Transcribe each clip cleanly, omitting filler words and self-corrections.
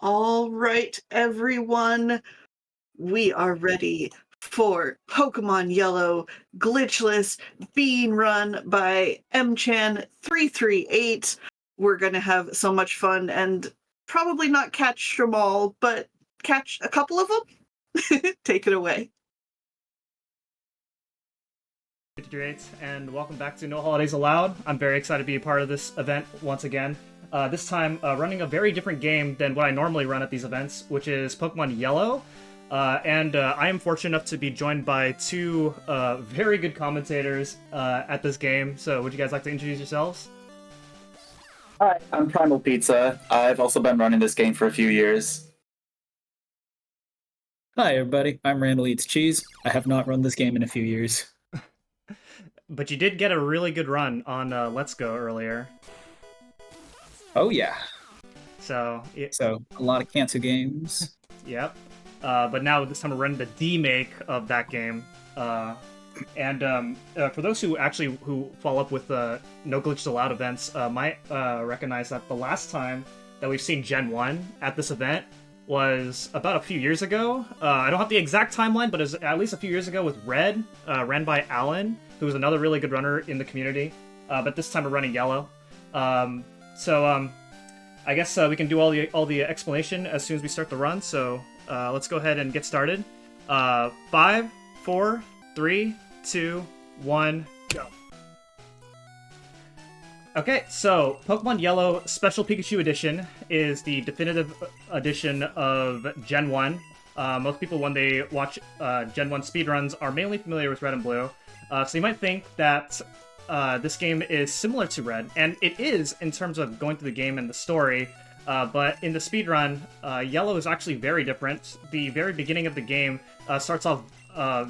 All right, everyone, we are ready for Pokemon Yellow Glitchless being run by mchan338. We're going to have so much fun and probably not catch them all, but catch a couple of them. Take it away. And welcome back to No Holidays Allowed. I'm very excited to be a part of this event once again. This time running a very different game than what I normally run at these events, which is Pokemon Yellow. I am fortunate enough to be joined by two very good commentators at this game. So would you guys like to introduce yourselves? Hi, I'm Primal Pizza. I've also been running this game for a few years. Hi everybody, I'm Randall Eats Cheese. I have not run this game in a few years. But you did get a really good run on Let's Go earlier. Oh yeah. So a lot of cancel games. Yep. But now this time we're running the D-make of that game. For those who follow up with No Glitches Allowed events, might recognize that the last time that we've seen Gen 1 at this event was about a few years ago. I don't have the exact timeline, but it was at least a few years ago with Red, ran by Alan, who was another really good runner in the community. But this time we're running Yellow. I guess we can do all the explanation as soon as we start the run. So let's go ahead and get started. 5, 4, 3, 2, 1, go. Okay, so Pokemon Yellow Special Pikachu Edition is the definitive edition of Gen 1. Most people, when they watch Gen 1 speedruns, are mainly familiar with Red and Blue. So you might think that this game is similar to Red, and it is in terms of going through the game and the story, but in the speedrun, Yellow is actually very different. The very beginning of the game starts off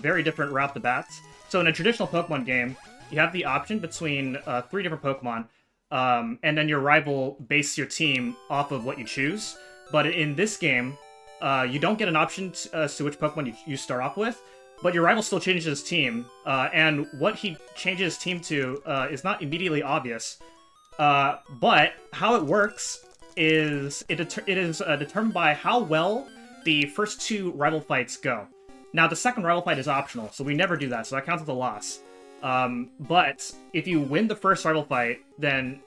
very different right off the bat. So in a traditional Pokemon game, you have the option between 3 different Pokemon, and then your rival base your team off of what you choose. But in this game, you don't get an option as to which Pokemon you start off with, but your rival still changes his team, and what he changes his team to is not immediately obvious. But how it works is it is determined by how well the first 2 rival fights go. Now, the second rival fight is optional, so we never do that, so that counts as a loss. But if you win the first rival fight, then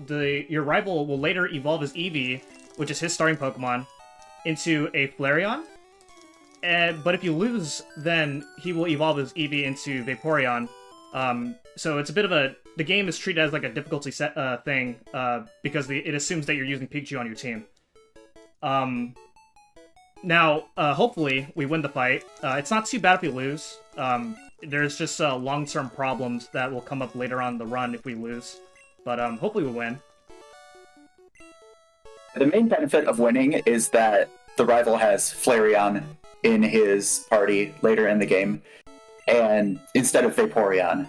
your rival will later evolve his Eevee, which is his starting Pokemon, into a Flareon. But if you lose, then he will evolve his Eevee into Vaporeon. So it's a bit of the game is treated as like a difficulty set thing, because it assumes that you're using Pikachu on your team. Now, hopefully, we win the fight. It's not too bad if we lose. There's just long-term problems that will come up later on in the run if we lose. But hopefully we win. The main benefit of winning is that the rival has Flareon in his party later in the game, and instead of Vaporeon,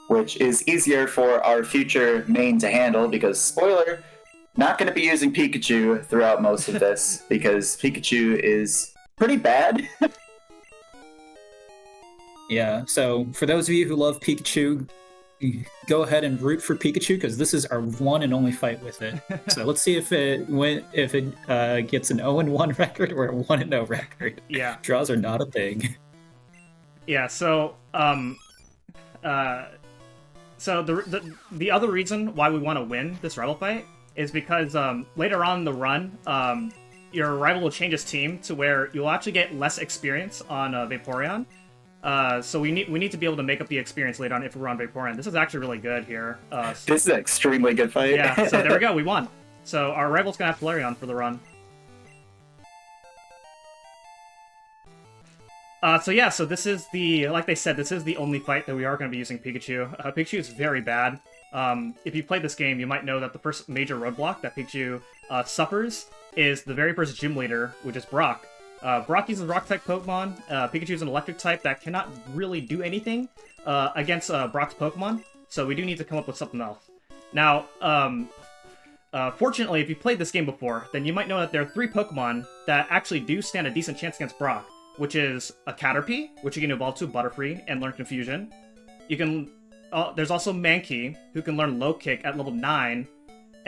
which is easier for our future main to handle because, spoiler, not going to be using Pikachu throughout most of this because Pikachu is pretty bad. Yeah, so for those of you who love Pikachu, go ahead and root for Pikachu because this is our one and only fight with it. So let's see if it gets an 0-1 record or a 1-0 record. Yeah, draws are not a thing. Yeah, so the other reason why we want to win this rival fight is because later on in the run, your rival will change his team to where you'll actually get less experience on Vaporeon. So we need to be able to make up the experience later on if we're on Vaporeon. This is actually really good here. This is an extremely good fight. Yeah, so there we go, we won. So our rival's gonna have Flareon for the run. So this is like they said, this is the only fight that we are going to be using Pikachu. Pikachu is very bad. If you played this game, you might know that the first major roadblock that Pikachu suffers is the very first gym leader, which is Brock. Brock uses Rock-type Pokemon. Pikachu is an Electric type that cannot really do anything against Brock's Pokemon, so we do need to come up with something else. Now, fortunately, if you played this game before, then you might know that there are 3 Pokemon that actually do stand a decent chance against Brock, which is a Caterpie, which you can evolve to a Butterfree and learn Confusion. You can. There's also Mankey, who can learn Low Kick at level 9,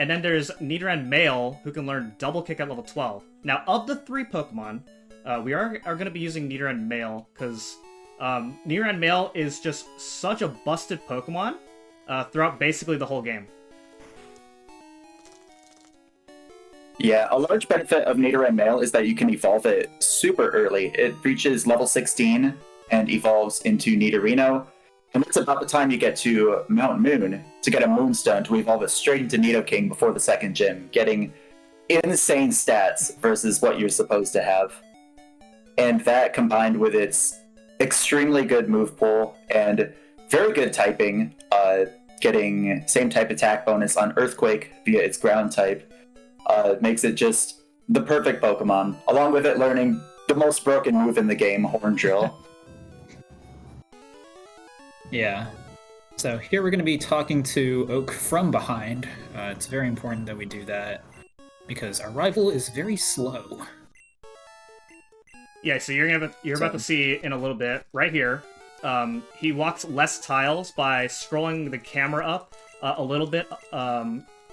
And then there's Nidoran Male, who can learn Double Kick at level 12. Now, of the 3 Pokemon, we are going to be using Nidoran Male, because Nidoran Male is just such a busted Pokemon throughout basically the whole game. Yeah, a large benefit of Nidoran Male is that you can evolve it super early. It reaches level 16 and evolves into Nidorino. And it's about the time you get to Mount Moon to get a Moonstone to evolve it straight into Nidoking before the second gym, getting insane stats versus what you're supposed to have. And that combined with its extremely good move pool and very good typing, getting same type attack bonus on Earthquake via its ground type, makes it just the perfect Pokemon, along with it learning the most broken move in the game, Horn Drill. Yeah. So here we're going to be talking to Oak from behind. It's very important that we do that because our rival is very slow. Yeah, so you're about to see in a little bit, right here, he walks less tiles by scrolling the camera up a little bit,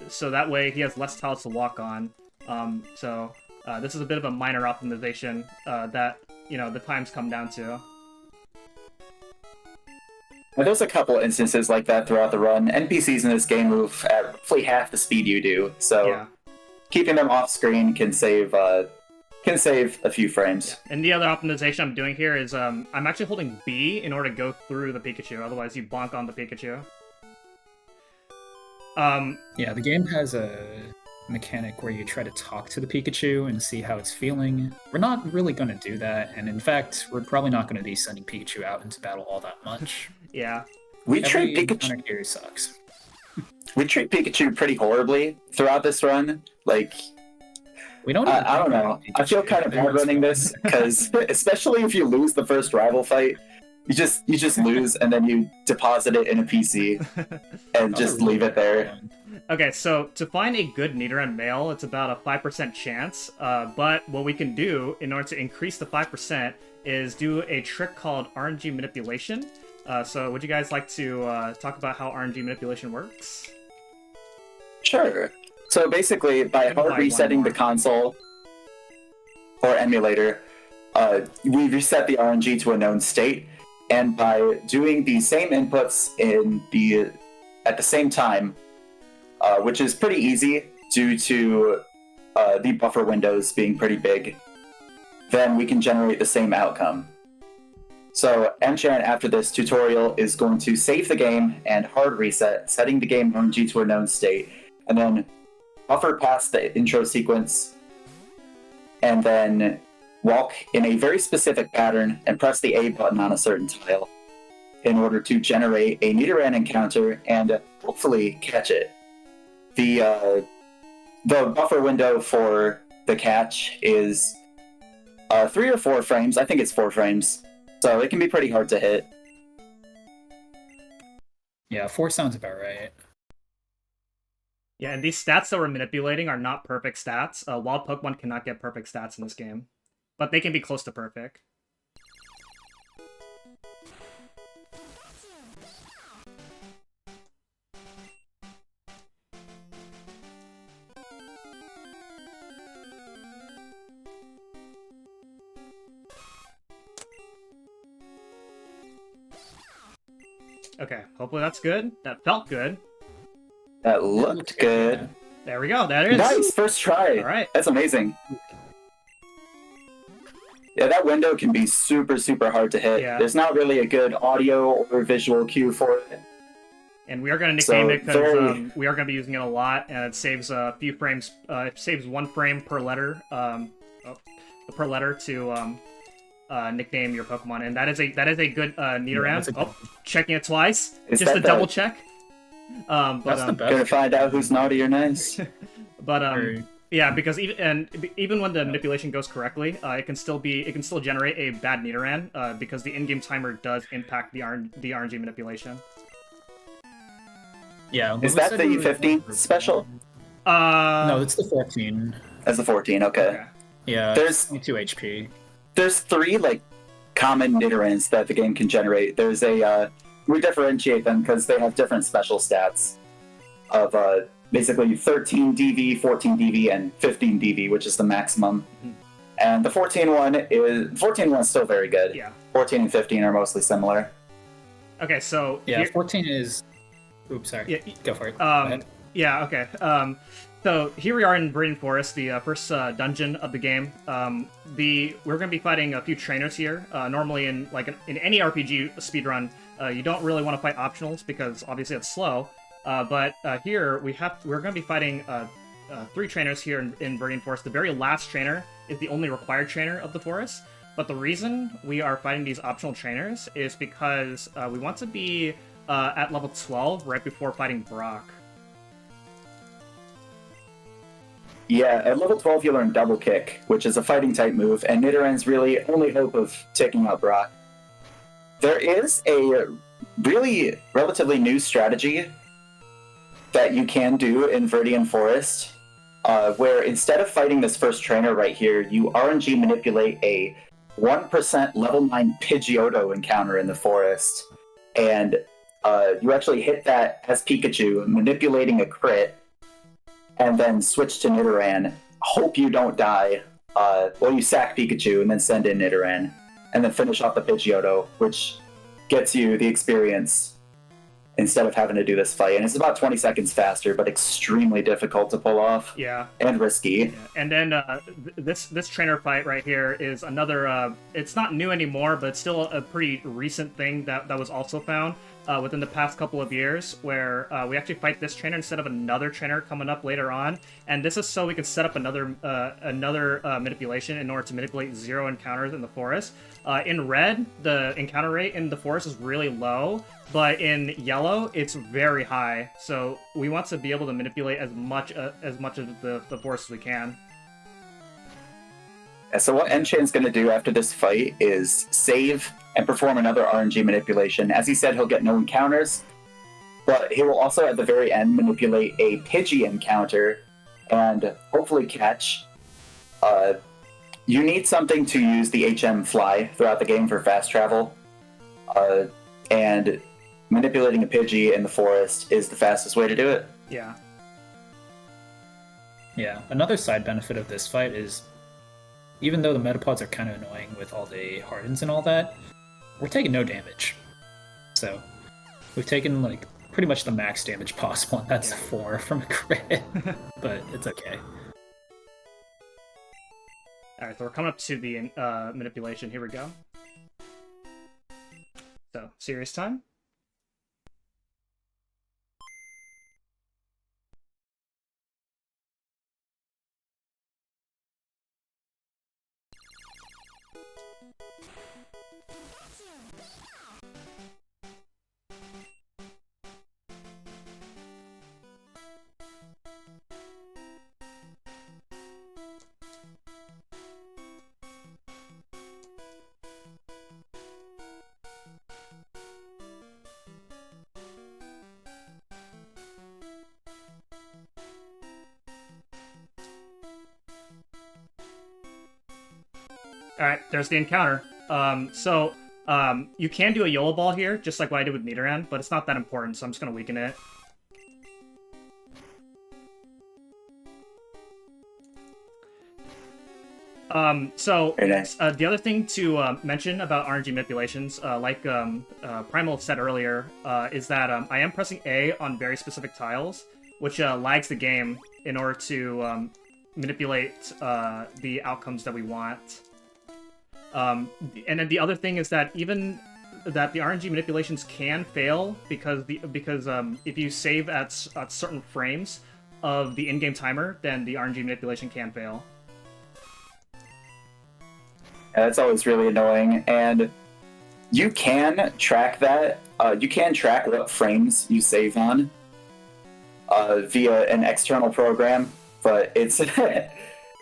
so that way he has less tiles to walk on. So this is a bit of a minor optimization that, the times come down to. Now, there's a couple instances like that throughout the run. NPCs in this game move at roughly half the speed you do, so Yeah. keeping them off screen can save a few frames. And the other optimization I'm doing here is I'm actually holding B in order to go through the Pikachu, otherwise you bonk on the Pikachu. Yeah, the game has a mechanic where you try to talk to the Pikachu and see how it's feeling. We're not really going to do that, and in fact, we're probably not going to be sending Pikachu out into battle all that much. Yeah. We Every treat encounter here sucks. We treat Pikachu pretty horribly throughout this run. Like, We don't. I don't know. I feel kind of bad running this because, especially if you lose the first rival fight, you just lose and then you deposit it in a PC and just leave it there. Okay, so to find a good Nidoran male, it's about a 5% chance, but what we can do in order to increase the 5% is do a trick called RNG manipulation. So would you guys like to talk about how RNG manipulation works? Sure. So basically, by hard resetting the console or emulator, we reset the RNG to a known state, and by doing the same inputs at the same time, which is pretty easy due to the buffer windows being pretty big, then we can generate the same outcome. So mchan, after this tutorial, is going to save the game and hard reset, setting the game RNG to a known state, and then buffer past the intro sequence, and then walk in a very specific pattern and press the A button on a certain tile in order to generate a Nidoran encounter and hopefully catch it. The buffer window for the catch is 3 or 4 frames. I think it's 4 frames. So it can be pretty hard to hit. Yeah, 4 sounds about right. Yeah, and these stats that we're manipulating are not perfect stats. Wild Pokemon cannot get perfect stats in this game, but they can be close to perfect. Okay, hopefully that's good. That felt good. That looked good. There we go, that is. Nice, first try. All right. That's amazing. Yeah, that window can be super, super hard to hit. Yeah. There's not really a good audio or visual cue for it. And we are going to nickname it because very- we are going to be using it a lot, and it saves a few frames. It saves 1 frame per letter, to nickname your Pokemon, and that is a good Nidoran. Yeah, Checking it twice, Is just that to the- double check. That's the Gonna best. find out who's naughty or nice. But Very- yeah, because even when the manipulation goes correctly, it can still generate a bad Nidoran because the in-game timer does impact the RNG manipulation. Yeah. when Is we that said the we were- 15 special? No, it's the 14. That's the 14, okay. Okay. Yeah, There's- 22 HP. There's 3 common Nidorans that the game can generate. There's we differentiate them because they have different special stats of basically 13 DV, 14 DV, and 15 DV, which is the maximum. And the 14 one is still very good. Yeah. 14 and 15 are mostly similar. Okay, so Yeah, 14 is. Oops, sorry. Yeah, Go for it. Go ahead. Yeah, okay. So here we are in Viridian Forest, the first dungeon of the game. We're going to be fighting a few trainers here. Normally, in any RPG speedrun, you don't really want to fight optionals because obviously it's slow. But here we're going to be fighting 3 trainers here in Viridian Forest. The very last trainer is the only required trainer of the forest. But the reason we are fighting these optional trainers is because we want to be at level 12 right before fighting Brock. Yeah, at level 12 you learn Double Kick, which is a fighting type move, and Nidoran's really only hope of taking out Brock. There is a really relatively new strategy that you can do in Viridian Forest, where instead of fighting this first trainer right here, you RNG manipulate a 1% level 9 Pidgeotto encounter in the forest, and you actually hit that as Pikachu, manipulating a crit, and then switch to Nidoran. Hope you don't die. You sack Pikachu and then send in Nidoran, and then finish off the Pidgeotto, which gets you the experience instead of having to do this fight. And it's about 20 seconds faster, but extremely difficult to pull off. Yeah. And risky. Yeah. And then this trainer fight right here is another, it's not new anymore, but it's still a pretty recent thing that was also found within the past couple of years, where we actually fight this trainer instead of another trainer coming up later on. And this is so we can set up another manipulation in order to manipulate 0 encounters in the forest. In red, the encounter rate in the forest is really low, but in yellow, it's very high. So we want to be able to manipulate as much of the forest as we can. Yeah, so what Enchan's going to do after this fight is save and perform another RNG manipulation. As he said, he'll get no encounters, but he will also at the very end manipulate a Pidgey encounter and hopefully catch. You need something to use the HM fly throughout the game for fast travel, and manipulating a Pidgey in the forest is the fastest way to do it. Yeah. Yeah, another side benefit of this fight is, even though the Metapods are kind of annoying with all the hardens and all that, we're taking no damage. So, we've taken, like, pretty much the max damage possible, and that's 4 from a crit. But it's okay. Alright, so we're coming up to the manipulation. Here we go. So, serious time. Alright, there's the encounter. You can do a YOLO ball here, just like what I did with Nidoran, but it's not that important, so I'm just gonna weaken it. Very nice. The other thing to mention about RNG manipulations, like Primal said earlier, is that I am pressing A on very specific tiles, which lags the game in order to manipulate the outcomes that we want. And then the other thing is that even that the RNG manipulations can fail because if you save at certain frames of the in-game timer, then the RNG manipulation can fail. Yeah, that's always really annoying, and you can track that. You can track what frames you save on via an external program, but it's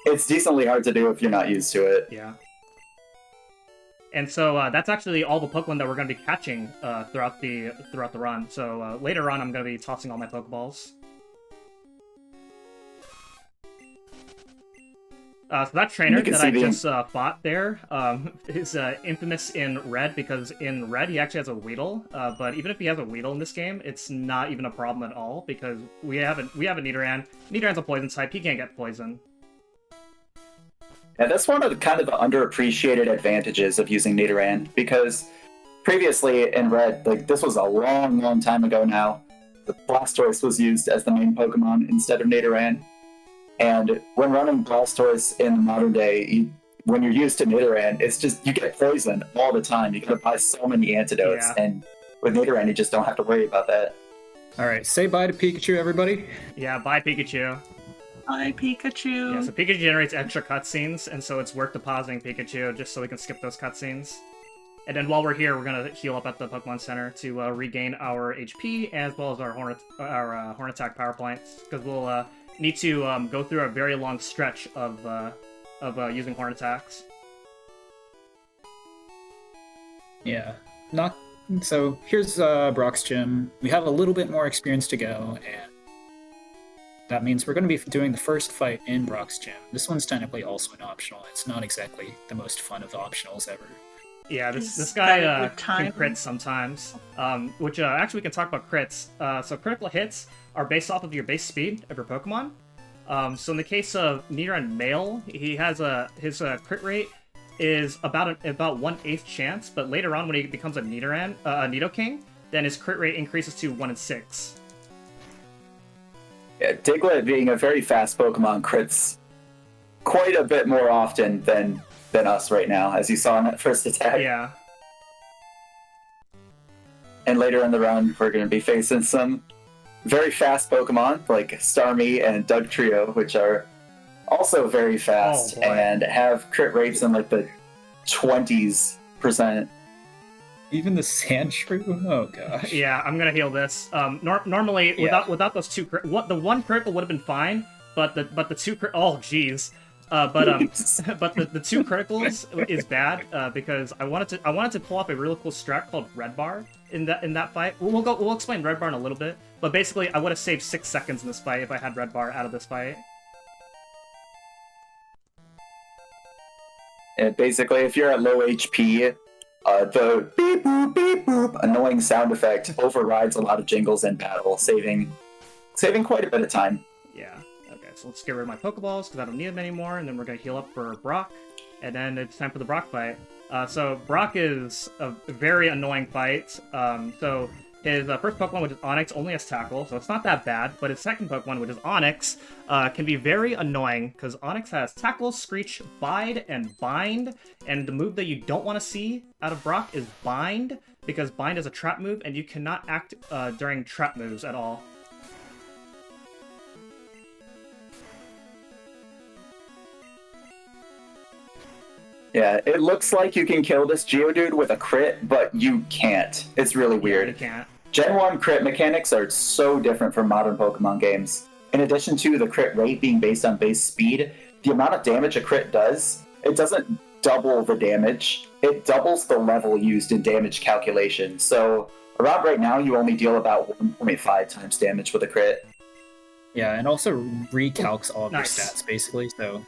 it's decently hard to do if you're not used to it. Yeah. And so that's actually all the Pokemon that we're going to be catching throughout the run. So later on, I'm going to be tossing all my Pokeballs. So that trainer You can that see I the- just fought there is infamous in red, because in red he actually has a Weedle. But even if he has a Weedle in this game, it's not even a problem at all, because we have a Nidoran. Nidoran's a poison type. He can't get poison. Yeah, that's one of the kind of the underappreciated advantages of using Nidoran, because previously in Red, like this was a long, long time ago now, the Blastoise was used as the main Pokemon instead of Nidoran. And when running Blastoise in the modern day, when you're used to Nidoran, it's just you get poisoned all the time. You gotta buy so many antidotes, Yeah. and with Nidoran, you just don't have to worry about that. All right, say bye to Pikachu, everybody. Yeah, bye Pikachu. Hi, Pikachu. Yeah, so Pikachu generates extra cutscenes, and so it's worth depositing Pikachu just so we can skip those cutscenes. And then while we're here, we're gonna heal up at the Pokemon Center to regain our HP as well as our Horn Attack power points, because we'll need to go through a very long stretch of using Horn Attacks. Yeah. So here's Brock's gym. We have a little bit more experience to go, and that means we're going to be doing the first fight in Brock's gym. This one's technically also an optional. It's not exactly the most fun of the optionals ever. Yeah, this Is guy that with can time? crit sometimes, which actually we can talk about crits. So critical hits are based off of your base speed of your Pokemon. So in the case of Nidoran Male, he has his crit rate is about 1/8 chance, but later on when he becomes a Nidoking, then his crit rate increases to 1 in 6. Yeah, Diglett being a very fast Pokemon crits quite a bit more often than us right now, as you saw in that first attack. Yeah. And later in the round, we're going to be facing some very fast Pokemon like Starmie and Dugtrio, which are also very fast Oh, boy. and have crit rates in like the 20%. Even the Sandshrew? Oh gosh. Yeah, I'm gonna heal this. Normally Yeah. without those two, the one critical would have been fine, but the two oh jeez, but the two criticals is bad because I wanted to pull up a really cool strat called Red Bar in that fight. We'll explain Red Bar in a little bit, but basically I would have saved 6 seconds in this fight if I had Red Bar out of this fight. And basically, if you're at low HP, the beep boop beep boop annoying sound effect overrides a lot of jingles in battle, saving quite a bit of time. Yeah. Okay, so let's get rid of my Pokeballs because I don't need them anymore, and then we're gonna heal up for Brock, and then it's time for the Brock fight. So Brock is a very annoying fight. So his first Pokemon, which is Onix, only has Tackle, so it's not that bad. But his second Pokemon, which is Onix, can be very annoying because Onix has Tackle, Screech, Bide, and Bind. And the move that you don't want to see out of Brock is Bind, because Bind is a trap move, and you cannot act during trap moves at all. Yeah, it looks like you can kill this Geodude with a crit, but you can't. It's really weird. You can't. Gen 1 crit mechanics are so different from modern Pokemon games. In addition to the crit rate being based on base speed, the amount of damage a crit does, it doesn't double the damage, it doubles the level used in damage calculation. So around right now, you only deal about 1.5 times damage with a crit. Yeah, and also recalcs all of Nice. your stats basically, so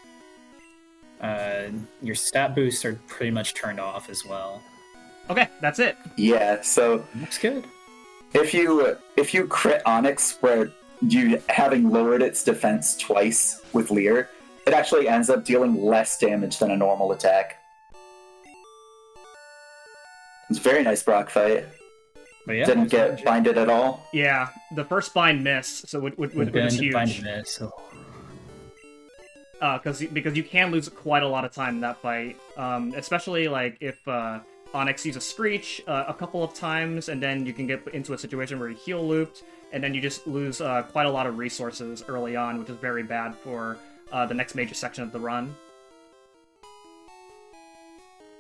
your stat boosts are pretty much turned off as well. Okay, that's it. Yeah, so Looks good. if you crit Onix where you having lowered its defense twice with Leer, it actually ends up dealing less damage than a normal attack. It's a very nice Brock fight. But yeah, Didn't get binded at all. Yeah, the first bind missed, so it was huge. Because you can lose quite a lot of time in that fight, especially like if Onix uses Screech a couple of times, and then you can get into a situation where you heal looped, and then you just lose quite a lot of resources early on, which is very bad for the next major section of the run.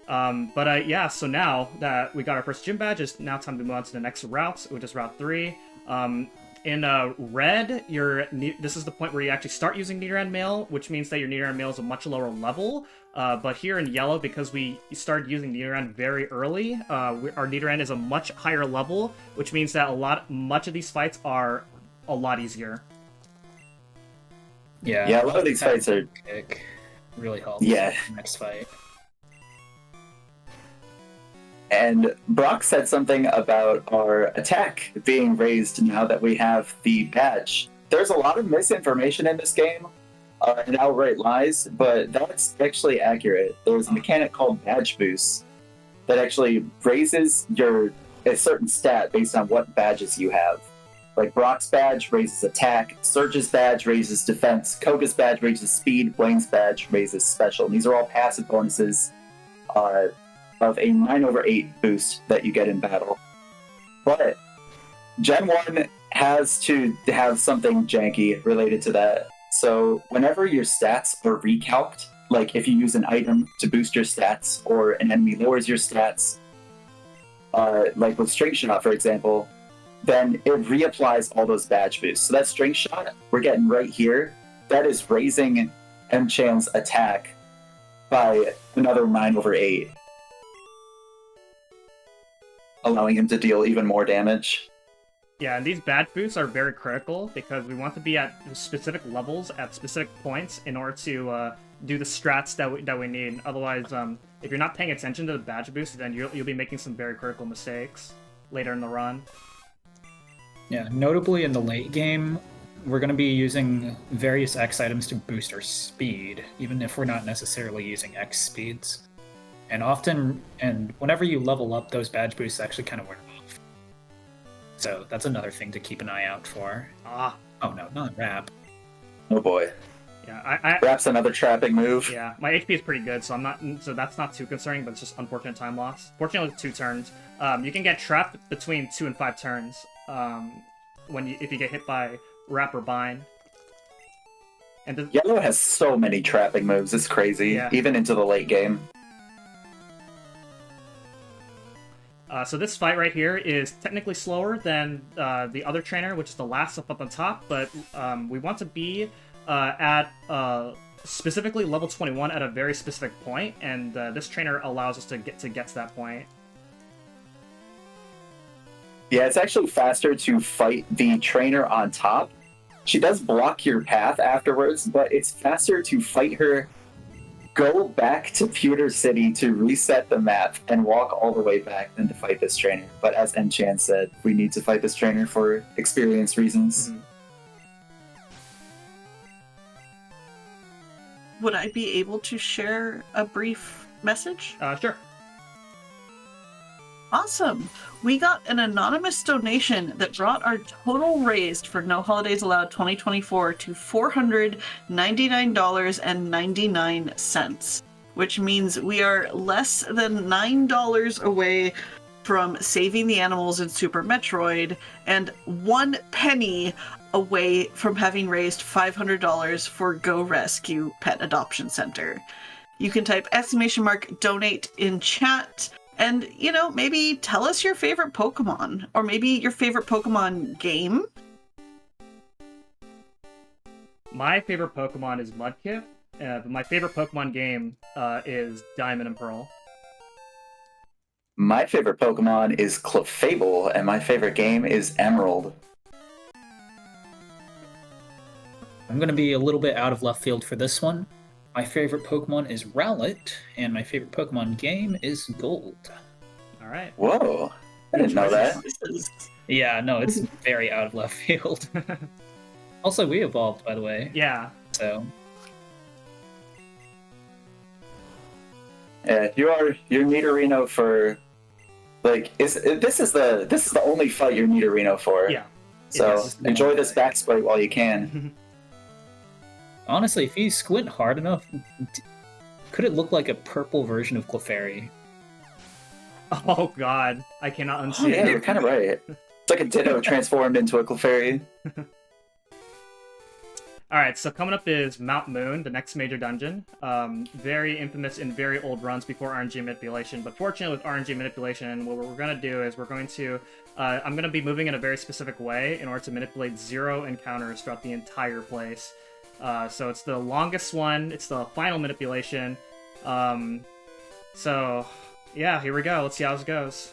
Yeah, so now that we got our first gym badge, it's now time to move on to the next route, which is Route 3. In red, this is the point where you actually start using Nidoran Male, which means that your Nidoran Male is a much lower level. But here in yellow, because we started using Nidoran very early, our Nidoran is a much higher level, which means that much of these fights are a lot easier. Yeah, Yeah, a lot of these fights are really helps. Yeah. In the next fight. And Brock said something about our attack being raised now that we have the badge. There's a lot of misinformation in this game and outright lies, but that's actually accurate. There's a mechanic called badge boost that actually raises a certain stat based on what badges you have. Like Brock's badge raises attack, Surge's badge raises defense, Koga's badge raises speed, Blaine's badge raises special. And these are all passive bonuses of a 9/8 boost that you get in battle. But Gen 1 has to have something janky related to that. So whenever your stats are recalced, like if you use an item to boost your stats or an enemy lowers your stats, like with Strength Shot, for example, then it reapplies all those badge boosts. So that Strength Shot we're getting right here, that is raising mchan's attack by another 9/8. Allowing him to deal even more damage. Yeah, and these badge boosts are very critical because we want to be at specific levels at specific points in order to do the strats that we need. Otherwise, if you're not paying attention to the badge boost, then you'll be making some very critical mistakes later in the run. Yeah, notably in the late game, we're going to be using various X items to boost our speed, even if we're not necessarily using X speeds. And whenever you level up, those badge boosts actually kind of wear off. So that's another thing to keep an eye out for. Ah. Oh no, not Rap. Oh boy. Yeah, Rap's another trapping move. Yeah, my HP is pretty good, so that's not too concerning, but it's just unfortunate time loss. Fortunately, 2 turns. You can get trapped between 2 and 5 turns if you get hit by Rap or Bind. And Yellow has so many trapping moves, it's crazy, Yeah. even into the late game. So this fight right here is technically slower than the other trainer, which is the last up on top, but we want to be at specifically level 21 at a very specific point, and this trainer allows us to get to that point. Yeah, it's actually faster to fight the trainer on top. She does block your path afterwards, but it's faster to fight her, go back to Pewter City to reset the map, and walk all the way back than to fight this trainer. But as mchan said, we need to fight this trainer for experience reasons. Mm-hmm. Would I be able to share a brief message? Sure. Awesome. We got an anonymous donation that brought our total raised for No Holidays Allowed 2024 to $499.99, which means we are less than $9 away from saving the animals in Super Metroid and 1 penny away from having raised $500 for Go Rescue Pet Adoption Center. You can type !donate in chat and, maybe tell us your favorite Pokemon, or maybe your favorite Pokemon game. My favorite Pokemon is Mudkip, but my favorite Pokemon game is Diamond and Pearl. My favorite Pokemon is Clefable, and my favorite game is Emerald. I'm going to be a little bit out of left field for this one. My favorite Pokemon is Rowlet, and my favorite Pokemon game is Gold. All right. Whoa, I didn't know that. Yeah, no, it's very out of left field. Also, we evolved, by the way. Yeah. So. Yeah, you're Nidorino for, like, this is the only fight you're Nidorino for. Yeah. So enjoy this back sprite while you can. Honestly, if you squint hard enough, could it look like a purple version of Clefairy? Oh god, I cannot unsee Oh, yeah, it. you're kind of right. It's like a Ditto transformed into a Clefairy. Alright, so coming up is Mount Moon, the next major dungeon. Very infamous in very old runs before RNG manipulation, but fortunately with RNG manipulation, what we're going to do is I'm going to be moving in a very specific way in order to manipulate 0 encounters throughout the entire place. So it's the longest one, it's the final manipulation. So, yeah, here we go. Let's see how this goes.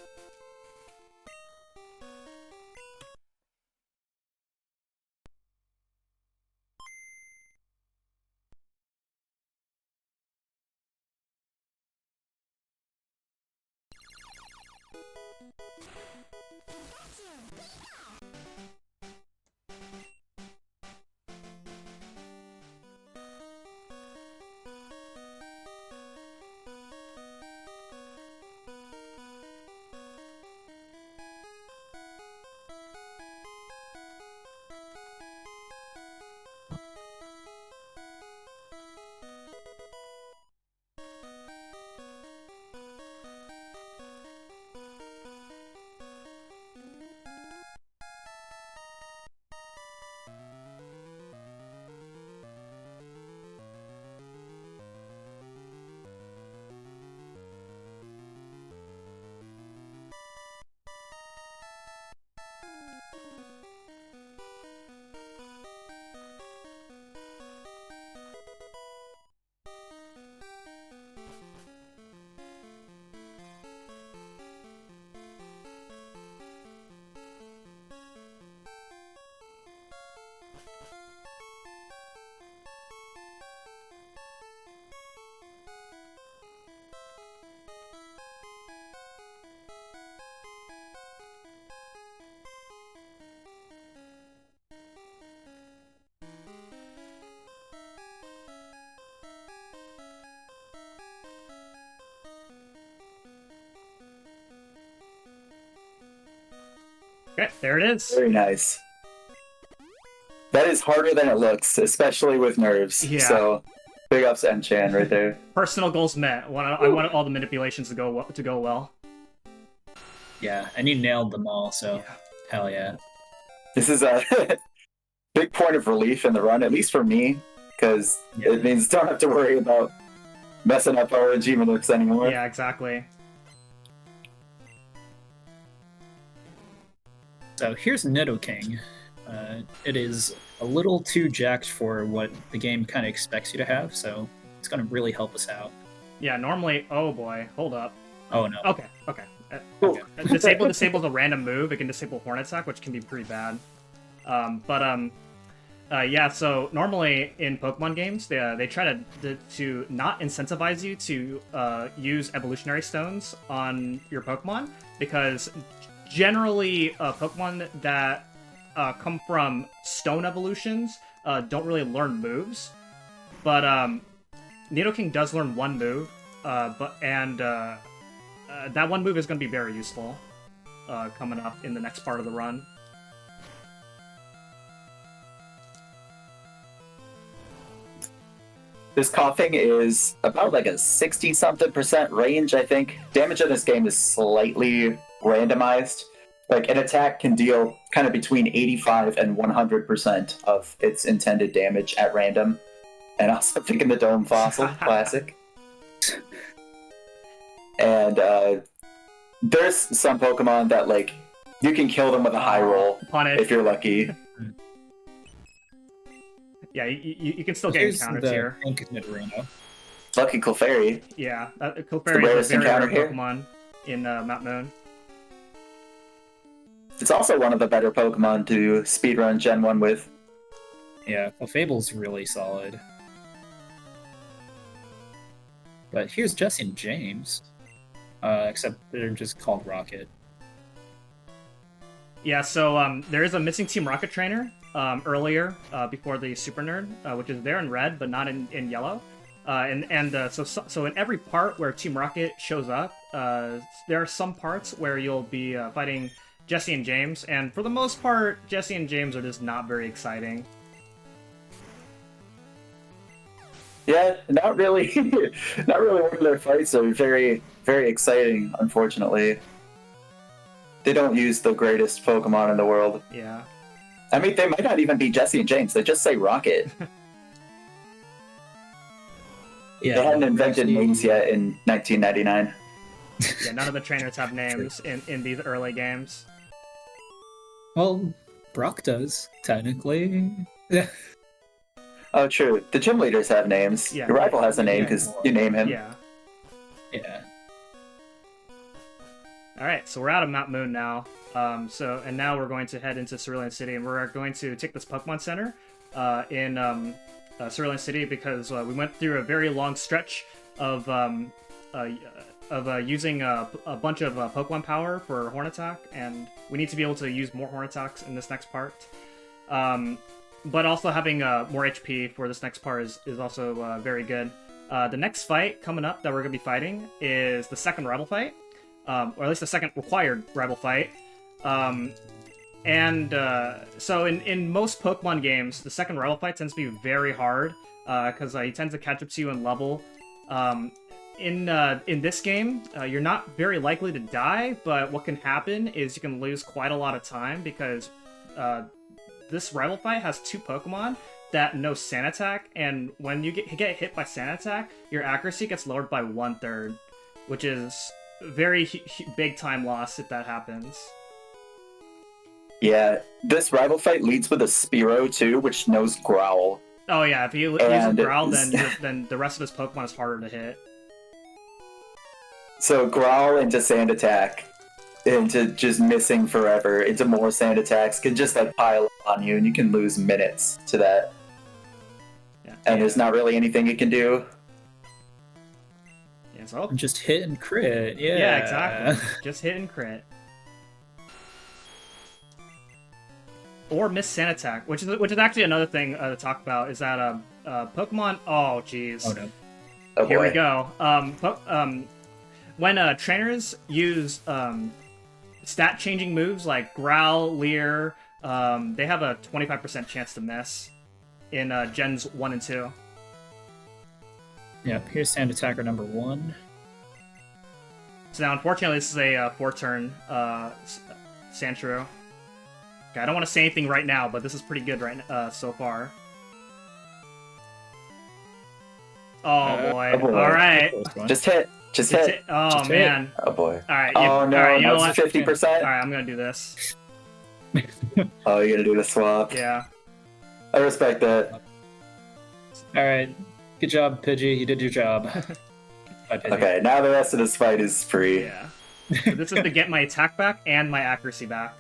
Okay, there it is. Very nice. That is harder than it looks, especially with nerves. Yeah. So, big ups to mchan right there. Personal goals met. I wanted all the manipulations to go well. Yeah, and you nailed them all, so hell yeah. This is a big point of relief in the run, at least for me, because it means don't have to worry about messing up RNG manipes anymore. Yeah, exactly. So here's Nidoking. It is a little too jacked for what the game kind of expects you to have, so it's going to really help us out. Yeah, normally... Oh boy, hold up. Oh no. Okay. Cool. Disables a random move. It can disable Horn Attack, which can be pretty bad. Yeah, so normally in Pokemon games, they try to not incentivize you to use evolutionary stones on your Pokemon, because generally Pokemon that come from stone evolutions don't really learn moves. But Nidoking does learn one move, that one move is going to be very useful coming up in the next part of the run. This coughing is about like a 60-something% range, I think. Damage in this game is slightly randomized. Like, an attack can deal kind of between 85 and 100% of its intended damage at random. And also thinking the Dome Fossil, classic. And there's some Pokemon that, like, you can kill them with a high roll Punish. if you're lucky. Yeah, you can still get Here's encounters the here. Nidoruno. Lucky Clefairy. Yeah, Clefairy rarest is a very rare encounter here. Pokemon in Mount Moon. It's also one of the better Pokemon to speedrun Gen 1 with. Yeah, Clefable's really solid. But here's Jesse and James. Except they're just called Rocket. Yeah, so there is a missing Team Rocket trainer earlier before the Super Nerd, which is there in red but not in yellow. So in every part where Team Rocket shows up, there are some parts where you'll be fighting Jesse and James, and for the most part, Jesse and James are just not very exciting. Yeah, not really. Not really one of their fights are very, very exciting, unfortunately. They don't use the greatest Pokemon in the world. Yeah. I mean, they might not even be Jesse and James. They just say Rocket. Yeah, They hadn't invented actually- names yet in 1999. Yeah, none of the trainers have names in these early games. Well, Brock does, technically. Oh, true. The gym leaders have names. Yeah. Your rival has a name Yeah. because you name him. Yeah. Yeah. Alright, so we're out of Mount Moon now. And now we're going to head into Cerulean City, and we're going to take this Pokemon Center in Cerulean City because we went through a very long stretch of using a bunch of Pokemon power for Horn Attack, and we need to be able to use more Horn Attacks in this next part. But also having more HP for this next part is also very good. The next fight coming up that we're going to be fighting is the second rival fight, or at least the second required rival fight. So in most Pokemon games, the second rival fight tends to be very hard because he tends to catch up to you in level. In this game, you're not very likely to die, but what can happen is you can lose quite a lot of time because this rival fight has two Pokemon that know Sand Attack, and when you get hit by Sand Attack, your accuracy gets lowered by 1/3, which is very big time loss if that happens. Yeah, this rival fight leads with a Spearow too, which knows Growl. Oh yeah, if he uses And Growl, then the rest of his Pokemon is harder to hit. So Growl into Sand Attack, into just missing forever, into more Sand Attacks, can just like pile up on you, and you can lose minutes to that. Yeah. And there's not really anything you can do. Yeah, so Just hit and crit. Yeah. yeah, exactly. Just hit and crit. Or miss Sand Attack, which is actually another thing to talk about, is that Pokemon. Oh, jeez. Oh no. Oh Here we boy. go. When trainers use stat changing moves like Growl, Leer, they have a 25% chance to miss in Gens 1 and 2. Yep, here's Sand Attacker number 1. So now, unfortunately, this is a 4-turn Sandshrew. Okay, I don't want to say anything right now, but this is pretty good so far. Oh boy! Oh, boy. All right, Just hit. Just hit. Oh Just man! Oh boy. All right. Oh no, all right, you know that's what? 50%. All right, I'm gonna do this. Oh, you're gonna do the swap. Yeah. I respect that. All right, good job, Pidgey. You did your job. Bye, Pidgey. Okay, now the rest of this fight is free. Yeah. So this is to get my attack back and my accuracy back.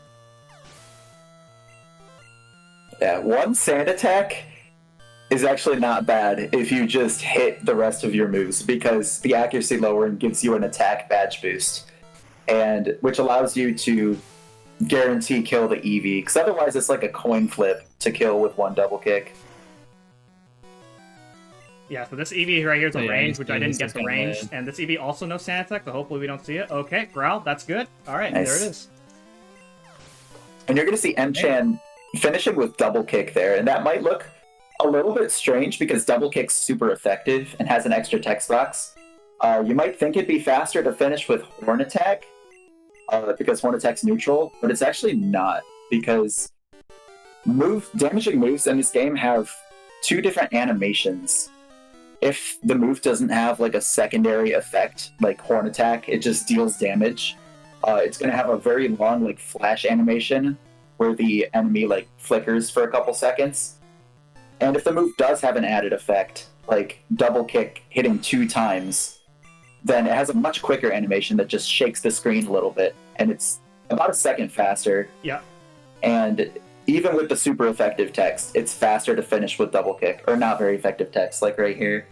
Yeah, one sand attack is actually not bad if you just hit the rest of your moves, because the accuracy lowering gives you an attack badge boost, and which allows you to guarantee kill the Eevee, because otherwise it's like a coin flip to kill with one double kick. Yeah, so this Eevee right here is a Yeah, range, which I didn't this get is the kinda range, bad. and this Eevee also no sand attack, so hopefully we don't see it. Okay, Growl, that's good. All right, Nice. there it is. And you're going to see Mchan finishing with double kick there, and that might look a little bit strange because double kick's super effective and has an extra text box. You might think it'd be faster to finish with Horn Attack, because Horn Attack's neutral, but it's actually not, because damaging moves in this game have two different animations. If the move doesn't have like a secondary effect, like Horn Attack, it just deals damage. It's going to have a very long like flash animation where the enemy like flickers for a couple seconds. And if the move does have an added effect, like double kick hitting 2 times, then it has a much quicker animation that just shakes the screen a little bit, and it's about a second faster. Yeah. And even with the super effective text, it's faster to finish with double kick, or not very effective text, like right here.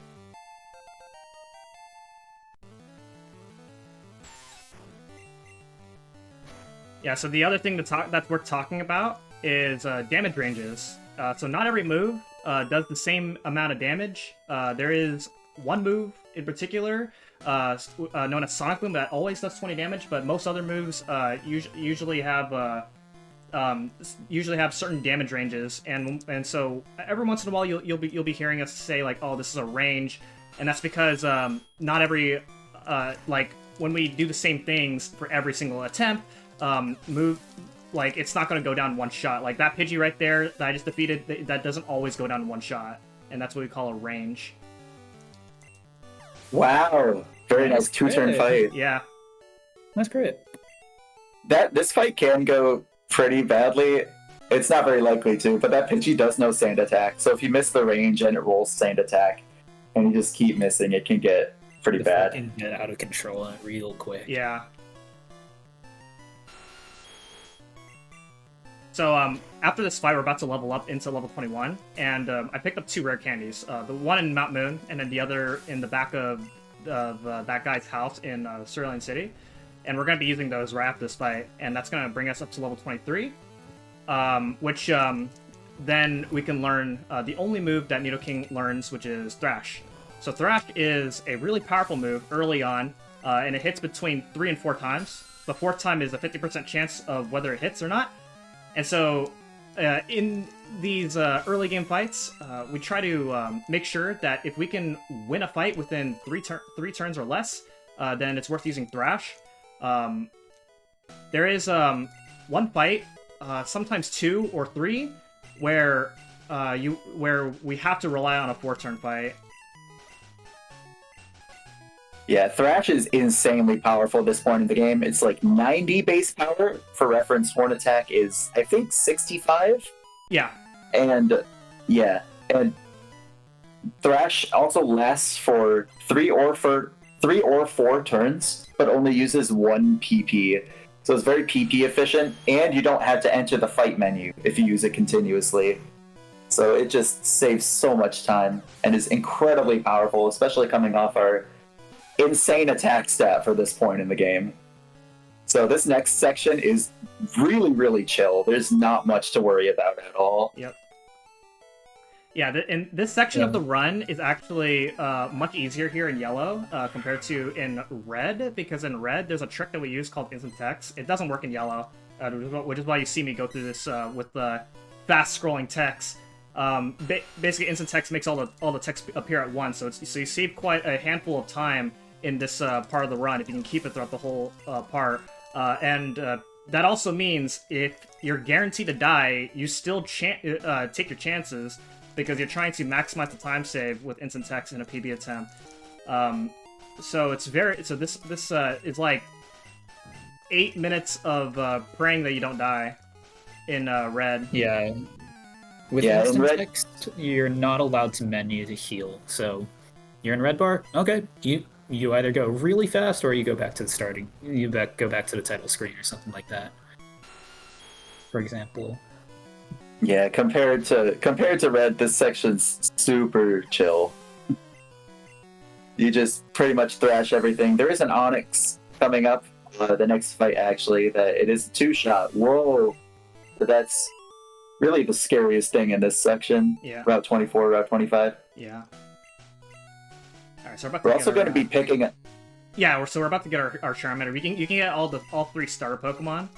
Yeah, so the other thing that's worth talking about is damage ranges. So not every move does the same amount of damage. There is one move in particular, known as Sonic Boom, that always does 20 damage, but most other moves usually have certain damage ranges, and so every once in a while you'll be hearing us say like, oh, this is a range, and that's because not every like when we do the same things for every single attempt, move, like, it's not going to go down one shot. Like that Pidgey right there that I just defeated, that doesn't always go down one shot, and that's what we call a range. Wow, very nice That's 2-turn good. fight. Yeah. That's great. This fight can go pretty badly. It's not very likely to, but that Pidgey does know Sand Attack, so if you miss the range and it rolls Sand Attack, and you just keep missing, it can get pretty The bad. fight can get out of control real quick. Yeah. So after this fight, we're about to level up into level 21, and I picked up 2 rare candies. The one in Mount Moon, and then the other in the back of that guy's house in Cerulean City. And we're going to be using those right after this fight, and that's going to bring us up to level 23, which then we can learn the only move that Nidoking learns, which is Thrash. So Thrash is a really powerful move early on, and it hits between 3 and 4 times. The 4th time is a 50% chance of whether it hits or not. And so, in these early game fights, we try to make sure that if we can win a fight within 3 turns or less, then it's worth using Thrash. There is one fight, sometimes 2 or 3, where we have to rely on a 4-turn fight. Yeah, Thrash is insanely powerful at this point in the game. It's like 90 base power. For reference, Horn Attack is, I think, 65? Yeah. And, yeah, and Thrash also lasts for 3 or 4 turns, but only uses 1 PP. So it's very PP efficient, and you don't have to enter the fight menu if you use it continuously. So it just saves so much time, and is incredibly powerful, especially coming off our insane attack stat for this point in the game. So this next section is really, really chill. There's not much to worry about at all. Yep. Yeah, and this section of the run is actually much easier here in yellow compared to in red, because in red there's a trick that we use called instant text. It doesn't work in yellow, which is why you see me go through this with the fast scrolling text. Basically, instant text makes all the text appear at once, so you save quite a handful of time in this part of the run if you can keep it throughout the whole part. That also means if you're guaranteed to die, you still take your chances, because you're trying to maximize the time save with instant text in a PB attempt. This is like 8 minutes of praying that you don't die in red. Yeah. With instant text, you're not allowed to menu to heal. So you're in red bar. Okay, you either go really fast or you go back to the starting. Go back to the title screen or something like that. For example. Yeah, compared to red, this section's super chill. You just pretty much thrash everything. There is an Onyx coming up, the next fight actually, that it is a 2-shot. Whoa! But that's really the scariest thing in this section. Yeah. Route 24, Route 25. Yeah. Alright, so we're also going to be picking it. Yeah, we're about to get our Charmander. You can get all 3 starter Pokemon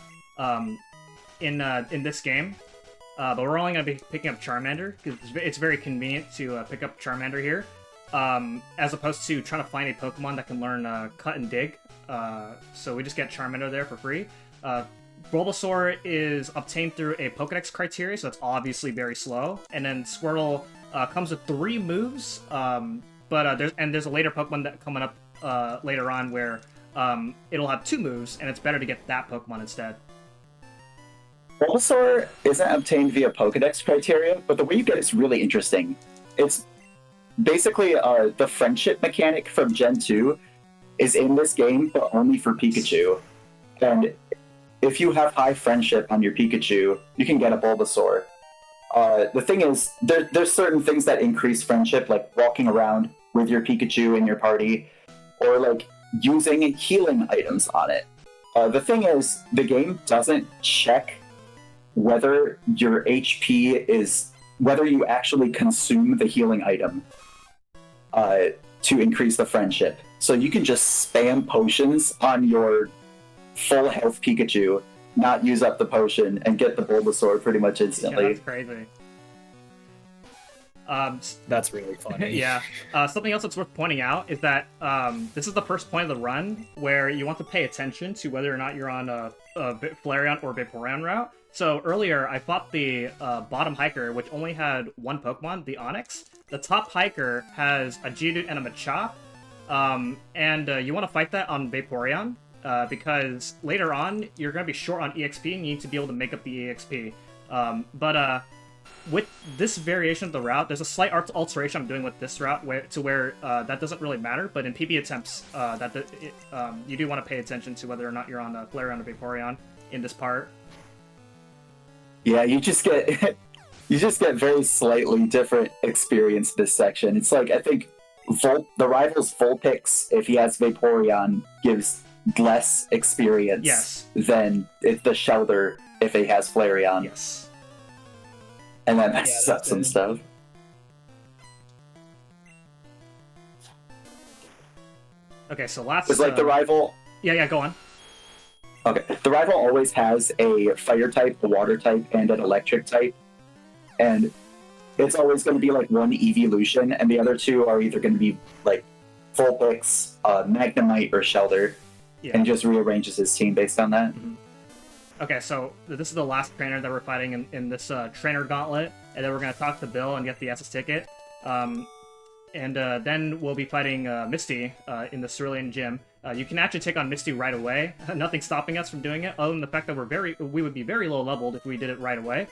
in this game. But we're only going to be picking up Charmander, because it's very convenient to pick up Charmander here, as opposed to trying to find a Pokemon that can learn Cut and Dig. So we just get Charmander there for free. Bulbasaur is obtained through a Pokedex criteria, so it's obviously very slow. And then Squirtle comes with 3 moves, but there's a later Pokemon that coming up later on where it'll have 2 moves, and it's better to get that Pokemon instead. Bulbasaur isn't obtained via Pokedex criteria, but the way you get it's really interesting. It's basically the friendship mechanic from Gen 2 is in this game, but only for Pikachu. And if you have high friendship on your Pikachu, you can get a Bulbasaur. The thing is, there's certain things that increase friendship, like walking around with your Pikachu in your party, or like using healing items on it. The thing is, the game doesn't check whether your HP is, whether you actually consume the healing item to increase the friendship. So you can just spam potions on your full health Pikachu, not use up the potion, and get the Bulbasaur pretty much instantly. Yeah, that's crazy. That's really funny. Yeah. Something else that's worth pointing out is that this is the first point of the run where you want to pay attention to whether or not you're on a Flareon or Vaporeon route. So earlier, I fought the bottom hiker, which only had 1 Pokemon, the Onyx. The top hiker has a Geodude and a Machop, and you want to fight that on Vaporeon, because later on, you're going to be short on EXP, and you need to be able to make up the EXP. But with this variation of the route, there's a slight alteration I'm doing with this route where that doesn't really matter, but in PB attempts, you do want to pay attention to whether or not you're on a Flareon or Vaporeon in this part. Yeah, you just get very slightly different experience this section. It's like, I think the rival's Vulpix, if he has Vaporeon, gives less experience than the Shelter if he has Flareon. Yes. And that messes up some stuff. Okay, so last... It's like the rival... Yeah, go on. Okay, the rival always has a fire type, a water type, and an electric type. And it's always going to be like one evolution, and the other 2 are either going to be like Vulpix, Magnemite, or Shelter. Yeah. And he just rearranges his team based on that. Mm-hmm. Okay, so this is the last trainer that we're fighting in this trainer gauntlet, and then we're going to talk to Bill and get the SS ticket. Then we'll be fighting Misty in the Cerulean Gym. You can actually take on Misty right away. Nothing's stopping us from doing it, other than the fact that we would be very low leveled if we did it right away.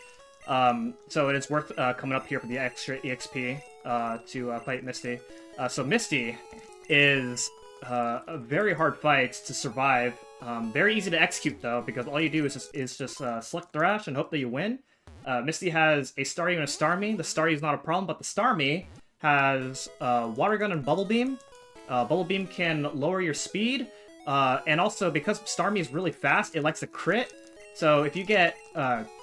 So it is worth coming up here for the extra EXP to fight Misty. So Misty is a very hard fight to survive. Very easy to execute though, because all you do is just Slick Thrash and hope that you win. Misty has a Staryu and a Starmie. The Staryu is not a problem, but the Starmie has Water Gun and Bubble Beam. Bubble Beam can lower your speed, and also because Starmie is really fast, it likes to crit. So if you get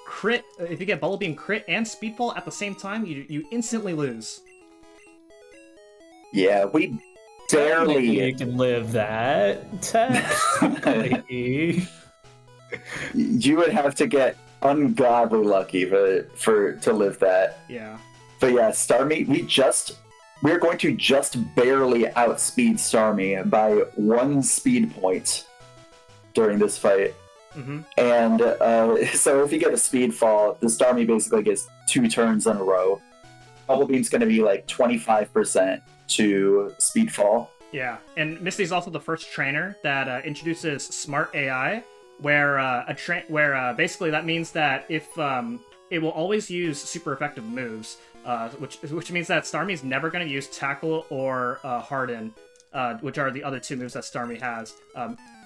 crit, if you get Bubble Beam crit and Speedfall at the same time, you instantly lose. Yeah, we Technically, you barely. can live that. Technically. You would have to get ungodly lucky to live that. Yeah. But yeah, Starmie, we're going to just barely outspeed Starmie by 1 speed point during this fight. Mm-hmm. And so if you get a speed fall, the Starmie basically gets 2 turns in a row. Bubble Beam's going to be like 25% to speed fall. Yeah, and Misty's also the first trainer that introduces Smart AI, where basically that means that if it will always use super effective moves, which means that Starmie's never going to use Tackle or Harden, which are the other 2 moves that Starmie has.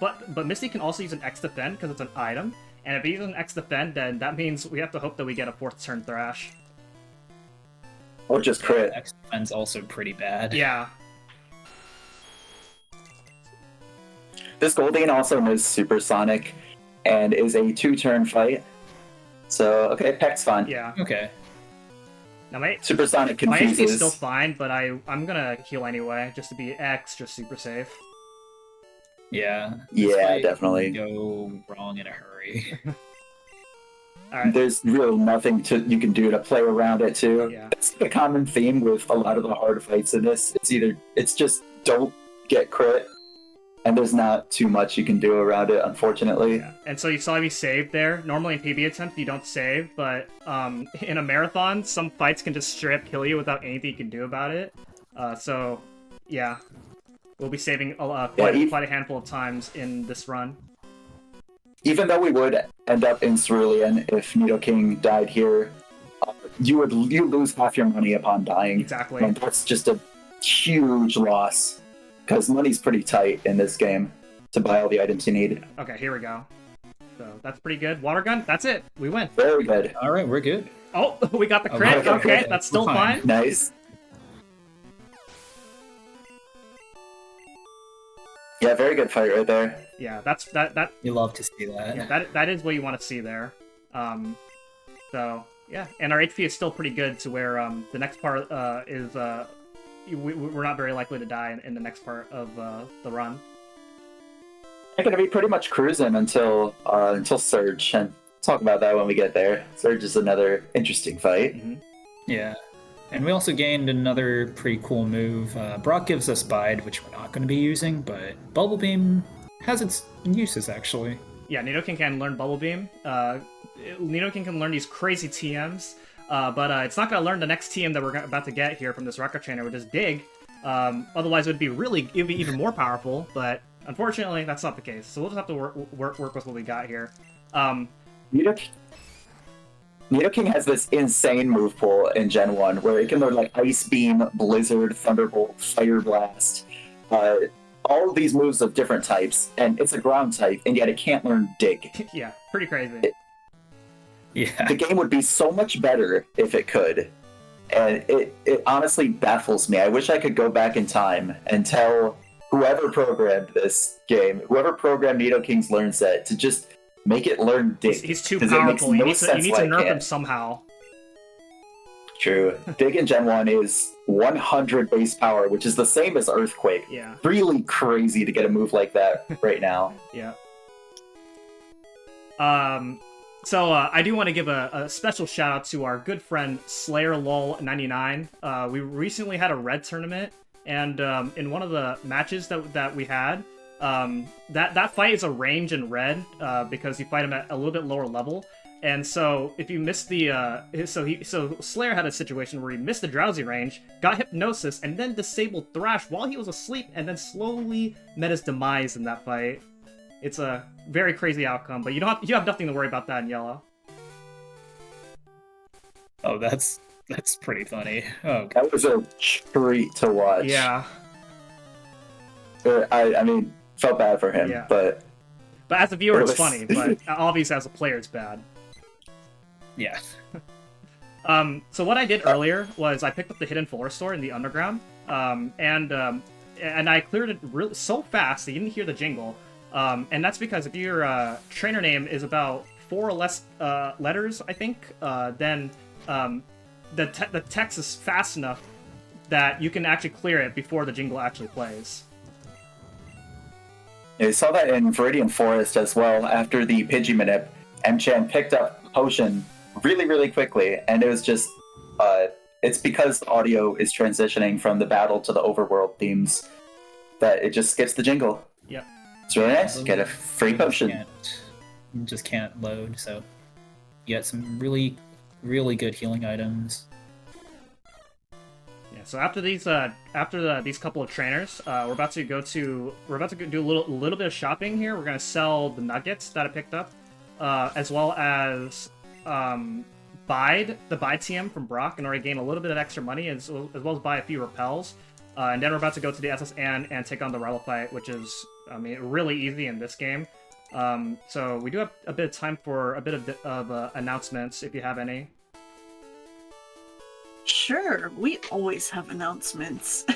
But Misty can also use an X Defend because it's an item, and if he uses an X Defend, then that means we have to hope that we get a 4th turn Thrash. Or just crit. X defense also pretty bad. Yeah. This Goldeen also knows Supersonic and is a 2-turn fight. So, okay, Peck's fine. Yeah. Okay. Now my Supersonic My HP is confuses. still fine, but I'm gonna heal anyway, just to be extra super safe. Yeah. Yeah, fight definitely. can go wrong in a hurry. Alright. There's really nothing you can do to play around it too. Yeah. It's the common theme with a lot of the hard fights in this. It's just don't get crit, and there's not too much you can do around it, unfortunately. Yeah. And so you saw me save there. Normally in PB attempt you don't save, but in a marathon, some fights can just straight up kill you without anything you can do about it. So yeah, we'll be saving quite a handful of times in this run. Even though we would end up in Cerulean if Nidoking died here, you lose half your money upon dying. Exactly. And that's just a huge loss, because money's pretty tight in this game to buy all the items you need. Okay, here we go. So that's pretty good. Water gun, that's it. We win. Very good. All right, we're good. Oh, we got the crit. Okay, Okay, good. that's still We're fine. fine. Nice. Yeah, very good fight right there. Yeah, that You love to see that. yeah, that is what you want to see there. So yeah, and our HP is still pretty good to where the next part is we're not very likely to die in the next part of the run. I'm gonna be pretty much cruising until Surge, and talk about that when we get there. Surge is another interesting fight. Mm-hmm. Yeah. And we also gained another pretty cool move. Brock gives us Bide, which we're not going to be using, but Bubble Beam has its uses, actually. Yeah, Nidoking can learn Bubble Beam. Nidoking can learn these crazy TMs, but it's not going to learn the next TM that we're about to get here from this Record Trainer, which is Dig. Otherwise, it'd be even more powerful, but unfortunately, that's not the case. So we'll just have to work with what we got here. Nidoking has this insane move pool in Gen 1 where it can learn like Ice Beam, Blizzard, Thunderbolt, Fire Blast, all of these moves of different types, and it's a ground type, and yet it can't learn Dig. Yeah, pretty crazy. Yeah. The game would be so much better if it could, and it honestly baffles me. I wish I could go back in time and tell whoever programmed this game, whoever programmed Nidoking's Learn Set, to just make it learn Dig. He's too 'cause it makes powerful. You no need to sense why it nerf him can't. somehow. True. Dig in Gen 1 is 100 base power, which is the same as Earthquake. Yeah. Really crazy to get a move like that right now. Yeah. So I do want to give a special shout out to our good friend SlayerLol99. We recently had a red tournament, and in one of the matches that we had, that fight is a range in red because you fight him at a little bit lower level. And so if you missed so Slayer had a situation where he missed the drowsy range, got hypnosis, and then disabled Thrash while he was asleep, and then slowly met his demise in that fight. It's a very crazy outcome, but you have nothing to worry about that in yellow. Oh, that's pretty funny. Oh, That was a treat to watch. Yeah. I mean, felt bad for him, Yeah. but But as a viewer, It it's was- funny, but obviously as a player, it's bad. yeah. So what I did earlier was I picked up the Hidden Forest Store in the Underground, and I cleared it so fast that you didn't hear the jingle. And that's because if your trainer name is about 4 or less letters, I think, then the text is fast enough that you can actually clear it before the jingle actually plays. Yeah, we saw that in Viridian Forest as well. After the Pidgeymon, mchan picked up Potion really, really quickly, and it was just it's because the audio is transitioning from the battle to the overworld themes that it just skips the jingle. Yep. It's really nice. Get a free potion. Just can't load, so you get some really, really good healing items. Yeah. So after these these couple of trainers, we're about to do a little bit of shopping here. We're gonna sell the nuggets that I picked up, as well as buy the TM from Brock in order to gain a little bit of extra money, as well as buy a few repels. And then we're about to go to the SSN and take on the rival fight, which is, I mean, really easy in this game. So we do have a bit of time for a bit of announcements, if you have any. Sure, we always have announcements.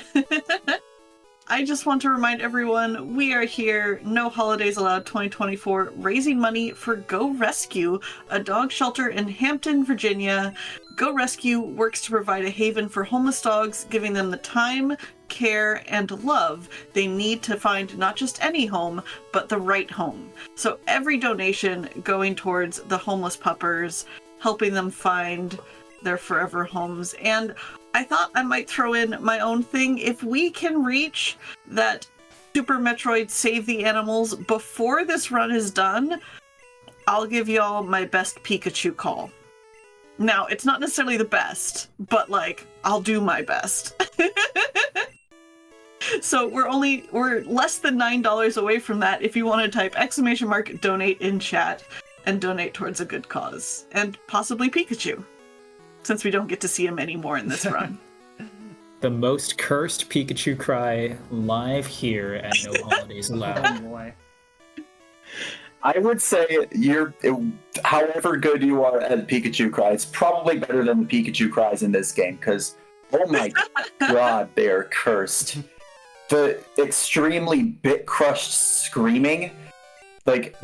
I just want to remind everyone, we are here, No Holidays Allowed 2024, raising money for Go Rescue, a dog shelter in Hampton, Virginia. Go Rescue works to provide a haven for homeless dogs, giving them the time, care, and love they need to find not just any home, but the right home. So every donation going towards the homeless puppers, helping them find their forever homes. And I thought I might throw in my own thing. If we can reach that Super Metroid Save the Animals before this run is done, I'll give y'all my best Pikachu call. Now, it's not necessarily the best, but like, I'll do my best. So we're less than $9 away from that if you want to type !donate in chat and donate towards a good cause. And possibly Pikachu, since we don't get to see him anymore in this run. The most cursed Pikachu cry live here at No Holidays Allowed. Oh boy. I would say however good you are at Pikachu cry, it's probably better than the Pikachu cries in this game, because oh my god, they are cursed. The extremely bit-crushed screaming, like,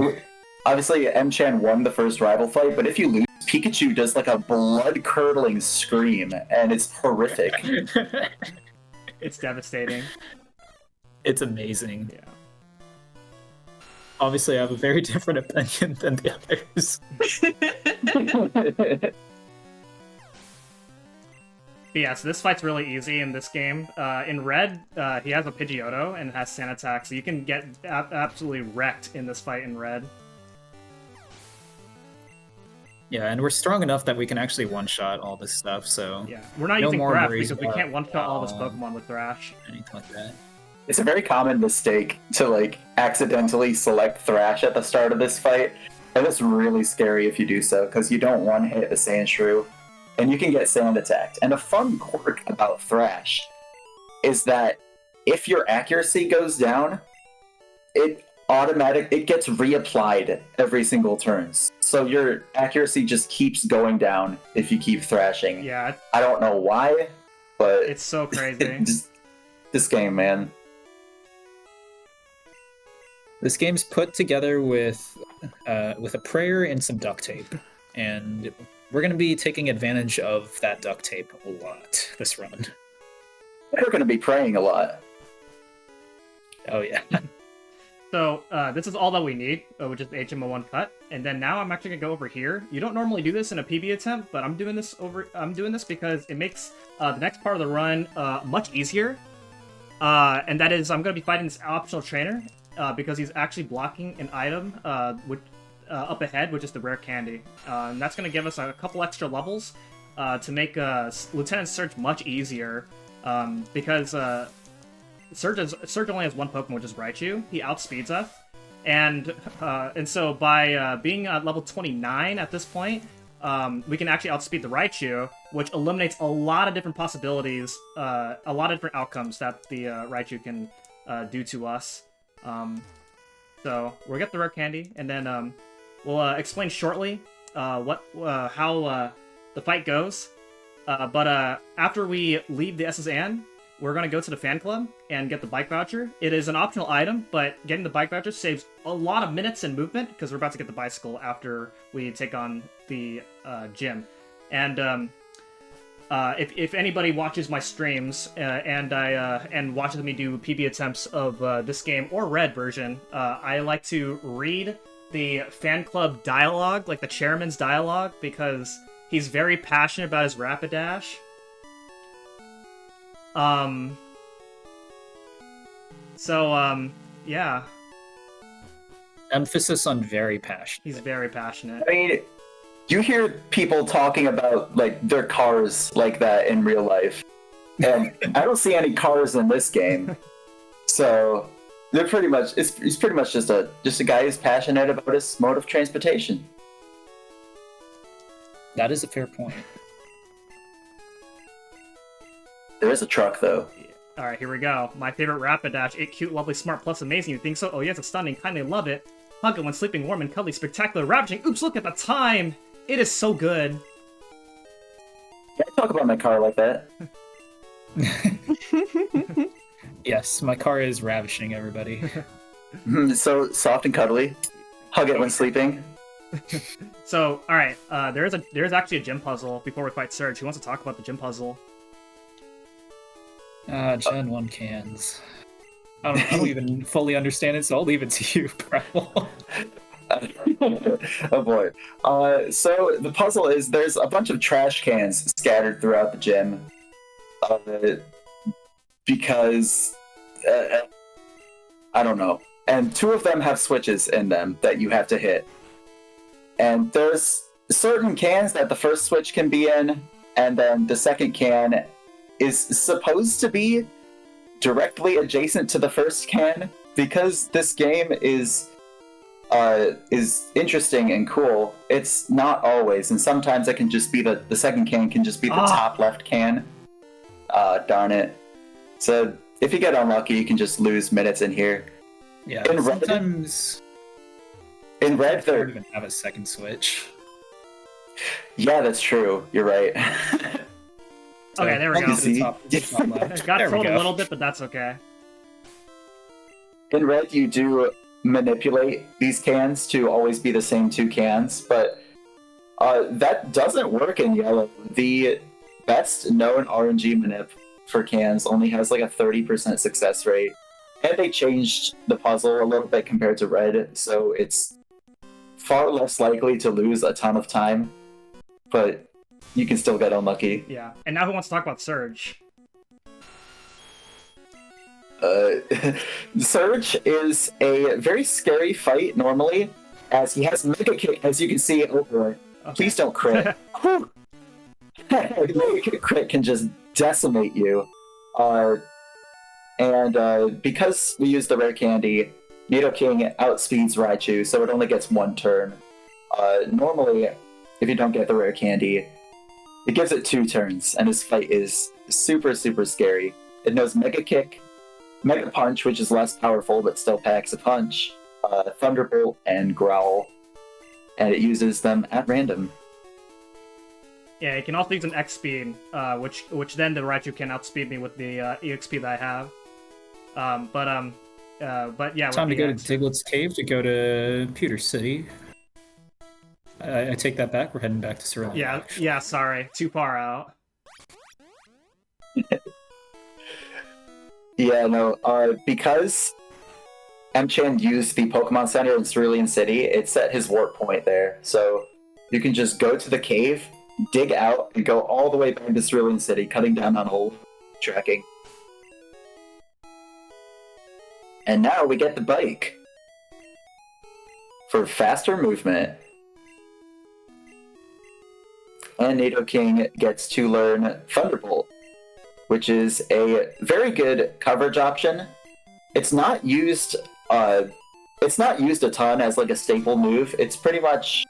obviously mchan won the first rival fight, but if you lose, Pikachu does like a blood-curdling scream, and it's horrific. It's devastating. It's amazing. Yeah. Obviously, I have a very different opinion than the others. But yeah, so this fight's really easy in this game. In red, he has a Pidgeotto and has Sand Attack, so you can get absolutely wrecked in this fight in red. Yeah, and we're strong enough that we can actually one-shot all this stuff, so... Yeah, we're not No using more Graph worries because we about, can't one-shot all this Pokemon with Thrash. Anything like that. It's a very common mistake to like accidentally select Thrash at the start of this fight, and it's really scary if you do so, because you don't one-hit the Sandshrew, and you can get Sand attacked. And a fun quirk about Thrash is that if your accuracy goes down, it gets reapplied every single turn. So your accuracy just keeps going down if you keep thrashing. Yeah. I don't know why, but It's so crazy. This game, man. This game's put together with a prayer and some duct tape, and we're going to be taking advantage of that duct tape a lot this run. We're going to be praying a lot. Oh yeah. So this is all that we need, which is the HMO1 cut. And then now I'm actually gonna go over here. You don't normally do this in a PB attempt, but I'm doing this because it makes the next part of the run much easier. And that is, I'm gonna be fighting this optional trainer because he's actually blocking an item up ahead, which is the rare candy. And that's gonna give us a couple extra levels to make Lieutenant Surge much easier because. Surge only has one Pokemon, which is Raichu. He outspeeds us, and so by being at level 29 at this point, we can actually outspeed the Raichu, which eliminates a lot of different possibilities, a lot of different outcomes that the Raichu can do to us. So we'll get the rare candy, and then we'll explain shortly how the fight goes. But after we leave the SSN, we're going to go to the fan club and get the bike voucher. It is an optional item, but getting the bike voucher saves a lot of minutes in movement because we're about to get the bicycle after we take on the gym. If anybody watches my streams and watches me do PB attempts of this game or Red version, I like to read the fan club dialogue, like the chairman's dialogue, because he's very passionate about his Rapidash. Yeah. Emphasis on very passionate. He's very passionate. I mean, you hear people talking about like their cars like that in real life, and I don't see any cars in this game. So they're pretty much it's pretty much just a guy who's passionate about his mode of transportation. That is a fair point. There is a truck though. All right, here we go. My favorite Rapidash. It cute, lovely, smart, plus amazing. You think so? Oh yes, it's stunning. Kindly love it. Hug it when sleeping, warm and cuddly, spectacular, ravaging. Oops, look at the time. It is so good. Can I talk about my car like that? Yes, my car is ravishing, everybody. So soft and cuddly. Hug it when sleeping. So, all right, there's actually a gym puzzle before we fight Surge. Who wants to talk about the gym puzzle? Gen 1 cans. I don't even fully understand it, so I'll leave it to you, Bravo. Oh boy. So the puzzle is there's a bunch of trash cans scattered throughout the gym. Because I don't know. And two of them have switches in them that you have to hit. And there's certain cans that the first switch can be in, and then the second can is supposed to be directly adjacent to the first can. Because this game is interesting and cool, it's not always, and sometimes it can just be the second can can just be the top left can. Darn it. So if you get unlucky, you can just lose minutes in here. Yeah, in sometimes in red they there don't even have a second switch. Yeah, that's true. You're right. Okay, there we go. Top left. Got There we trolled a go. little bit, but that's okay. In red, you do manipulate these cans to always be the same two cans, but that doesn't work in yellow. The best known RNG manip for cans only has like a 30% success rate, and they changed the puzzle a little bit compared to red, so it's far less likely to lose a ton of time, but you can still get unlucky. Yeah, and now who wants to talk about Surge? Surge is a very scary fight normally, as he has Mega Kick, as you can see over it. Okay. Please don't crit. Whew. Mega Kick crit can just decimate you. And because we use the rare candy, Nidoking outspeeds Raichu, so it only gets one turn. Normally, if you don't get the rare candy, it gives it 2 turns, and this fight is super, super scary. It knows Mega Kick, Mega Punch, which is less powerful but still packs a punch, Thunderbolt, and Growl, and it uses them at random. Yeah, you can also use an X speed, which then the Raichu can outspeed me with the EXP that I have. But yeah. Time to with go the to X- Diglett's Cave to go to Pewter City. I take that back. We're heading back to Cerulean. Yeah. Sorry, too far out. Yeah, no, because Mchan used the Pokemon Center in Cerulean City, it set his warp point there. So you can just go to the cave, dig out, and go all the way back to Cerulean City, cutting down on whole tracking. And now we get the bike for faster movement. And Nidoking gets to learn Thunderbolt, which is a very good coverage option. It's not used a ton as like a staple move. It's pretty much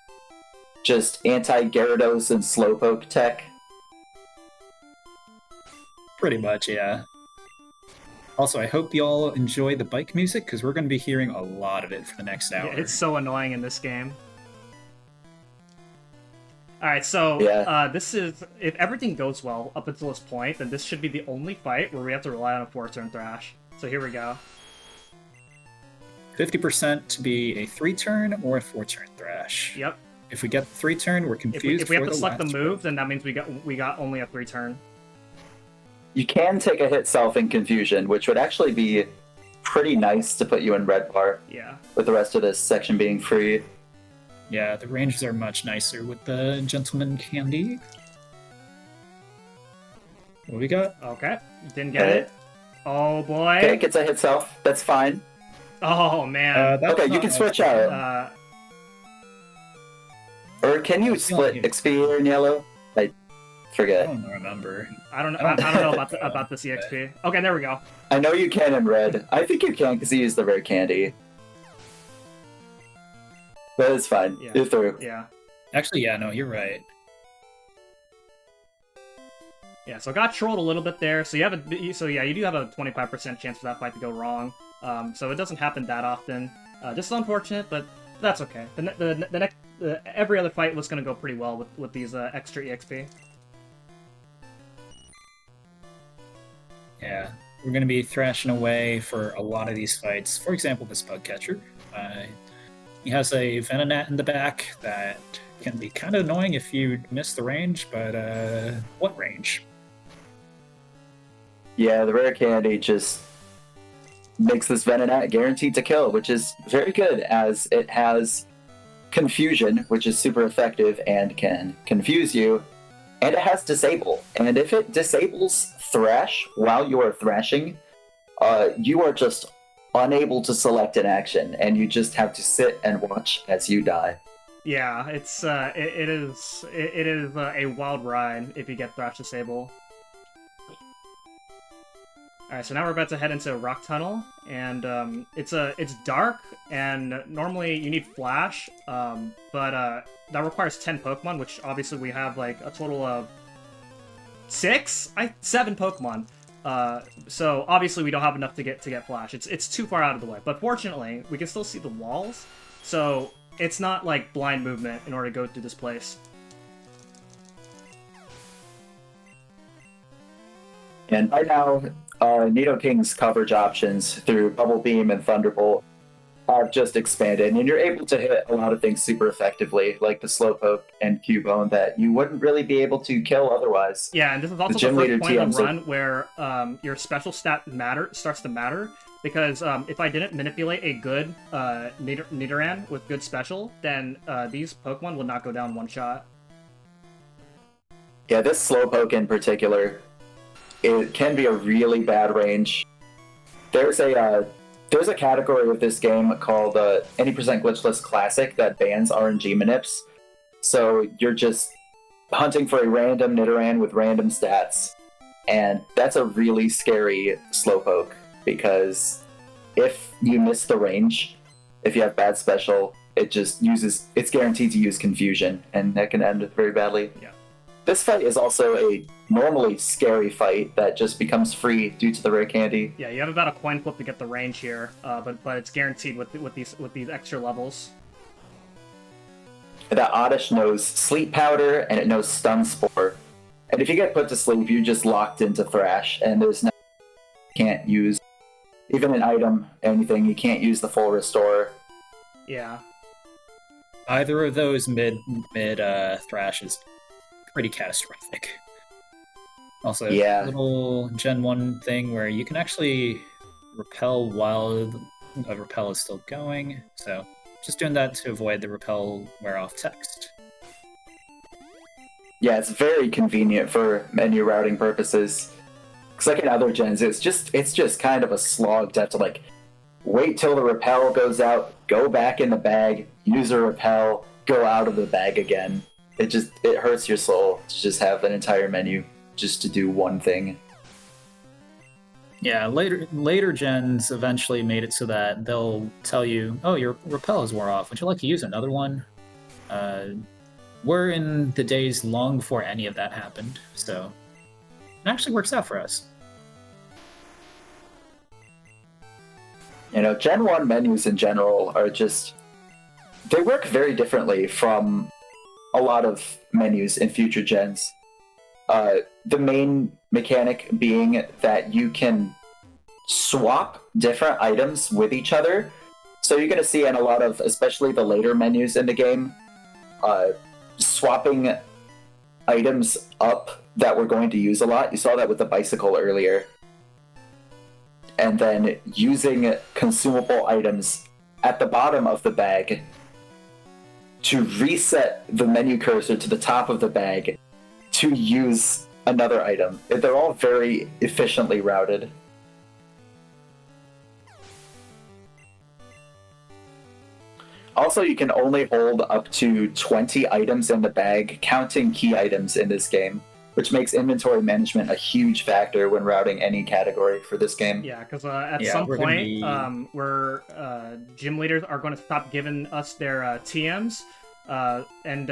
just anti-Gyarados and Slowpoke tech. Pretty much, yeah. Also, I hope y'all enjoy the bike music, because we're going to be hearing a lot of it for the next hour. Yeah, it's so annoying in this game. All right, so Yeah. this is if everything goes well up until this point, then this should be the only fight where we have to rely on a 4-turn Thrash. So here we go. 50% to be a 3-turn or a 4-turn Thrash. Yep. If we get 3-turn, we're confused. If we have for to select the last move, round. then that means we got only a 3-turn. You can take a hit self in confusion, which would actually be pretty nice to put you in red bar, Yeah. with the rest of this section being free. Yeah, the ranges are much nicer with the Gentleman Candy. What we got? Okay. Didn't get it. Oh boy. Okay, gets a hit self. That's fine. Oh man. That's Okay, you not can nice. switch out. Or can you That's the only split hit. XP here in yellow? I I forget. don't remember. I don't know about the CXP. Okay, there we go. I know you can in red. I think you can because you use the rare candy. But it's fine. Yeah. You're through. Yeah. Actually, yeah, no, you're right. Yeah, so got trolled a little bit there. So you do have a 25% chance for that fight to go wrong. So it doesn't happen that often. Just unfortunate, but that's okay. The next every other fight was going to go pretty well with these extra EXP. Yeah, we're going to be thrashing away for a lot of these fights. For example, this bug catcher. He has a Venonat in the back that can be kind of annoying if you miss the range, but what range? Yeah, the rare candy just makes this Venonat guaranteed to kill, which is very good as it has confusion, which is super effective and can confuse you, and it has disable. And if it disables thrash while you are thrashing, you are just unable to select an action, and you just have to sit and watch as you die. Yeah, it is a wild ride if you get thrash disable. All right, so now we're about to head into Rock Tunnel, and it's dark, and normally you need Flash, but that requires 10 Pokemon, which obviously we have like a total of 7 Pokemon. So obviously we don't have enough to get Flash. It's too far out of the way, but fortunately we can still see the walls, so it's not like blind movement in order to go through this place. And by now, Nidoking's coverage options through Bubble Beam and Thunderbolt have just expanded, and you're able to hit a lot of things super effectively, like the Slowpoke and Cubone that you wouldn't really be able to kill otherwise. Yeah, and this is also the gym leader first point of TMs the run where your special stat starts to matter, because if I didn't manipulate a good Nidoran with good special, then these Pokemon would not go down one shot. Yeah, this Slowpoke in particular, it can be a really bad range. There's a category of this game called any percent glitchless classic that bans RNG manips. So you're just hunting for a random Nidoran with random stats, and that's a really scary Slowpoke because if you miss the range, if you have bad special, it's guaranteed to use confusion, and that can end very badly. Yeah. This fight is also a normally scary fight that just becomes free due to the rare candy. Yeah, you have about a coin flip to get the range here, but it's guaranteed with these extra levels. That Oddish knows Sleep Powder and it knows Stun Spore. And if you get put to sleep, you're just locked into Thrash, and there's no can't use even an item, anything. You can't use the full restore. Yeah. Either of those mid thrash is pretty catastrophic. Also, Yeah. little Gen 1 thing where you can actually repel while a repel is still going. So just doing that to avoid the repel wear off text. Yeah, it's very convenient for menu routing purposes. Because like in other gens, it's just kind of a slog to have to like wait till the repel goes out, go back in the bag, use a repel, go out of the bag again. It hurts your soul to just have an entire menu just to do one thing. Yeah, later gens eventually made it so that they'll tell you, oh, your repel is wore off. Would you like to use another one? We're in the days long before any of that happened, so it actually works out for us. You know, Gen 1 menus in general are just... They work very differently from a lot of menus in future gens. The main mechanic being that you can swap different items with each other. So you're going to see in a lot of, especially the later menus in the game, swapping items up that we're going to use a lot. You saw that with the bicycle earlier. And then using consumable items at the bottom of the bag to reset the menu cursor to the top of the bag to use another item. They're all very efficiently routed. Also, you can only hold up to 20 items in the bag, counting key items in this game, which makes inventory management a huge factor when routing any category for this game. Yeah, because at some point, gym leaders are going to stop giving us their TMs, and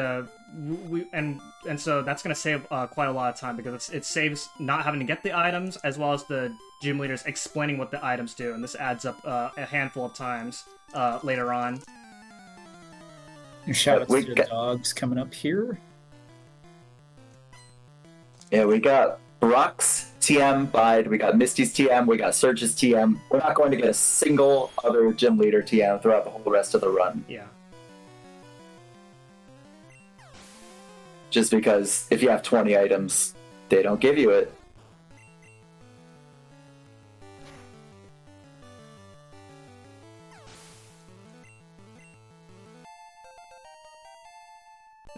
so that's going to save quite a lot of time, because it saves not having to get the items, as well as the gym leaders explaining what the items do, and this adds up a handful of times later on. Shout-outs to the dogs coming up here. Yeah, we got Brock's TM Bide, we got Misty's TM, we got Surge's TM. We're not going to get a single other gym leader TM throughout the whole rest of the run. Yeah. Just because if you have 20 items, they don't give you it.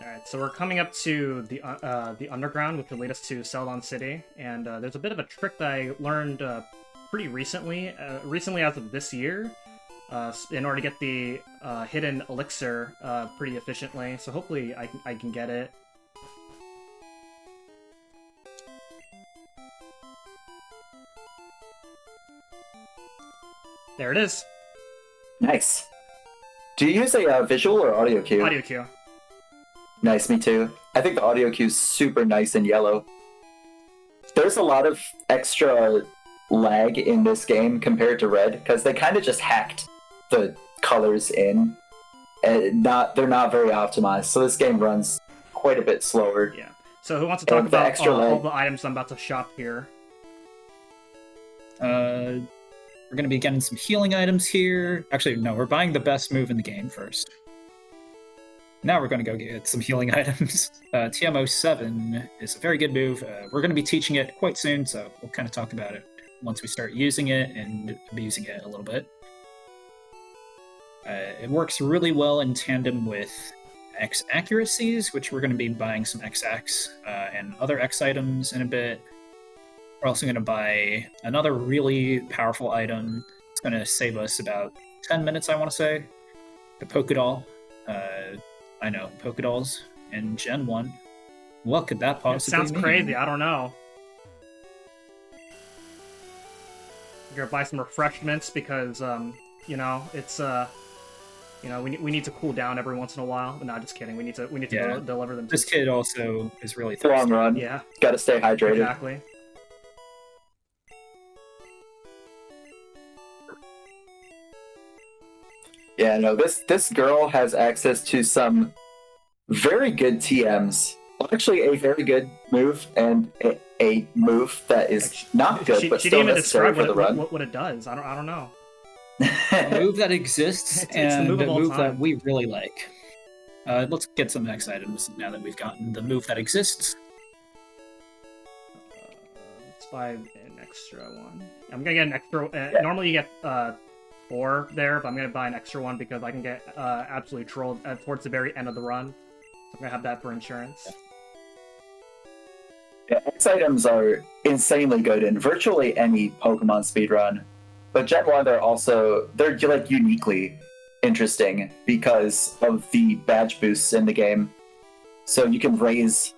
Alright, so we're coming up to the underground, which will lead us to Celadon City, and there's a bit of a trick that I learned pretty recently as of this year, in order to get the hidden elixir pretty efficiently, so hopefully I can get it. There it is! Nice. Do you use a visual or audio cue? Audio cue. Nice, me too. I think the audio cue is super nice in yellow. There's a lot of extra lag in this game compared to red, because they kind of just hacked the colors in, and they're not very optimized, so this game runs quite a bit slower. Yeah. So who wants to talk about all the items I'm about to shop here? We're going to be getting some healing items here. Actually, no, we're buying the best move in the game first. Now we're going to go get some healing items. TM07 is a very good move. We're going to be teaching it quite soon, so we'll kind of talk about it once we start using it and abusing it a little bit. It works really well in tandem with X accuracies, which we're going to be buying some XX and other X items in a bit. We're also going to buy another really powerful item. It's going to save us about 10 minutes, I want to say. The Pokédoll. I know, Pokédolls in Gen 1. What could that possibly mean? It sounds crazy, I don't know. We're gonna buy some refreshments because, you know, it's, you know, we need to cool down every once in a while. No, just kidding. We need to deliver them. This kid also is really thirsty. Long run. Yeah. Gotta stay hydrated. Exactly. Yeah, no, this girl has access to some very good TMs. Actually, a very good move, and a move that is not good, but still necessary for the run. What it does. I don't know. A move that exists, and the a move that we really like. Let's get some X items now that we've gotten the move that exists. Let's buy an extra one. I'm gonna get an extra. Normally you get 4 there, but I'm gonna buy an extra one because I can get absolutely trolled towards the very end of the run. So I'm gonna have that for insurance. Yeah, X items are insanely good in virtually any Pokemon speedrun. But Gen 1, they're like uniquely interesting because of the badge boosts in the game. So you can raise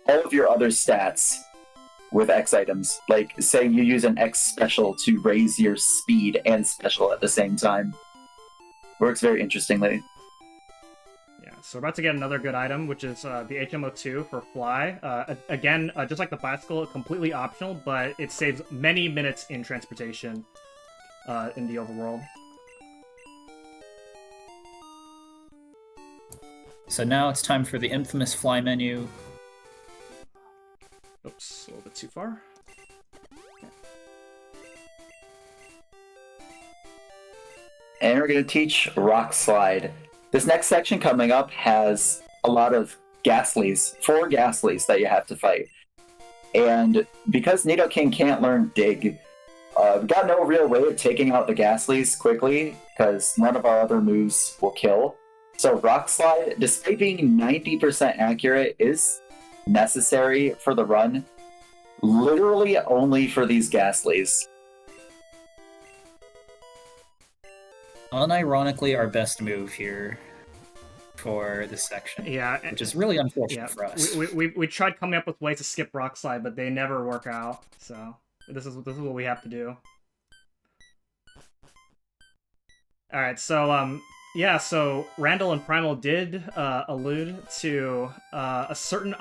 all of your other stats with X items. Like, say you use an X special to raise your speed and special at the same time. Works very interestingly. Yeah, so we're about to get another good item, which is the HM02 for Fly. Again, just like the bicycle, completely optional, but it saves many minutes in transportation in the overworld. So now it's time for the infamous fly menu. Oops, a little bit too far. And we're going to teach Rock Slide. This next section coming up has a lot of Ghastlies, 4 Ghastlies that you have to fight. And because Nidoking can't learn Dig, we've got no real way of taking out the Ghastlies quickly, because none of our other moves will kill. So Rock Slide, despite being 90% accurate, is necessary for the run, literally only for these Ghastlies. Unironically, our best move here for this section. Yeah, which is really unfortunate for us. We tried coming up with ways to skip Rock Slide, but they never work out. So this is what we have to do. All right, so yeah, so Randall and Primal did allude to a certain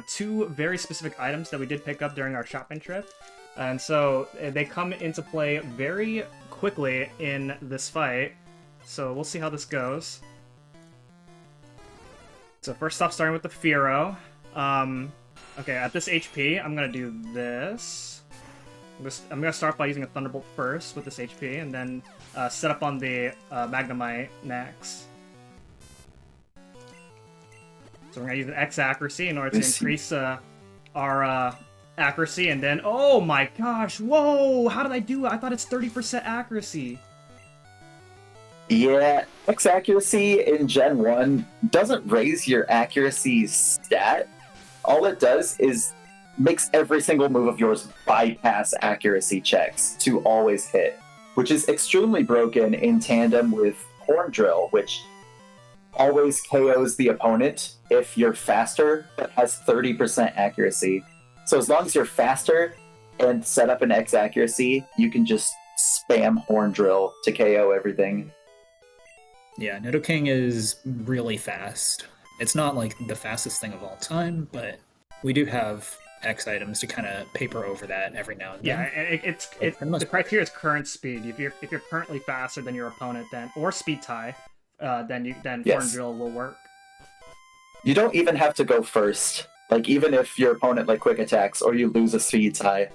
2 very specific items that we did pick up during our shopping trip, and so they come into play very quickly in this fight. So we'll see how this goes. So first off, starting with the Fearow. Okay, at this HP, I'm gonna do this. I'm gonna start by using a Thunderbolt first with this HP, and then set up on the Magnemite next. So we're gonna use an X accuracy in order to increase our accuracy, and then oh my gosh, whoa! How did I do it? I thought it's 30% accuracy. Yeah, X accuracy in Gen 1 doesn't raise your accuracy stat. All it does is makes every single move of yours bypass accuracy checks to always hit, which is extremely broken in tandem with Horn Drill, which always KOs the opponent if you're faster but has 30% accuracy. So as long as you're faster and set up an X accuracy, you can just spam Horn Drill to KO everything. Yeah, Nidoking is really fast. It's not like the fastest thing of all time, but we do have X items to kind of paper over that every now and then. Yeah, it's the criteria is current speed. If you're currently faster than your opponent, then or speed tie, then Horn Drill will work. You don't even have to go first. Like even if your opponent like quick attacks or you lose a speed tie,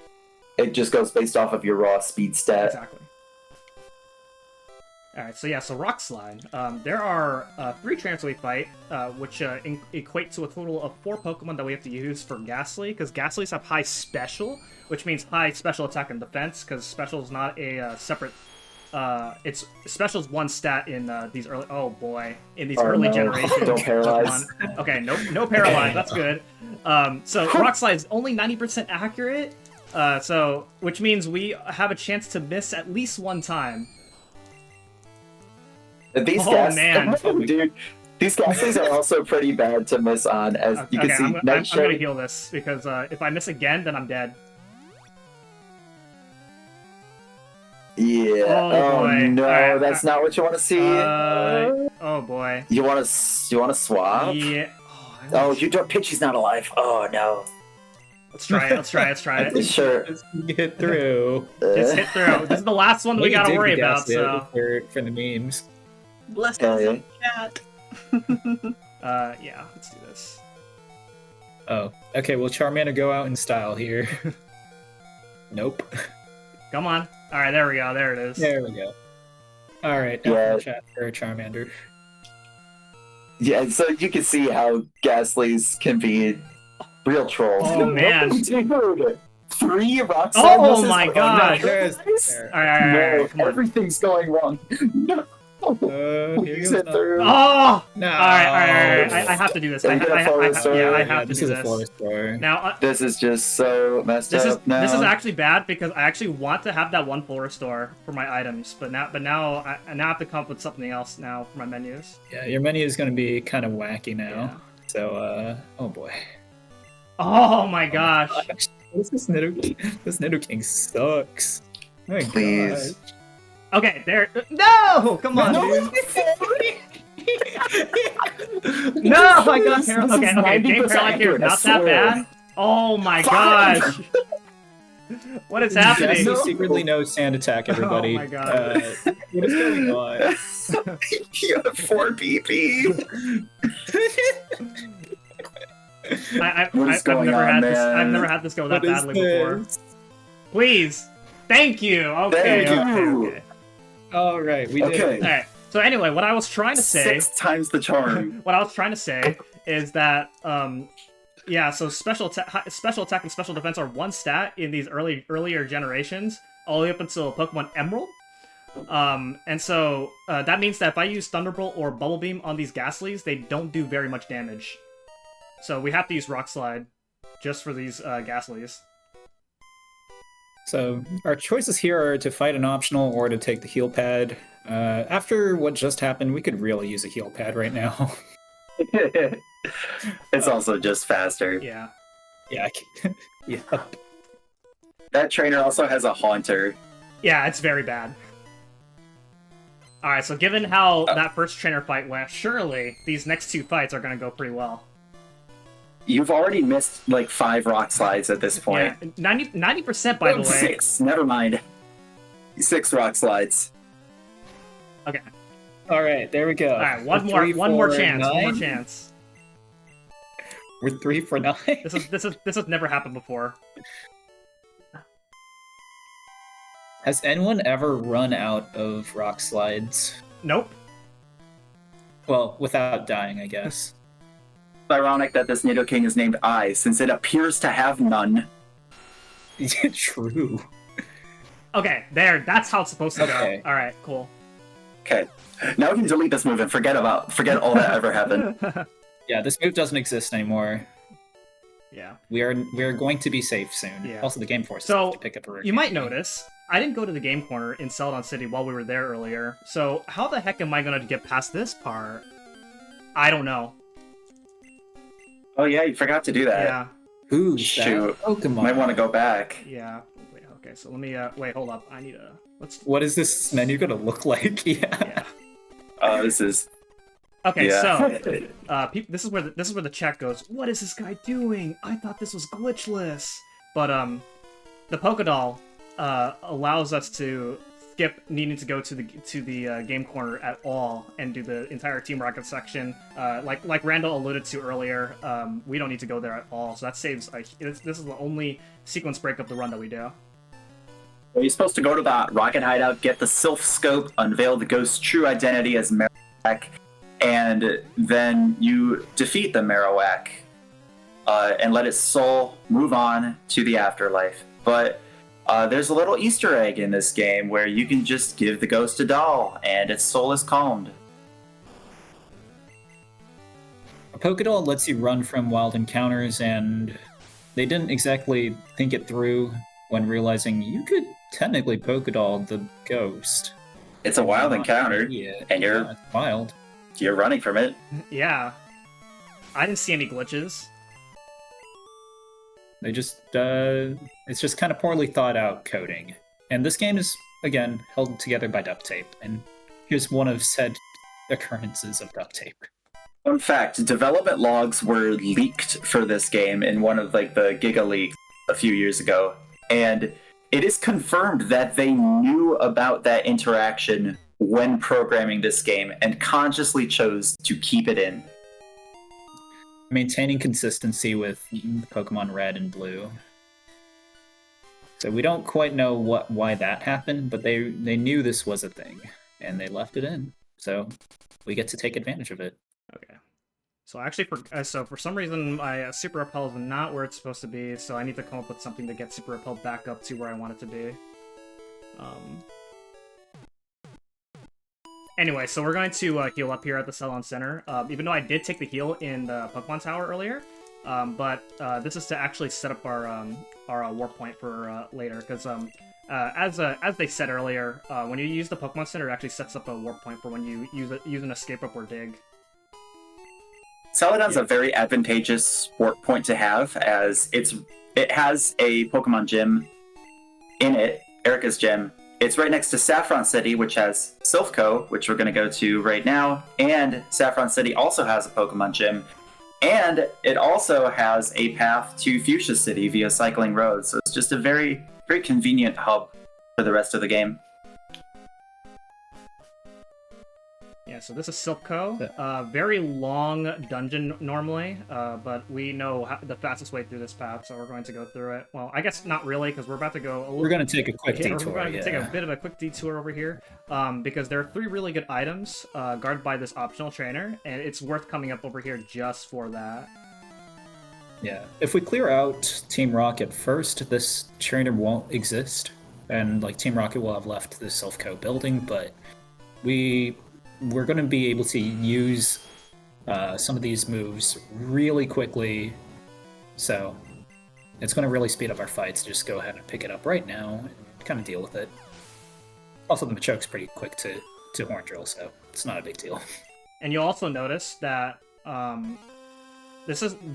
it just goes based off of your raw speed stat. Exactly. Alright, so yeah, so Rock Slide. There are 3 trainers we fight, which equate to a total of 4 Pokemon that we have to use for Ghastly, because Ghastlies have high special, which means high special attack and defense, because special is not a separate... it's special is 1 stat in these early... Oh boy, in these early generations. Don't paralyze. Okay, no paralyze, that's good. So Rock Slide is only 90% accurate, so which means we have a chance to miss at least 1 time. These man. Dude, these Ghastlies are also pretty bad to miss on, as you can see. I'm gonna heal this, because if I miss again, then I'm dead. Yeah. Oh boy. No, right, that's not what you want to see. Oh boy. You want to swap? Yeah. Oh, you don't. Pidgey's not alive. Oh no. Let's try it. Let's try it. Sure. Just hit through. Just hit through. This is the last one that we gotta worry about. So for the memes. Bless us in chat. yeah, let's do this. Oh, okay, well, Charmander go out in style here. Nope. Come on. Alright, there we go. There it is. There we go. Alright, now for the chat for Charmander. Yeah, so you can see how Ghastlies can be real trolls. Oh, man. Dude, 3 Rock Slide Oh my gosh. Alright, come on. Everything's going wrong. No. Here goes Oh! No. Alright. I have to do this. I have to this do is this. a floor store. Now, this is just so messed up now. This is actually bad because I actually want to have that 1 full restore for my items, but now I have to come up with something else now for my menus. Yeah, your menu is going to be kind of wacky now. Yeah. So, oh boy. Oh my gosh. This Nidoking sucks. Oh my Please. gosh. Okay, there. No! Come on, dude. No, I got paralyzed. Okay, game paralyzed here. Not that bad. Oh my gosh. What is happening? Jesse secretly knows sand attack, everybody. Oh my God. What is going on? You have 4 BP. What is I've going never on, had this. I've man? never had this go that What is badly before. this? Please, thank you. Okay, Thank okay, you. okay. All right, we did. Okay. it. All right. So anyway, what I was trying to say, 6 times the charm. what I was trying to say is that, yeah. So special attack and special defense are one stat in these earlier generations, all the way up until Pokemon Emerald. And so that means that if I use Thunderbolt or Bubble Beam on these Ghastlies, they don't do very much damage. So we have to use Rock Slide just for these Ghastlies. So our choices here are to fight an optional or to take the heal pad. After what just happened, we could really use a heal pad right now. It's also just faster. Yeah. Yeah. Yeah. That trainer also has a Haunter. Yeah, it's very bad. Alright, so given how that first trainer fight went, surely these next 2 fights are going to go pretty well. You've already missed like 5 rock slides at this point. Yeah, 90% by the way. 6, never mind. 6 rock slides. Okay. All right, there we go. Alright, one We're more 3 for chance. 9. One more chance. We're 3 for 9. This has never happened before. Has anyone ever run out of rock slides? Nope. Well, without dying, I guess. It's ironic that this Nidoking is named I, since it appears to have none. True. Okay, there. That's how it's supposed to Okay. go. Alright, cool. Okay, now we can delete this move and forget all that ever happened. Yeah, this move doesn't exist anymore. Yeah. We are going to be safe soon. Yeah. Also, the game forces So, to pick up a rare you might candy. notice, I didn't go to the game corner in Celadon City while we were there earlier, so how the heck am I going to get past this part? I don't know. Oh yeah, you forgot to do that. Yeah, Who's Shoot. that Pokemon? Might want to go back. yeah. Wait, okay, so let me, wait, hold up. I need a, let's, What is this menu gonna look like? Yeah. yeah. This is Okay, yeah. so, this is where the chat goes, what is this guy doing? I thought this was glitchless. But, the Pokédoll, allows us to skip needing to go to the game corner at all and do the entire Team Rocket section. Like Randall alluded to earlier, we don't need to go there at all, so that saves. This is the only sequence break of the run that we do. You're supposed to go to the Rocket Hideout, get the Sylph Scope, unveil the ghost's true identity as Marowak, and then you defeat the Marowak and let its soul move on to the afterlife. But there's a little Easter egg in this game where you can just give the ghost a doll and its soul is calmed. A Pokédoll lets you run from wild encounters, and they didn't exactly think it through when realizing you could technically Pokédoll the ghost. It's a wild encounter, Yeah, and it's wild. you're running from it. Yeah, I didn't see any glitches. They just, it's just kind of poorly thought out coding. And this game is, again, held together by duct tape. And here's one of said occurrences of duct tape. Fun fact, development logs were leaked for this game in one of like the Giga Leaks a few years ago. And it is confirmed that they knew about that interaction when programming this game and consciously chose to keep it in. Maintaining consistency with Pokemon Red and Blue. So we don't quite know why that happened, but they knew this was a thing, and they left it in. So we get to take advantage of it. Okay. So actually, for some reason, my Super Repel is not where it's supposed to be, so I need to come up with something to get Super Repel back up to where I want it to be. Anyway, so we're going to heal up here at the Celadon Center, even though I did take the heal in the Pokemon Tower earlier, but this is to actually set up our warp point for later, because as they said earlier, when you use the Pokemon Center, it actually sets up a warp point for when you use an escape up or dig. Celadon's a very advantageous warp point to have, as it has a Pokemon gym in it, Erica's gym. It's right next to Saffron City, which has Silphco, which we're going to go to right now, and Saffron City also has a Pokemon gym. And it also has a path to Fuchsia City via cycling roads, so it's just a very, very convenient hub for the rest of the game. Yeah, so this is Silpco. Very long dungeon normally, but we know the fastest way through this path, so we're going to go through it. Well, I guess not really, because we're about to go a little... We're going to take a quick detour, We're going to take a bit of a quick detour over here, because there are 3 really good items guarded by this optional trainer, and it's worth coming up over here just for that. Yeah, if we clear out Team Rocket first, this trainer won't exist, and like Team Rocket will have left the Silpco building, but we're going to be able to use some of these moves really quickly, so it's going to really speed up our fights. Just go ahead and pick it up right now and kind of deal with it. Also, the Machoke's pretty quick to Horn Drill, so it's not a big deal. And you'll also notice that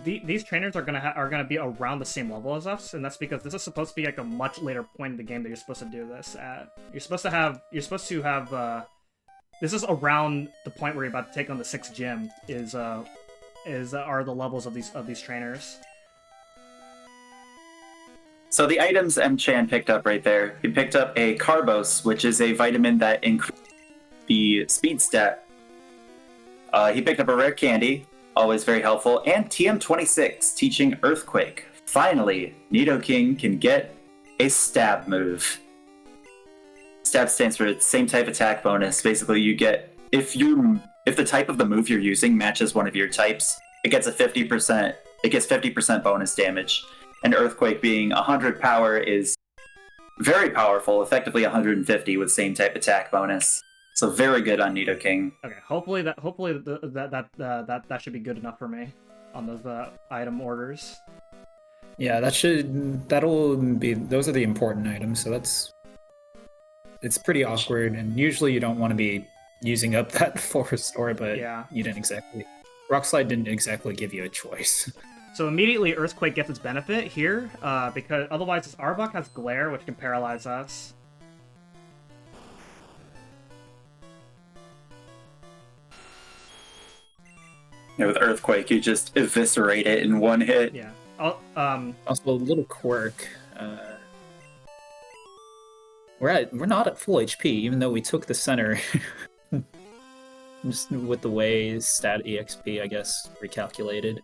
these trainers are gonna be around the same level as us, and that's because this is supposed to be like a much later point in the game that you're supposed to do this at. You're supposed to have this is around the point where you're about to take on the 6th gym are the levels of these trainers. So the items mchan picked up right there, he picked up a Carbos, which is a vitamin that increases the speed stat. He picked up a rare candy, always very helpful, and TM26, teaching Earthquake. Finally, Nidoking can get a stab move. Stab stands for same type attack bonus. Basically, you get if the type of the move you're using matches one of your types, it gets 50% bonus damage. And Earthquake being 100 power is very powerful, effectively 150 with same type attack bonus. So very good on Nidoking. Okay, hopefully that should be good enough for me on those item orders. Yeah, those are the important items, so it's pretty awkward, and usually you don't want to be using up that full restore, but yeah. You didn't exactly. Rockslide didn't exactly give you a choice. So immediately Earthquake gets its benefit here, because otherwise this Arbok has Glare, which can paralyze us. Yeah, with Earthquake, you just eviscerate it in one hit. Yeah. Also, a little quirk. We're not at full HP, even though we took the center. Just with the way stat EXP, I guess, recalculated.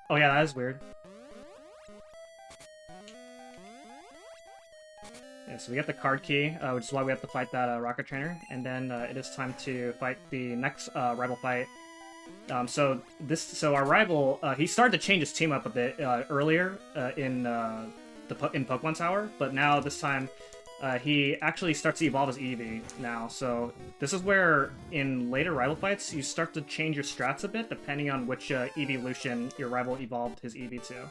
Oh yeah, that is weird. Yeah, so we get the card key, which is why we have to fight that Rocket Trainer, and then it is time to fight the next rival fight. So our rival, he started to change his team up a bit earlier in Pokemon Tower, but now this time he actually starts to evolve his Eevee now. So this is where in later rival fights you start to change your strats a bit depending on which evolution your rival evolved his Eevee to.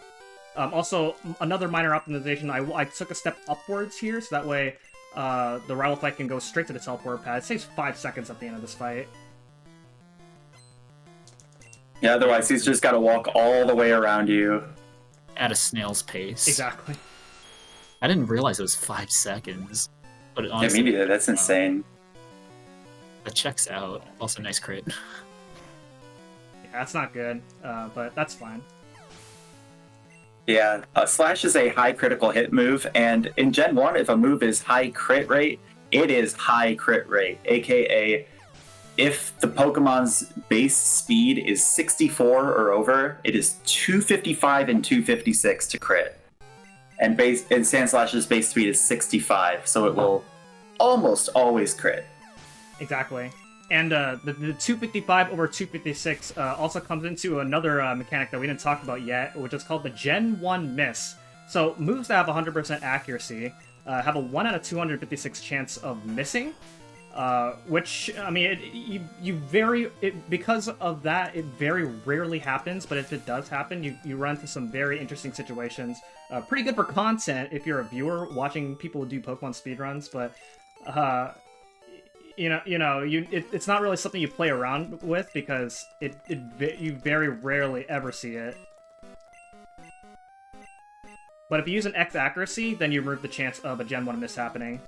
Also, another minor optimization, I took a step upwards here, so that way the rival fight can go straight to the teleport pad. It saves 5 seconds at the end of this fight. Yeah, otherwise he's just got to walk all the way around you. At a snail's pace. Exactly. I didn't realize it was 5 seconds. But honestly, yeah, me neither. That's insane. That checks out. Also, nice crit. Yeah, that's not good, but that's fine. Yeah, Slash is a high critical hit move, and in Gen 1, if a move is high crit rate, it is high crit rate, aka if the Pokemon's base speed is 64 or over, it is 255 and 256 to crit. And Sandslash's base speed is 65, so it will almost always crit. Exactly. And the 255 over 256 also comes into another mechanic that we didn't talk about yet, which is called the Gen 1 Miss. So moves that have 100% accuracy have a 1 out of 256 chance of missing, which, I mean, because of that, it very rarely happens, but if it does happen, you run into some very interesting situations. Pretty good for content if you're a viewer watching people do Pokemon speedruns, but it's not really something you play around with because you very rarely ever see it. But if you use an X accuracy, then you remove the chance of a Gen 1 miss happening.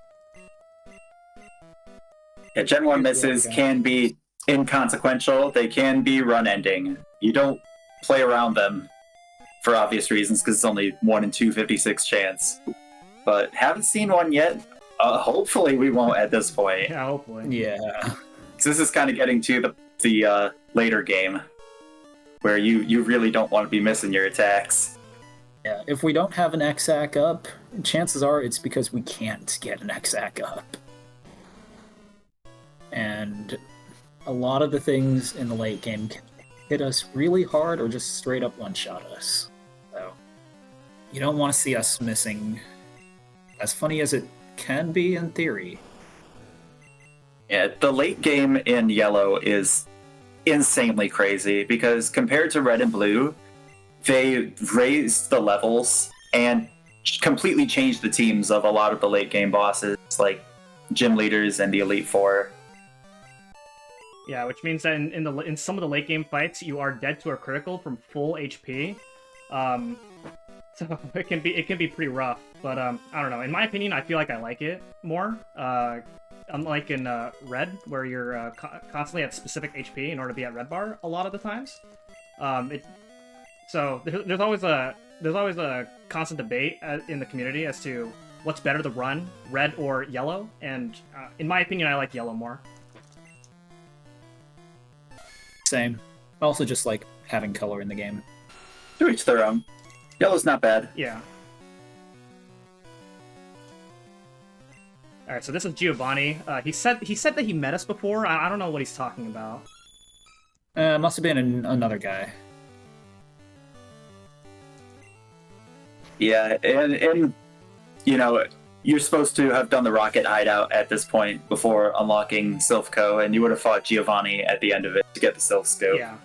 Yeah, Gen 1 misses can be inconsequential. They can be run ending. You don't play around them for obvious reasons because it's only 1 in 256 chance. But haven't seen one yet. Hopefully we won't at this point. Yeah, hopefully. Yeah. Because this is kind of getting to the later game where you really don't want to be missing your attacks. Yeah, if we don't have an Exac up, chances are it's because we can't get an Exac up. And a lot of the things in the late game can hit us really hard or just straight up one-shot us. So, you don't want to see us missing, as funny as it can be in theory. Yeah, the late game in yellow is insanely crazy because compared to red and blue, they raised the levels and completely changed the teams of a lot of the late game bosses, like gym leaders and the Elite Four. Yeah, which means that in some of the late game fights, you are dead to a critical from full HP. So it can be pretty rough. But I don't know. In my opinion, I feel like I like it more. Unlike in red, where you're constantly at specific HP in order to be at red bar a lot of the times. So there's always a constant debate in the community as to what's better to run, red or yellow. And in my opinion, I like yellow more. Same. I also just like having color in the game. To each their own. Yellow's not bad. Yeah. All right, so this is Giovanni. He said that he met us before. I don't know what he's talking about. Must have been another guy. Yeah, and you know, you're supposed to have done the rocket hideout at this point before unlocking Silphco, and you would have fought Giovanni at the end of it to get the Silph Scope. Yeah.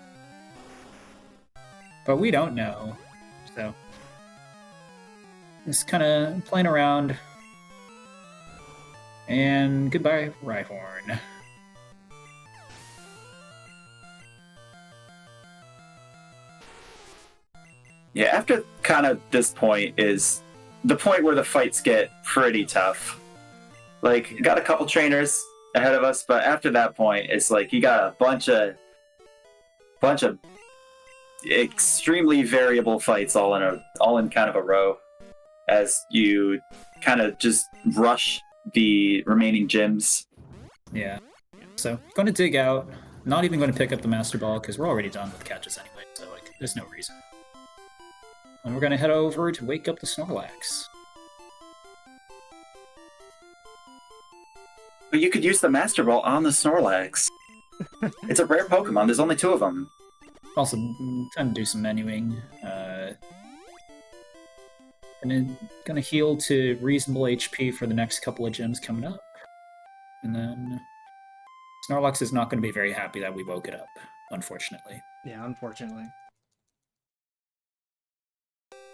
But we don't know. So just kind of playing around. And goodbye, Rhyhorn. Yeah, after kind of this point is the point where the fights get pretty tough. Like, you got a couple trainers ahead of us, but after that point, it's like you got a bunch of extremely variable fights all in kind of a row as you kind of just rush the remaining gyms. Yeah. So, going to dig out. Not even going to pick up the Master Ball because we're already done with catches anyway, so like, there's no reason. And we're going to head over to wake up the Snorlax. But you could use the Master Ball on the Snorlax. It's a rare Pokemon. There's only 2 of them. Also, time to do some menuing. Gonna heal to reasonable HP for the next couple of gyms coming up. And then Snorlax is not going to be very happy that we woke it up, unfortunately. Yeah, unfortunately.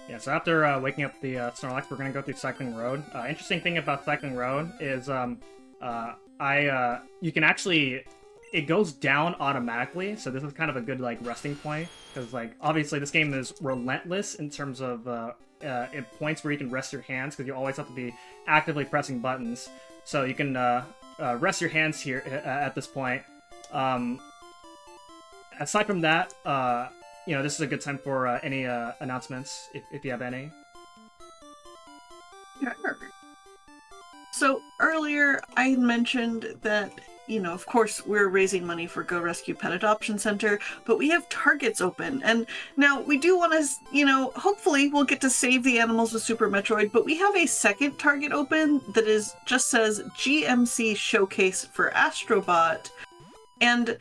Yeah, so after waking up the Snorlax, we're going to go through Cycling Road. Interesting thing about Cycling Road is you can actually... It goes down automatically, so this is kind of a good like resting point, because like obviously this game is relentless in terms of points where you can rest your hands, because you always have to be actively pressing buttons. So you can rest your hands here at this point. Aside from that, you know, this is a good time for any announcements, if you have any. Sure. So earlier I mentioned that, you know, of course, we're raising money for Go Rescue Pet Adoption Center, but we have targets open. And now we do want to, you know, hopefully we'll get to save the animals with Super Metroid, but we have a second target open that just says GMC Showcase for Astrobot. And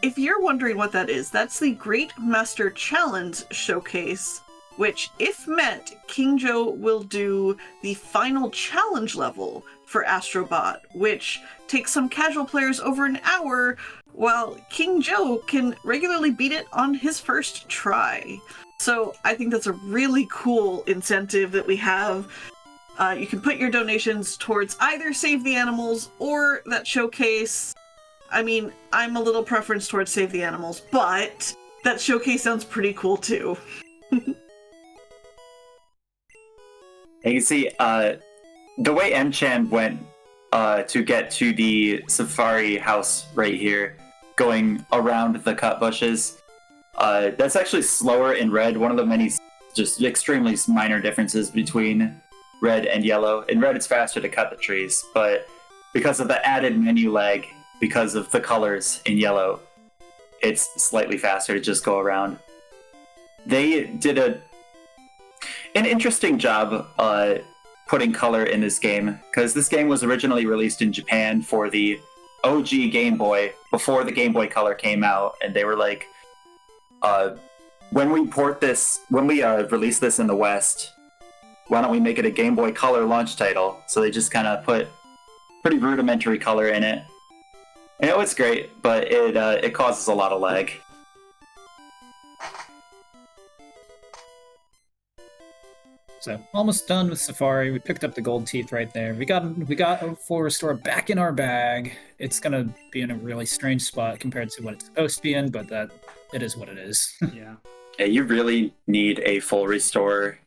if you're wondering what that is, that's the Great Master Challenge Showcase, which, if met, King Joe will do the final challenge level for Astrobot, which takes some casual players over an hour, while King Joe can regularly beat it on his first try. So I think that's a really cool incentive that we have. You can put your donations towards either Save the Animals or that showcase. I mean, I'm a little preference towards Save the Animals, but that showcase sounds pretty cool too. And you can see, the way mchan went to get to the Safari house right here going around the cut bushes. That's actually slower in red. One of the many just extremely minor differences between red and yellow. In red, it's faster to cut the trees, but because of the added menu lag, because of the colors in yellow, it's slightly faster to just go around. They did an interesting job putting color in this game, because this game was originally released in Japan for the OG Game Boy before the Game Boy Color came out, and they were like, when we release this in the West, why don't we make it a Game Boy Color launch title? So they just kind of put pretty rudimentary color in it. And it was great, but it causes a lot of lag. So almost done with Safari. We picked up the gold teeth right there. We got a full restore back in our bag. It's gonna be in a really strange spot compared to what it's supposed to be in, but that it is what it is. Yeah. Yeah, you really need a full restore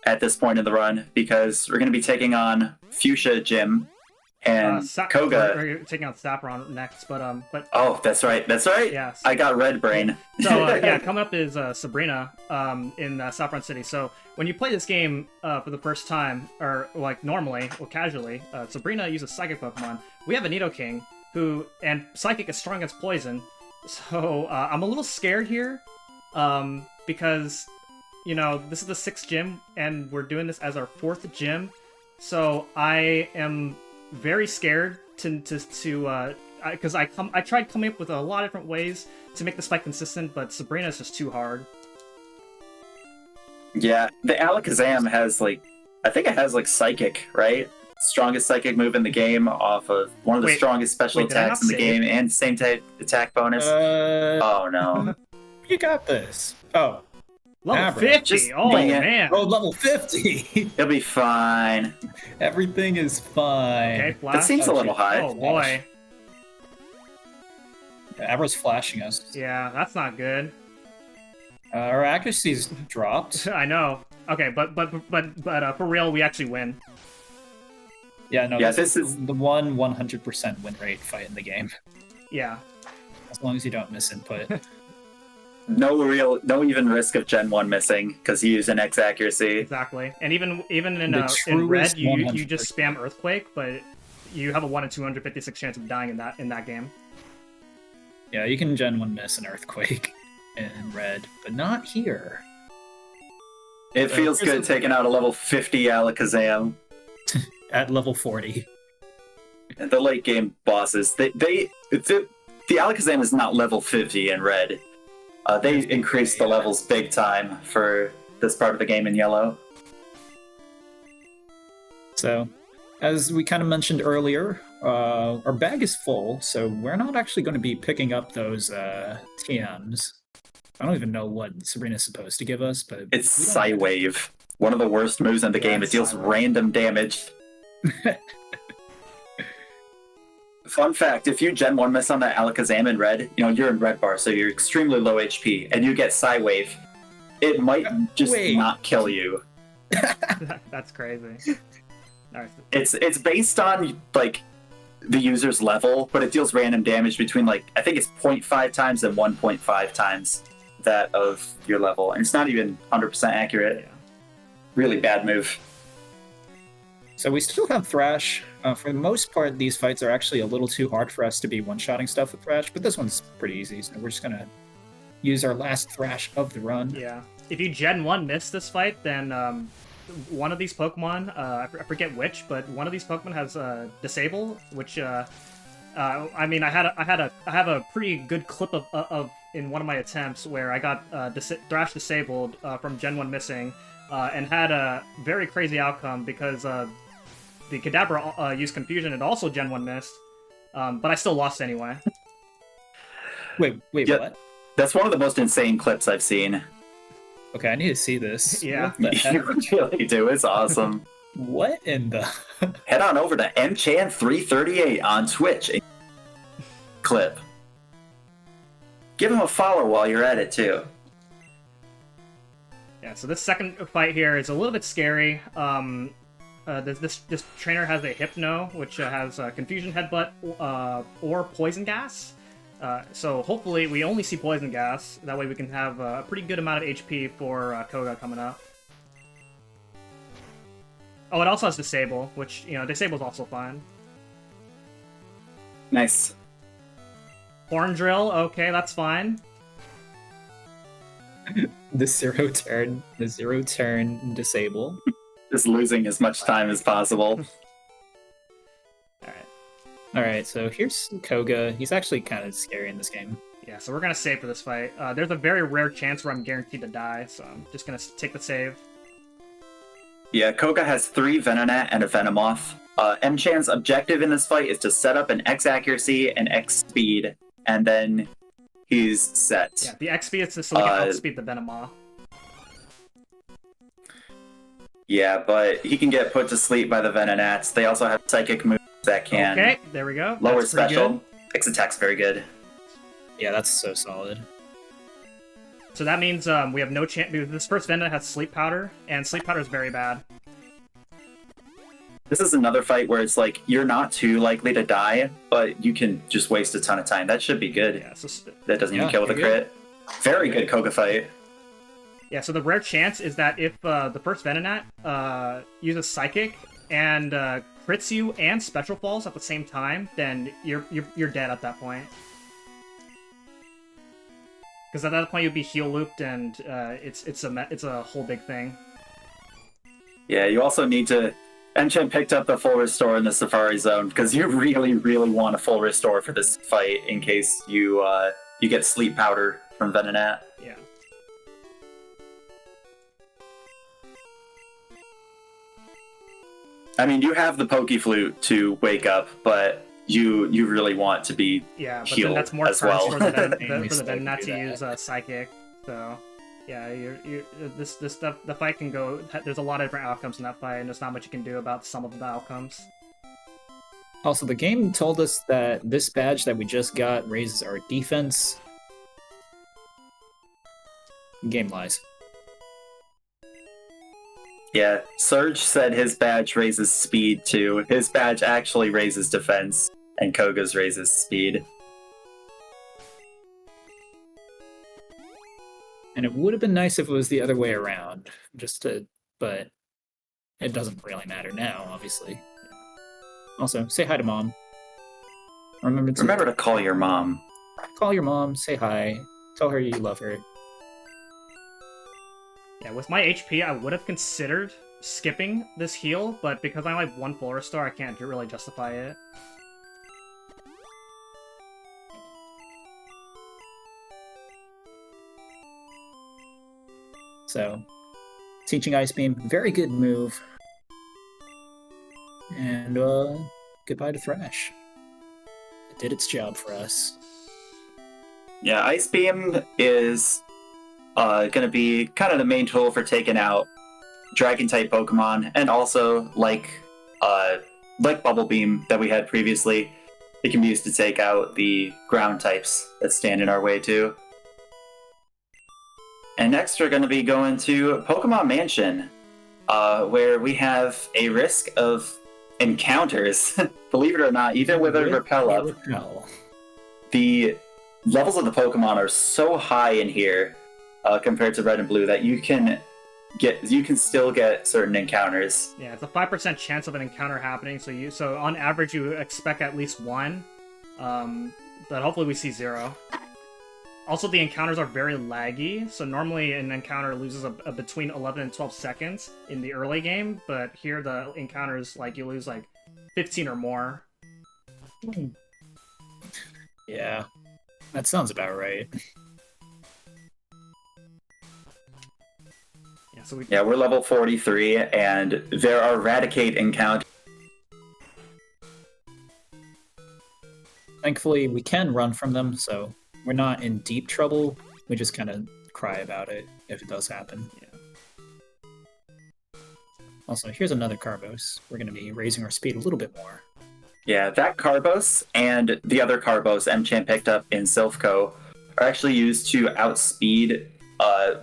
at this point in the run, because we're going to be taking on Fuchsia Jim and Koga. We're taking out Saffron next, but Oh, that's right. Yes. I got red brain. So yeah, coming up is Sabrina in Saffron City. So when you play this game for the first time, or like normally or casually, Sabrina uses Psychic Pokemon. We have a Nidoking and Psychic is strong against Poison. So I'm a little scared here because, you know, this is the 6th gym and we're doing this as our 4th gym. So I am very scared because I tried coming up with a lot of different ways to make this fight consistent, but Sabrina is just too hard. Yeah, the Alakazam has I think it has Psychic, right? Strongest Psychic move in the game off of one of the strongest special attacks in the game, and same type attack bonus. Oh no. You got this. Oh. Level 50! Just Oh, wing it. man! Oh, level 50! It'll be fine. Everything is fine. Okay, flash. That seems a little high. Oh, boy. Abra's flashing us. Yeah, that's not good. Our accuracy's dropped. I know. Okay, but for real, we actually win. Yeah, no, Yeah, this is the 100% win rate fight in the game. Yeah. As long as you don't miss input. No even risk of Gen 1 missing, because you use an X accuracy. Exactly. And even in The red, you 100%. just spam Earthquake, but you have a 1 in 256 chance of dying in that game. Yeah, you can Gen 1 miss an Earthquake in red, but not here. It feels good taking out a level 50 Alakazam. At level 40. The late game bosses, the Alakazam is not level 50 in red. They increased the levels big time for this part of the game in yellow. So, as we kind of mentioned earlier, our bag is full, so we're not actually going to be picking up those TMs. I don't even know what Sabrina's supposed to give us, but It's Psywave. One of the worst moves in the game. It deals random damage. Fun fact, if you Gen 1 miss on that Alakazam in red, you're in red bar, so you're extremely low HP, and you get Psywave, it might just not kill you. That's crazy. Nice. It's based on, the user's level, but it deals random damage between, I think it's 0.5 times and 1.5 times that of your level, and it's not even 100% accurate. Yeah. Really bad move. So we still have Thrash. For the most part, these fights are actually a little too hard for us to be one-shotting stuff with Thrash, but this one's pretty easy, so we're just gonna use our last Thrash of the run. Yeah. If you Gen 1 miss this fight, then one of these Pokemon, I forget which, but one of these Pokemon has Disable, which I mean, I have a pretty good clip of in one of my attempts where I got Thrash disabled from Gen 1 missing, and had a very crazy outcome because the Kadabra used Confusion and also Gen 1 missed, but I still lost anyway. Wait, Yeah. what? That's one of the most insane clips I've seen. Okay, I need to see this. Yeah. What the heck? You really do. It's awesome. What in the... Head on over to mchan338 on Twitch. Clip. Give him a follow while you're at it, too. Yeah, so this second fight here is a little bit scary. This trainer has a Hypno, which has Confusion Headbutt or Poison Gas. So hopefully we only see Poison Gas. That way we can have a pretty good amount of HP for Koga coming up. Oh, it also has Disable, which, Disable's also fine. Nice. Horn Drill, okay, that's fine. The zero turn disable. Just losing as much time as possible. Alright, so here's Koga. He's actually kind of scary in this game. Yeah, so we're gonna save for this fight. There's a very rare chance where I'm guaranteed to die, so I'm just gonna take the save. Yeah, Koga has 3 Venonat and a Venomoth. Mchan's objective in this fight is to set up an X accuracy and X speed, and then he's set. Yeah, the X speed is so he can outspeed the Venomoth. Yeah, but he can get put to sleep by the Venonats. They also have psychic moves that can Okay, there we go. lower That's pretty special. good. X attack's very good. Yeah, that's so solid. So that means we have no chance. This first Venonat has Sleep Powder, and Sleep Powder is very bad. This is another fight where it's like, you're not too likely to die, but you can just waste a ton of time. That should be good. Yeah, so That doesn't even Yeah, kill with a you're crit. Very good Koga fight. yeah, so the rare chance is that if the first Venonat uses Psychic and crits you and Special Falls at the same time, then you're dead at that point. Because at that point you'd be heal looped, and it's a whole big thing. Yeah, you also need to... Mchan picked up the full restore in the Safari Zone, because you really, really want a full restore for this fight in case you get Sleep Powder from Venonat. Yeah. I mean, you have the Pokey Flute to wake up, but you really want to be Yeah, but healed then that's more as turns well. for the Mainly so Venonat do to that. use Psychic. So, yeah, this stuff. The fight can go. There's a lot of different outcomes in that fight, and there's not much you can do about some of the outcomes. Also, the game told us that this badge that we just got raises our defense. Game lies. Yeah, Surge said his badge raises speed too. His badge actually raises defense, and Koga's raises speed. And it would have been nice if it was the other way around, but it doesn't really matter now, obviously. Also, say hi to Mom. Remember to call your mom. call your mom, say hi, tell her you love her. Yeah, with my HP, I would have considered skipping this heal, but because I'm like 1 full restore, I can't really justify it. So, teaching Ice Beam, very good move. And goodbye to Thrash. It did its job for us. Yeah, Ice Beam is going to be kind of the main tool for taking out Dragon-type Pokemon, and also, like Bubble Beam that we had previously, it can be used to take out the ground types that stand in our way too. And next we're going to be going to Pokemon Mansion, where we have a risk of encounters. Believe it or not, even with a Repel up, Repel. the levels of the Pokemon are so high in here compared to Red and Blue that you can still get certain encounters. Yeah, it's a 5% chance of an encounter happening, so on average you expect at least 1, but hopefully we see 0. Also, the encounters are very laggy, so normally an encounter loses between 11 and 12 seconds in the early game, but here the encounters, like, you lose, like, 15 or more. Yeah, that sounds about right. Yeah, We're level 43, and there are Eradicate encounters. Thankfully, we can run from them, so we're not in deep trouble. We just kind of cry about it if it does happen. Yeah. Also, here's another Carbos. We're going to be raising our speed a little bit more. Yeah, that Carbos and the other Carbos Mchan picked up in Silphco are actually used to outspeed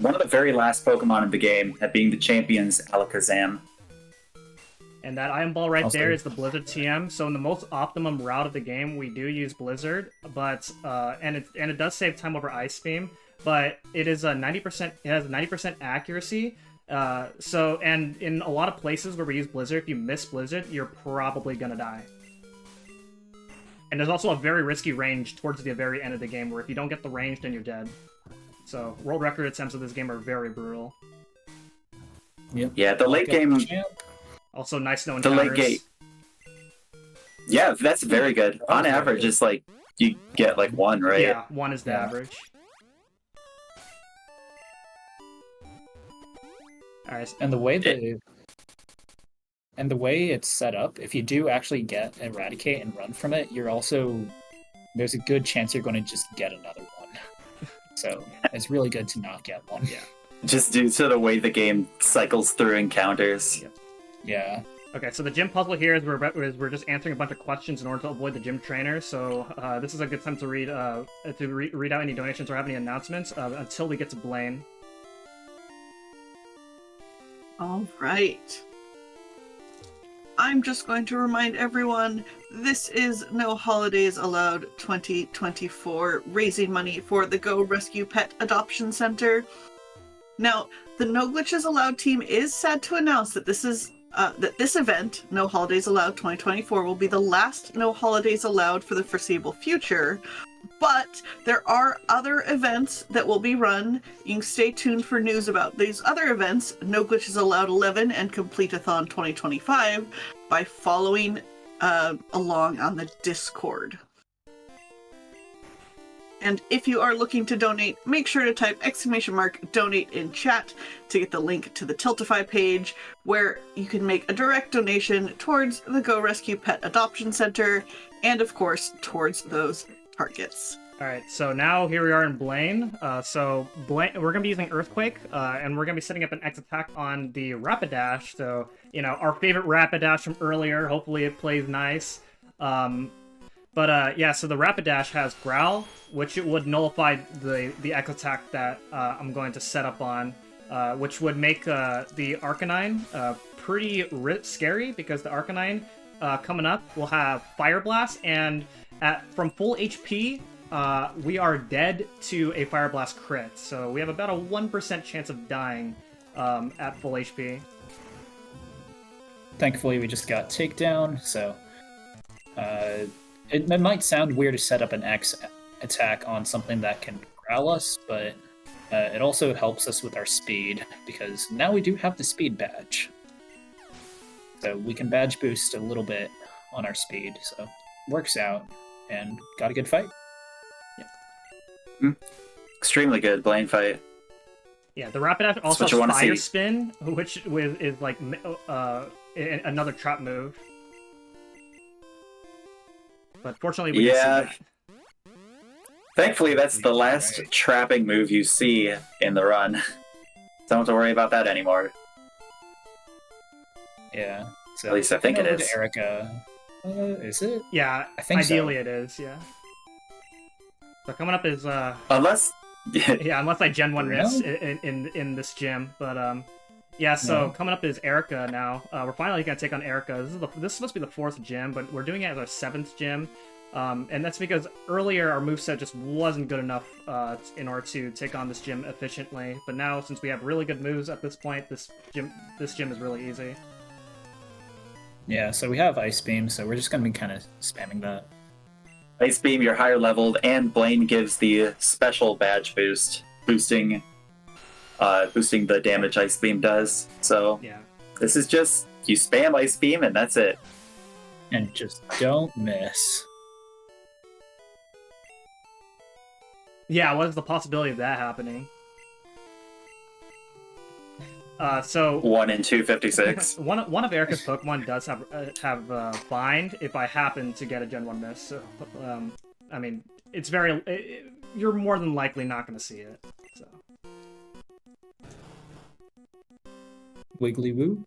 one of the very last Pokemon in the game, that being the champion's Alakazam. And that item ball right Also- there is the Blizzard TM. So in the most optimum route of the game, we do use Blizzard, but and it does save time over Ice Beam, but it is a 90%. It has a 90% accuracy. And in a lot of places where we use Blizzard, if you miss Blizzard, you're probably gonna die. And there's also a very risky range towards the very end of the game, where if you don't get the range, then you're dead. So world record attempts of this game are very brutal. Yep. Yeah, the late game. Also, nice no The encounters. late game. Yeah, that's very good. On very average, good. it's like you get like one, right? Yeah, 1 is the Yeah. average. Alright, And the way it's set up, if you do actually get Eradicate and run from it, there's a good chance you're going to just get another one. So it's really good to not get one. yeah. Just due to the way the game cycles through encounters. Yeah. Okay, so the gym puzzle here is we're just answering a bunch of questions in order to avoid the gym trainer. So this is a good time to read out any donations or have any announcements until we get to Blaine. All right. I'm just going to remind everyone, this is No Holidays Allowed 2024, raising money for the Go Rescue Pet Adoption Center. Now, the No Glitches Allowed team is sad to announce that this event, No Holidays Allowed 2024, will be the last No Holidays Allowed for the foreseeable future. But there are other events that will be run. You can stay tuned for news about these other events, No Glitches Allowed 11 and Complete-a-thon 2025, by following along on the Discord. And if you are looking to donate, make sure to type !donate in chat to get the link to the Tiltify page, where you can make a direct donation towards the Go Rescue Pet Adoption Center, and of course, towards those targets. Alright, so now here we are in Blaine. Blaine, we're going to be using Earthquake, and we're going to be setting up an X attack on the Rapidash. So, our favorite Rapidash from earlier. Hopefully it plays nice. So the Rapidash has Growl, which it would nullify the X attack that I'm going to set up on, which would make the Arcanine pretty scary, because the Arcanine coming up will have Fire Blast, and from full HP, we are dead to a Fire Blast crit. So we have about a 1% chance of dying at full HP. Thankfully, we just got takedown, so it might sound weird to set up an X attack on something that can growl us, but it also helps us with our speed, because now we do have the speed badge. So we can badge boost a little bit on our speed, so works out, and got a good fight. Extremely good Blaine fight. Yeah, the Rapidash also what you has wanna Fire see. Spin, which is like another trap move. But fortunately, we Yeah. didn't see that. Thankfully, that's the last Right. trapping move you see in the run. Don't have to worry about that anymore. Yeah. So At least I think it over to is. Erica. Is it? Yeah, I think so. ideally it is, yeah. So coming up is Unless... yeah, unless I Gen 1 No. miss in this gym. But yeah, so No. coming up is Erica now. We're finally gonna take on Erica. This is supposed to be the 4th gym, but we're doing it as our 7th gym. And that's because earlier our moveset just wasn't good enough in order to take on this gym efficiently. But now, since we have really good moves at this point, this gym is really easy. Yeah, so we have Ice Beam, so we're just going to be kind of spamming that. Ice Beam, you're higher leveled, and Blaine gives the special badge boost, boosting the damage Ice Beam does. So Yeah. this is just, you spam Ice Beam and that's it. And just don't miss. Yeah, what is the possibility of that happening? So 1 in 256. one of Erica's Pokemon does have Bind if I happen to get a Gen 1 miss. So, I mean, it's you're more than likely not going to see it. So. Wiggly Woo.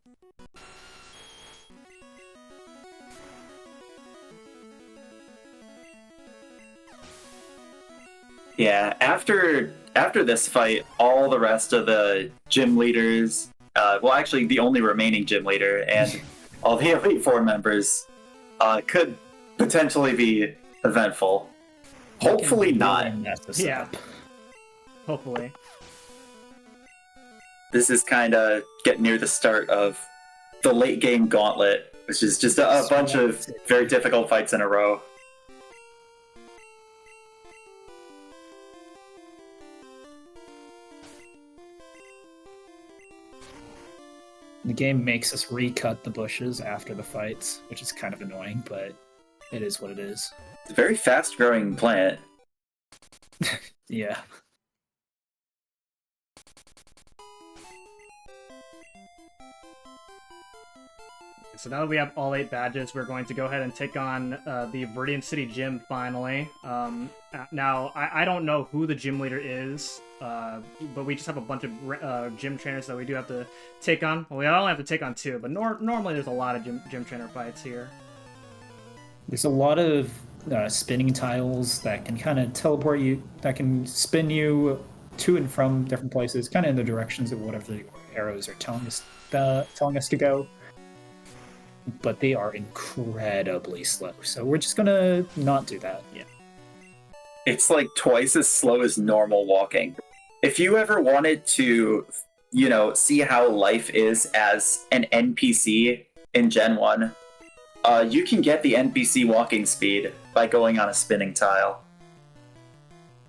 Yeah, after this fight, all the rest of the gym leaders, well, actually, the only remaining gym leader and all the Elite Four members could potentially be eventful. Hopefully not. Yeah. Hopefully. This is kind of getting near the start of the late game gauntlet, which is just a bunch of very difficult fights in a row. The game makes us recut the bushes after the fights, which is kind of annoying, but it is what it is. It's a very fast-growing plant. Yeah. So now that we have all 8 badges, we're going to go ahead and take on the Viridian City Gym finally. Now, I don't know who the gym leader is, but we just have a bunch of gym trainers that we do have to take on. Well, we only have to take on 2, but normally there's a lot of gym trainer fights here. There's a lot of spinning tiles that can kind of teleport you, that can spin you to and from different places, kind of in the directions of whatever the arrows are telling us to go. But they are incredibly slow, so we're just gonna not do that. Yeah. It's like twice as slow as normal walking. If you ever wanted to, see how life is as an NPC in Gen 1, you can get the NPC walking speed by going on a spinning tile.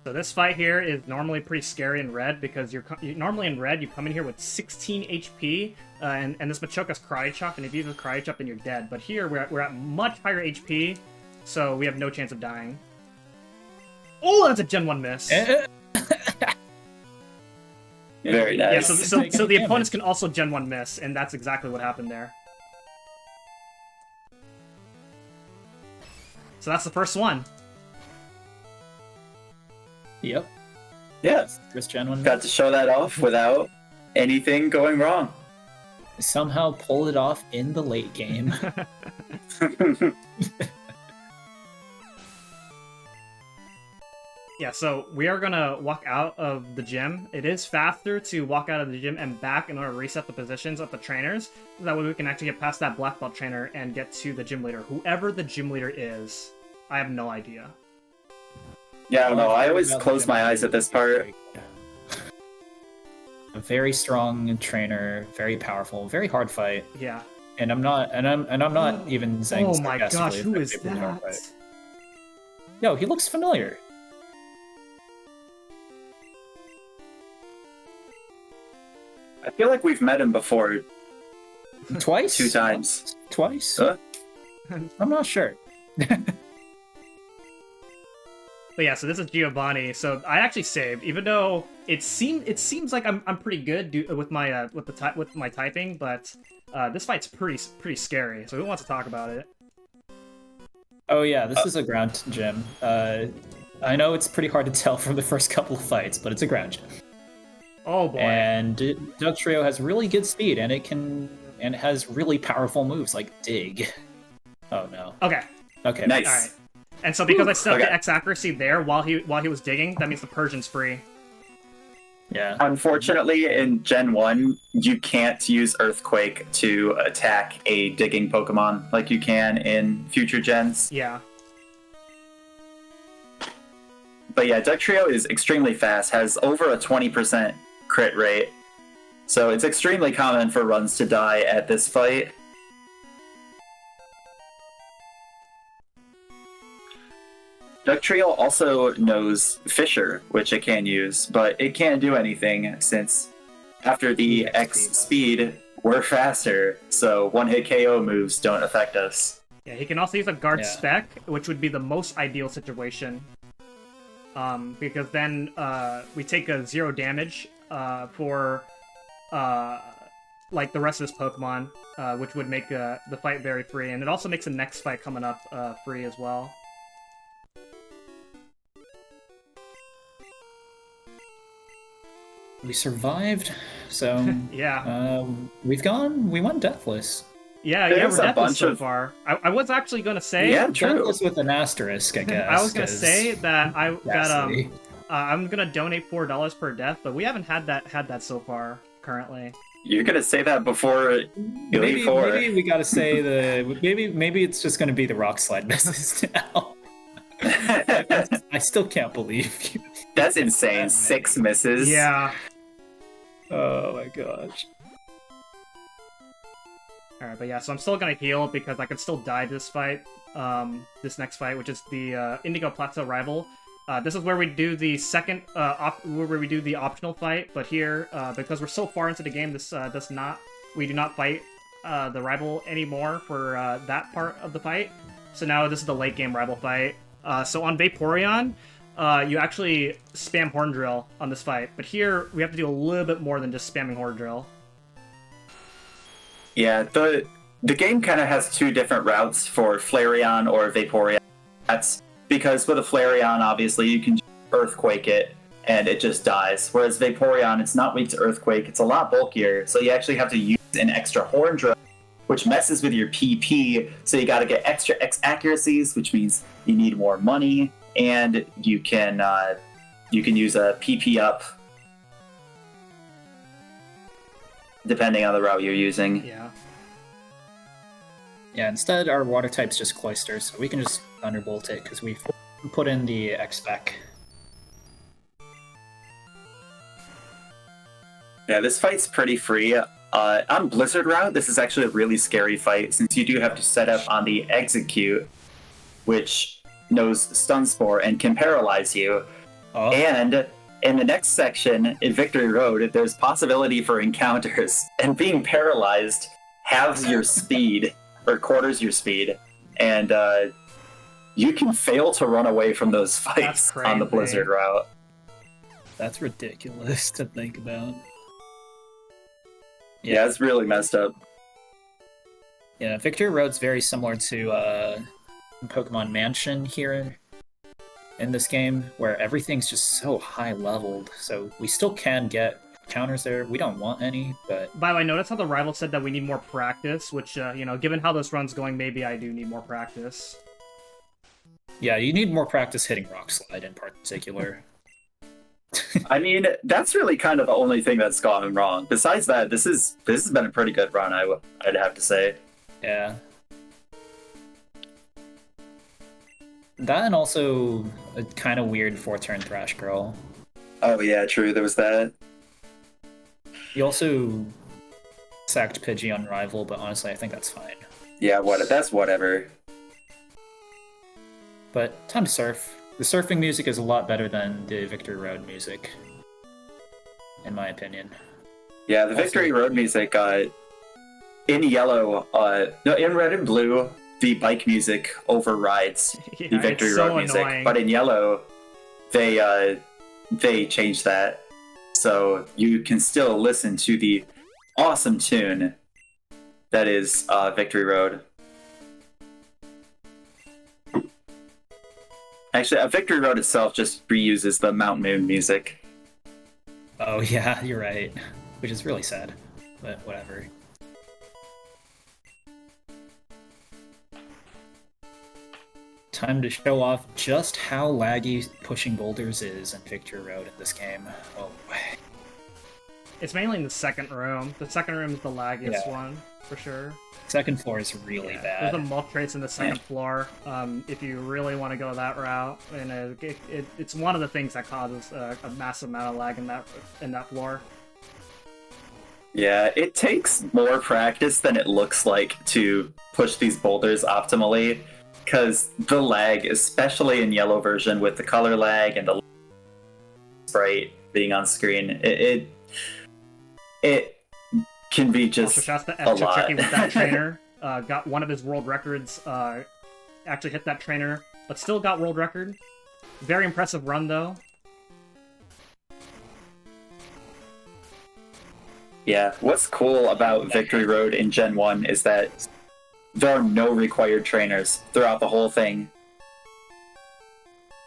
So this fight here is normally pretty scary in red because normally in red you come in here with 16 HP and this Machoka's Karate Chop, and if you use a Karate Chop then you're dead. But here we're at much higher HP, so we have no chance of dying. Oh, that's a Gen 1 miss. Very nice. Yeah, so the opponents can also Gen 1 miss, and that's exactly what happened there. So that's the first one. Yep. Yeah. Chris Gen 1 Got to show that off without anything going wrong. somehow pulled it off in the late game. Yeah, so we are gonna walk out of the gym. It is faster to walk out of the gym and back in order to reset the positions of the trainers. That way we can actually get past that black belt trainer and get to the gym leader. Whoever the gym leader is, I have no idea. Yeah, I don't know. I always close my eyes at this part. A very strong trainer, very powerful, very hard fight. Yeah. And I'm not even saying. Oh my gosh, who is that? Yo, he looks familiar. I feel like we've met him before. Twice? 2 times. Twice? Huh? I'm not sure. But yeah, so this is Giovanni. So I actually saved, even though it seems like I'm pretty good with my with my typing, but this fight's pretty scary. So who wants to talk about it? Oh yeah, this is a ground gym. I know it's pretty hard to tell from the first couple of fights, but it's a ground gym. Oh boy! And Doug Trio has really good speed, and it has really powerful moves like dig. Oh no. Okay. Okay. Nice. All right. And so because I set the X accuracy there while he was digging, that means the Persian's free. Yeah. Unfortunately, in Gen 1, you can't use Earthquake to attack a digging Pokemon like you can in future gens. Yeah. But yeah, Duck Trio is extremely fast, has over a 20% crit rate. So it's extremely common for runs to die at this fight. Duck Trio also knows Fissure, which it can use, but it can't do anything since after the X speed, we're faster, so one-hit KO moves don't affect us. Yeah, he can also use a guard spec, which would be the most ideal situation. Because then we take a 0 damage for like the rest of this Pokemon, which would make the fight very free, and it also makes the next fight coming up free as well. We survived, so yeah. We won deathless. Yeah, we're deathless so far. I was actually gonna say deathless with an asterisk, I guess. I was gonna say that I'm gonna donate $4 per death, but we haven't had that so far currently. You're gonna say that before Maybe, 4. maybe we gotta say maybe it's just gonna be the rock slide misses now. I still can't believe you. That's insane. 6 misses. Yeah. Oh my gosh. Alright, but yeah, so I'm still gonna heal because I can still die this fight, this next fight, which is the Indigo Plateau Rival. This is where we do the second, where we do the optional fight, but here, because we're so far into the game, this we do not fight the rival anymore for that part of the fight. So now this is the late game rival fight. So on Vaporeon, you actually spam Horn Drill on this fight, but here we have to do a little bit more than just spamming Horn Drill. Yeah, the game kind of has 2 different routes for Flareon or Vaporeon. That's because with a Flareon, obviously, you can Earthquake it, and it just dies. Whereas Vaporeon, it's not weak to Earthquake, it's a lot bulkier, so you actually have to use an extra Horn Drill, which messes with your PP, so you gotta get extra X accuracies, which means you need more money, and you can use a PP up, depending on the route you're using. Yeah. Yeah, instead our water type's just Cloyster, so we can just Thunderbolt it because we put in the X-Spec. Yeah, this fight's pretty free. On Blizzard route, this is actually a really scary fight since you do have to set up on the Execute, which knows Stun Spore and can paralyze you. Oh. And in the next section, in Victory Road, there's possibility for encounters, and being paralyzed halves your speed, or quarters your speed, and you can fail to run away from those fights on the Blizzard route. That's ridiculous to think about. Yeah, it's really messed up. Yeah, Victory Road's very similar to Pokemon Mansion here in this game, where everything's just so high leveled, so we still can get counters there. We don't want any, but... By the way, notice how the rival said that we need more practice, which, you know, given how this run's going, maybe I do need more practice. Yeah, you need more practice hitting Rock Slide in particular. I mean, that's really kind of the only thing that's gone wrong. Besides that, this has been a pretty good run, I'd have to say. Yeah. That and also a kind of weird 4-turn Thrash Girl. Oh yeah, true, there was that. You also sacked Pidgey on Rival, but honestly, I think that's fine. Yeah, that's whatever. But time to surf. The surfing music is a lot better than the Victory Road music, in my opinion. Yeah, the Victory Road music, in yellow, no, in red and blue, the bike music overrides the Victory Road music. Annoying. But in yellow, they changed that, so you can still listen to the awesome tune that is Victory Road. Actually, Victory Road itself just reuses the Mount Moon music. Oh yeah, you're right. Which is really sad, but whatever. Time to show off just how laggy pushing boulders is in Victory Road in this game. Oh. It's mainly in the second room. The second room is the laggiest one, for sure. Second floor is really bad. There's a mulch traits in the second floor, if you really want to go that route. And it's one of the things that causes a massive amount of lag in that floor. Yeah, it takes more practice than it looks like to push these boulders optimally, because the lag, especially in yellow version with the color lag and the sprite being on screen, it can be just also, shouts to a lot. Tricky with that trainer. Got one of his world records. Actually hit that trainer, but still got world record. Very impressive run, though. Yeah, what's cool about Victory Road in Gen 1 is that there are no required trainers throughout the whole thing.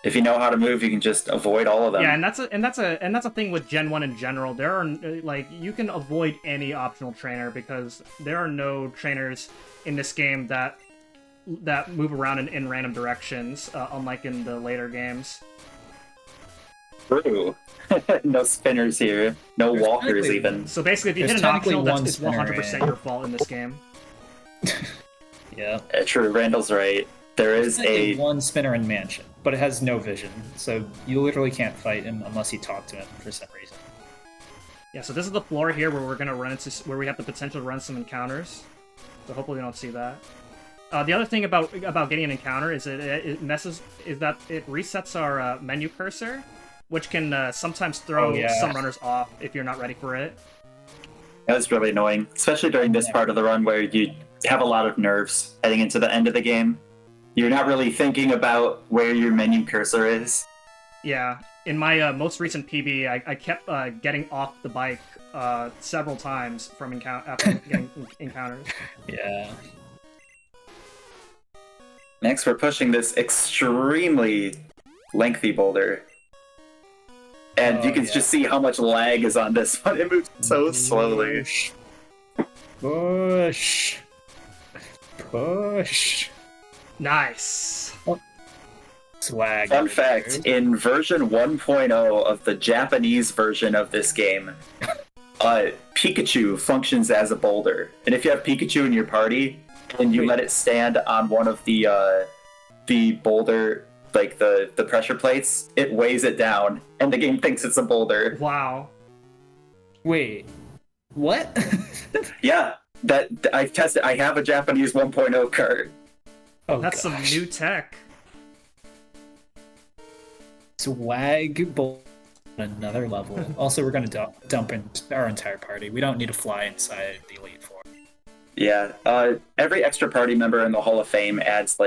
If you know how to move, you can just avoid all of them. Yeah, and that's a thing with Gen 1 in general. There are like you can avoid any optional trainer because there are no trainers in this game that move around in random directions, unlike in the later games. True. No spinners here. No There's walkers technically- even. So basically, if you There's hit an technically optional, one it's spinner, 100% yeah. your fault in this game. Yeah. True, Randall's right. There There's is technically a one spinner in Mansion, but it has no vision, so you literally can't fight him unless you talk to him for some reason. Yeah, so this is the floor here where we're gonna run into, where we have the potential to run some encounters. So hopefully we don't see that. The other thing about getting an encounter is it resets our menu cursor, which can sometimes throw some runners off if you're not ready for it. That's really annoying, especially during this part of the run where you have a lot of nerves heading into the end of the game. You're not really thinking about where your menu cursor is. Yeah, in my most recent PB, I kept getting off the bike several times from after getting encounters. Yeah. Next, we're pushing this extremely lengthy boulder. And you can just see how much lag is on this one. It moves so slowly. Push. Push. Nice. Swag. Fun fact, in version 1.0 of the Japanese version of this game, Pikachu functions as a boulder. And if you have Pikachu in your party, and you let it stand on one of the boulder, like the pressure plates, it weighs it down, and the game thinks it's a boulder. Wow. Wait. What? Yeah, that I've tested. I have a Japanese 1.0 card. Oh, That's some gosh. new tech. Swag bowl on another level. Also, we're gonna dump in our entire party. We don't need to fly inside the Elite Four. Yeah, every extra party member in the Hall of Fame adds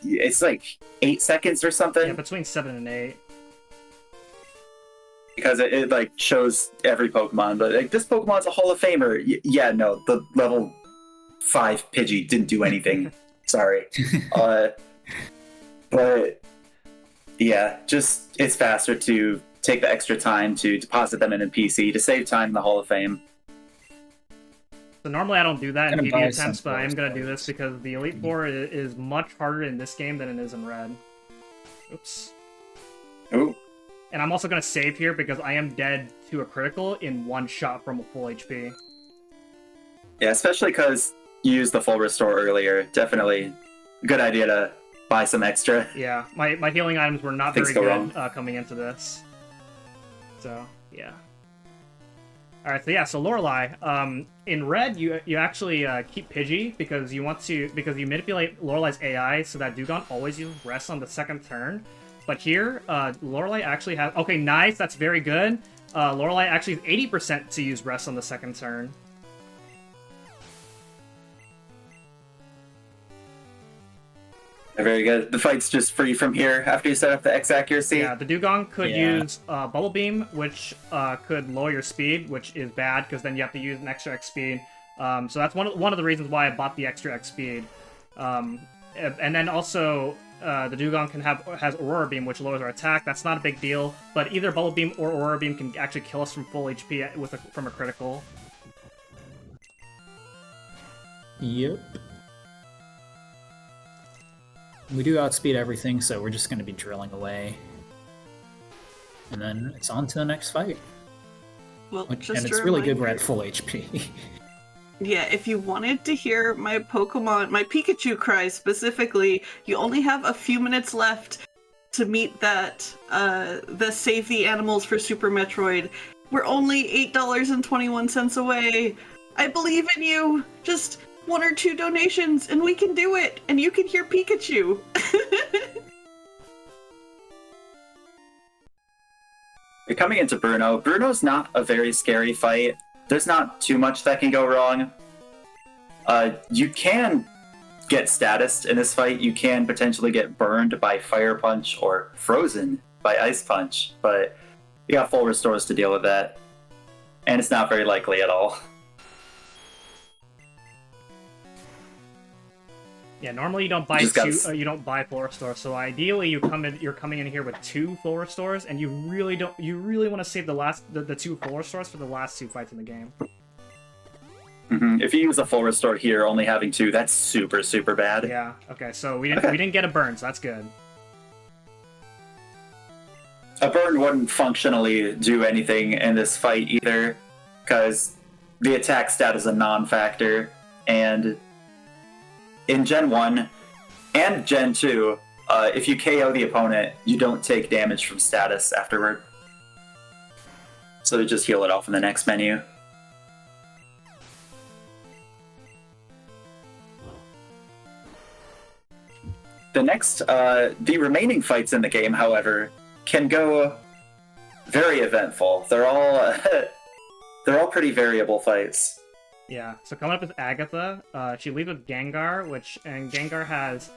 it's like 8 seconds or something. Yeah, between 7 and 8. Because it like shows every Pokemon, but like this Pokemon's a Hall of Famer. Yeah, no, the level 5 Pidgey didn't do anything. Sorry. But yeah, just it's faster to take the extra time to deposit them in a PC to save time in the Hall of Fame. So normally I don't do that in Gonna PB buy attempts, some but I am going to do sports this because the Elite Four is much harder in this game than it is in Red. Oops. Ooh. And I'm also going to save here because I am dead to a critical in one shot from a full HP. Yeah, especially because you used the full restore earlier. Definitely a good idea to buy some extra. Yeah, my healing items were not Things very go good coming into this. So, yeah. Alright, so Lorelei, in Red, you actually keep Pidgey because you manipulate Lorelai's AI so that Dewgong always uses Rest on the second turn. But here, Lorelei actually has... Okay, nice, that's very good. Lorelei actually has 80% to use Rest on the second turn. Very good. The fight's just free from here after you set up the X accuracy. Yeah, the Dewgong could use Bubble Beam, which could lower your speed, which is bad because then you have to use an extra X speed. So that's one of the reasons why I bought the extra X speed. And then also the Dewgong has Aurora Beam, which lowers our attack. That's not a big deal, but either Bubble Beam or Aurora Beam can actually kill us from full HP from a critical. Yep. We do outspeed everything, so we're just going to be drilling away. And then it's on to the next fight. Well, And just it's a really good we're reminder- at full HP. Yeah, if you wanted to hear my Pikachu cry specifically, you only have a few minutes left to meet that, the Save the Animals for Super Metroid. We're only $8.21 away. I believe in you. Just 1 or 2 donations and we can do it. And you can hear Pikachu. You're coming into Bruno. Bruno's not a very scary fight. There's not too much that can go wrong. You can get status in this fight. You can potentially get burned by Fire Punch or frozen by Ice Punch, but you got full restores to deal with that. And it's not very likely at all. Yeah, normally you don't buy Just two. gotta- You don't buy full restores. So ideally, you're coming in here with 2 full restores, and you really want to save the 2 full restores for the last 2 fights in the game. If you use a full restore here, only having 2, that's super, super bad. Yeah. Okay. So we didn't get a burn, so that's good. a burn wouldn't functionally do anything in this fight either, because the attack stat is a non-factor, and in Gen 1 and Gen 2, if you KO the opponent, you don't take damage from status afterward. So you just heal it off in the next menu. The remaining fights in the game, however, can go very eventful. They're all pretty variable fights. Yeah, so coming up with Agatha, she leads with Gengar, and Gengar has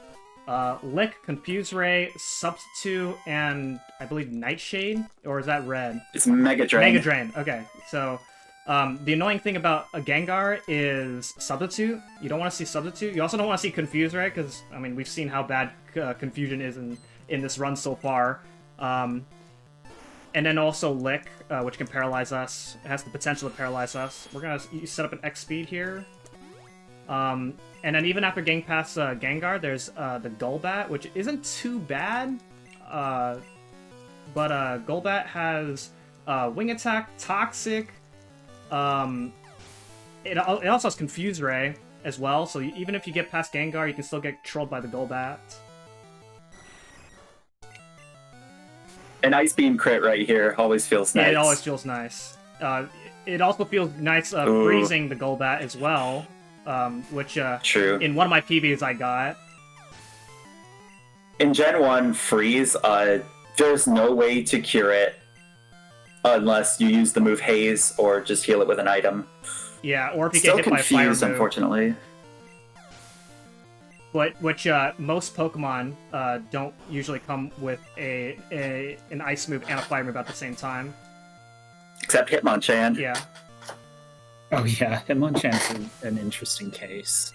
Lick, Confuse Ray, Substitute, and I believe Nightshade, or is that red? It's Mega Drain. Mega Drain, okay. So, the annoying thing about a Gengar is Substitute. You don't want to see Substitute. You also don't want to see Confuse Ray, because, I mean, we've seen how bad Confusion is in this run so far. And then also Lick, which can paralyze us. It has the potential to paralyze us. We're going to set up an X speed here. And then even after getting past Gengar, there's the Golbat, which isn't too bad. But Golbat has Wing Attack, Toxic. It also has Confuse Ray as well, so even if you get past Gengar, you can still get trolled by the Golbat. An Ice Beam crit right here always feels nice. It always feels nice. It also feels nice freezing the Golbat as well, which True. In one of my PBs I got. In Gen 1, Freeze, there's no way to cure it unless you use the move Haze or just heal it with an item. Yeah, or if you Still get hit by a fire confused, move. unfortunately. Which most Pokemon don't usually come with an Ice move and a Fire move at the same time. Except Hitmonchan. Yeah. Oh yeah, Hitmonchan's an interesting case.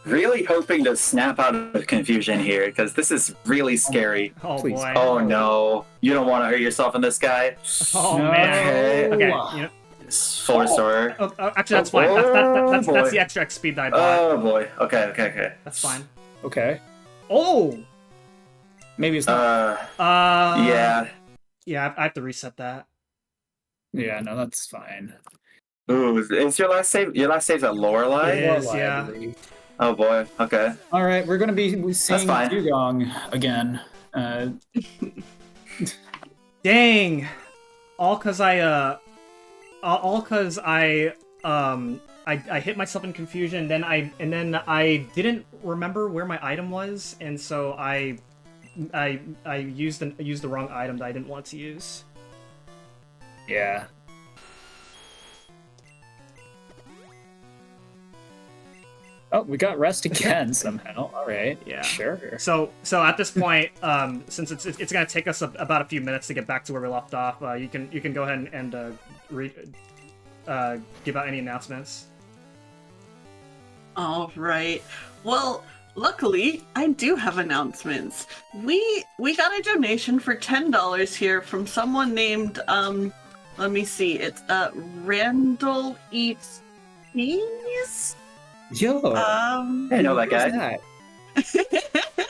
Really hoping to snap out of confusion here, because this is really scary. Oh Please. boy. Oh no. You don't want to hurt yourself in this guy? Oh No. man. Okay. You know, Full restore. actually, that's fine. That's boy. the extra X speed that I bought. Oh boy. Okay. That's fine. Okay. Oh. Maybe it's not. Yeah. Yeah, I have to reset that. Yeah, no, that's fine. Ooh, is your last save? Your last save's at Lorelei? It is, Lorelei, yeah. I believe. Oh boy. Okay. All right, we're gonna be seeing fine. Dugong again. Dang. All cause I hit myself in confusion, then I didn't remember where my item was, and so I used the wrong item that I didn't want to use. Yeah. Oh, we got rest again somehow. All right. Yeah. Sure. So at this point, since it's gonna take us about a few minutes to get back to where we left off, you can go ahead and give out any announcements. All right. Well, luckily, I do have announcements. We got a donation for $10 here from someone named let me see. It's Randall Eats Peas. Yo. I know that guy. Who's that?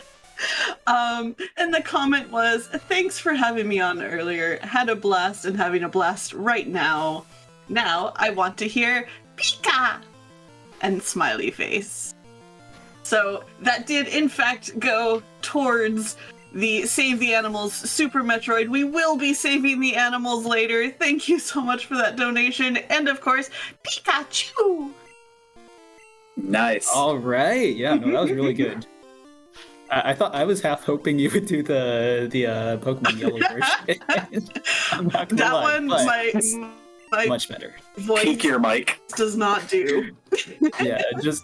And the comment was, thanks for having me on earlier. Had a blast and having a blast right now. Now I want to hear Pika and smiley face. So that did in fact go towards the Save the Animals Super Metroid. We will be saving the animals later. Thank you so much for that donation. And of course, Pikachu! Nice. All right. Yeah, no, that was really good. I thought I was half hoping you would do the Pokemon Yellow version. I'm not gonna That lie, one, but my much better. voice Peek your mic. does not do. Yeah, just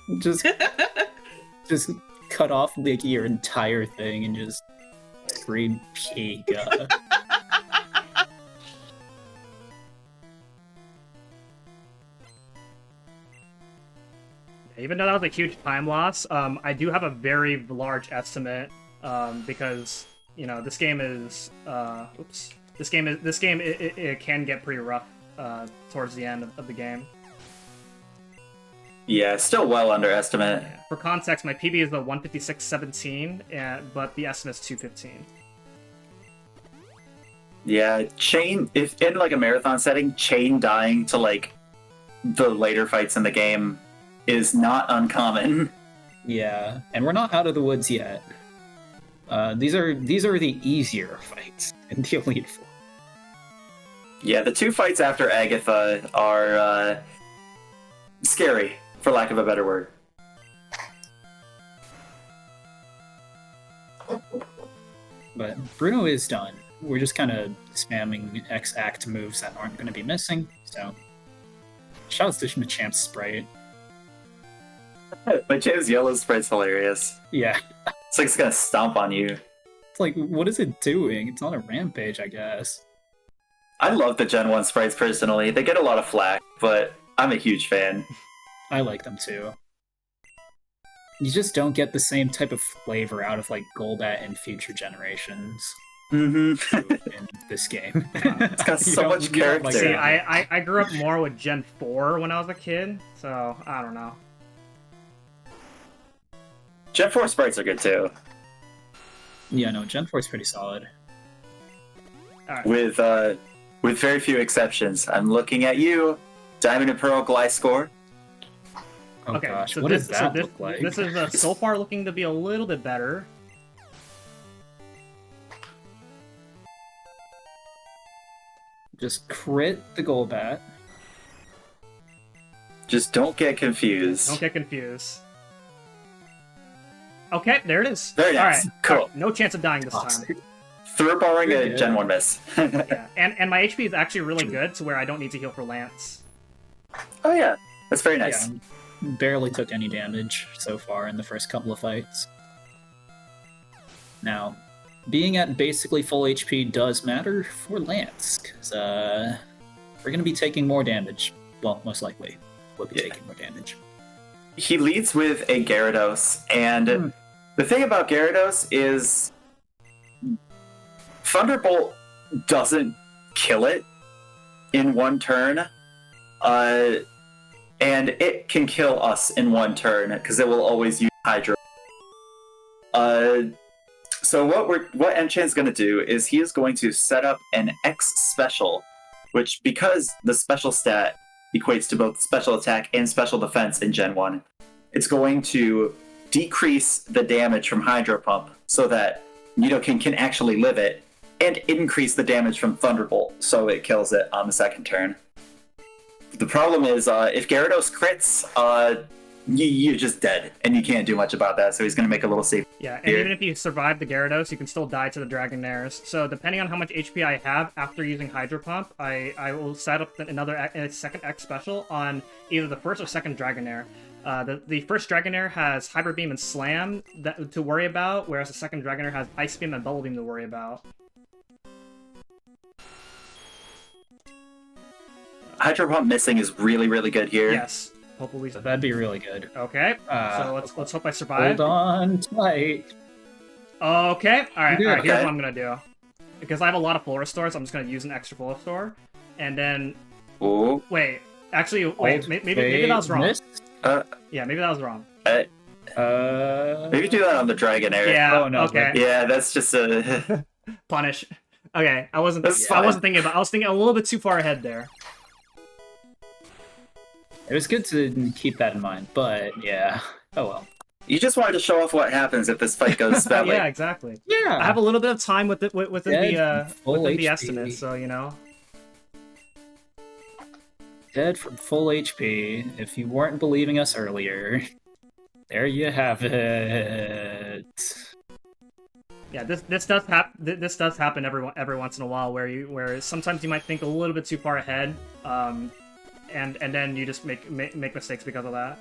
cut off like your entire thing and just scream Pika. Even though that was a huge time loss, I do have a very large estimate because this game is it can get pretty rough towards the end of the game. Yeah, still well under estimate. For context, my PB is the 156.17, but the estimate is 215. Yeah, chain, if in like a marathon setting, chain dying to like the later fights in the game is not uncommon. Yeah, and we're not out of the woods yet. These are the easier fights in the Elite Four. Yeah, the 2 fights after Agatha are scary, for lack of a better word. But Bruno is done. We're just kind of spamming X-Act moves that aren't going to be missing, so... Shouts to Macham's Sprite. Macham's yellow sprite's hilarious. Yeah. It's like it's gonna stomp on you. It's like, what is it doing? It's on a rampage, I guess. I love the Gen 1 sprites personally. They get a lot of flack, but I'm a huge fan. I like them too. You just don't get the same type of flavor out of like Golbat in future generations Mm-hmm. in this game. It's got so much you don't character. See, I grew up more with Gen 4 when I was a kid, so I don't know. Gen 4 sprites are good too. Yeah, no, Gen 4 is pretty solid. Alright. With very few exceptions. I'm looking at you, Diamond and Pearl Gliscor. Oh Okay, gosh, so what this, does that so look like? This is so far looking to be a little bit better. Just crit the Golbat. Just don't get confused. Don't get confused. Okay, there it is. Very nice. Alright, Cool. alright, no chance of dying this time. Awesome. Through barring You're a good. Gen 1 miss. Yeah, and my HP is actually really good to where I don't need to heal for Lance. Oh yeah, that's very nice. Yeah, barely took any damage so far in the first couple of fights. Now, being at basically full HP does matter for Lance, because we're going to be taking more damage. Well, most likely, we'll be taking more damage. He leads with a Gyarados, and the thing about Gyarados is Thunderbolt doesn't kill it in one turn, and it can kill us in one turn because it will always use Hydro. So what Enchan's going to do is he is going to set up an X special, which because the special stat equates to both special attack and special defense in Gen 1, it's going to decrease the damage from Hydro Pump so that Nidoking can actually live it, and increase the damage from Thunderbolt so it kills it on the second turn. The problem is, if Gyarados crits, you're just dead, and you can't do much about that, so he's going to make a little save. Yeah, and here. even if you survive the Gyarados, you can still die to the Dragonairs. So depending on how much HP I have after using Hydro Pump, I will set up a second X special on either the first or second Dragonair. The first Dragonair has Hyper Beam and Slam to worry about, whereas the second Dragonair has Ice Beam and Bubble Beam to worry about. Hydro Pump missing is really, really good here. Yes, hopefully. So that'd be really good. Okay, so let's hope I survive. Hold on tight. Okay, alright, Good. here's Okay. what I'm gonna do. Because I have a lot of Full Restore, so I'm just gonna use an extra Full Restore. And then, Ooh. wait, actually, wait, Hold, maybe that was wrong. miss. Yeah, maybe that was wrong. Maybe do that on the Dragonair. Yeah, Oh, no, okay. Yeah, that's just a... Punish. Okay, I wasn't That's I fine. wasn't thinking about I was thinking a little bit too far ahead there. It was good to keep that in mind, but yeah. Oh well. You just wanted to show off what happens if this fight goes badly. Yeah, exactly. Yeah. I have a little bit of time within Full the HP. estimate, so you know. Dead from full HP. If you weren't believing us earlier, there you have it. Yeah, this does happen every once in a while where sometimes you might think a little bit too far ahead, and then you just make mistakes because of that.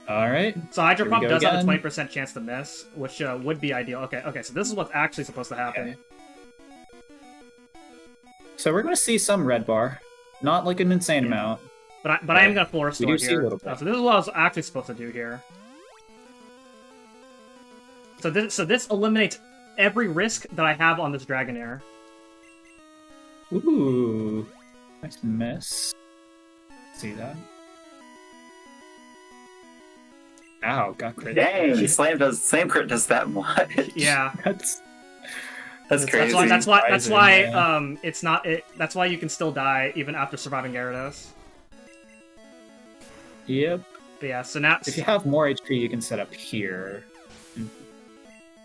All right. So Hydro Here we Pump go does have a again. 20% chance to miss, which would be ideal. Okay, so this is what's actually supposed to happen. Okay. So we're going to see some red bar, not like an insane amount. But I am gonna Full Restore do see a here. little bit. So this is what I was actually supposed to do here. So this eliminates every risk that I have on this Dragonair. Ooh, nice miss. See that? Ow, got crit. Dang, Slam crit does that much. Yeah. That's crazy. That's why Surprising, it's not it. That's why you can still die even after surviving Gyarados. Yep. But yeah, so now If you have more HP, you can set up here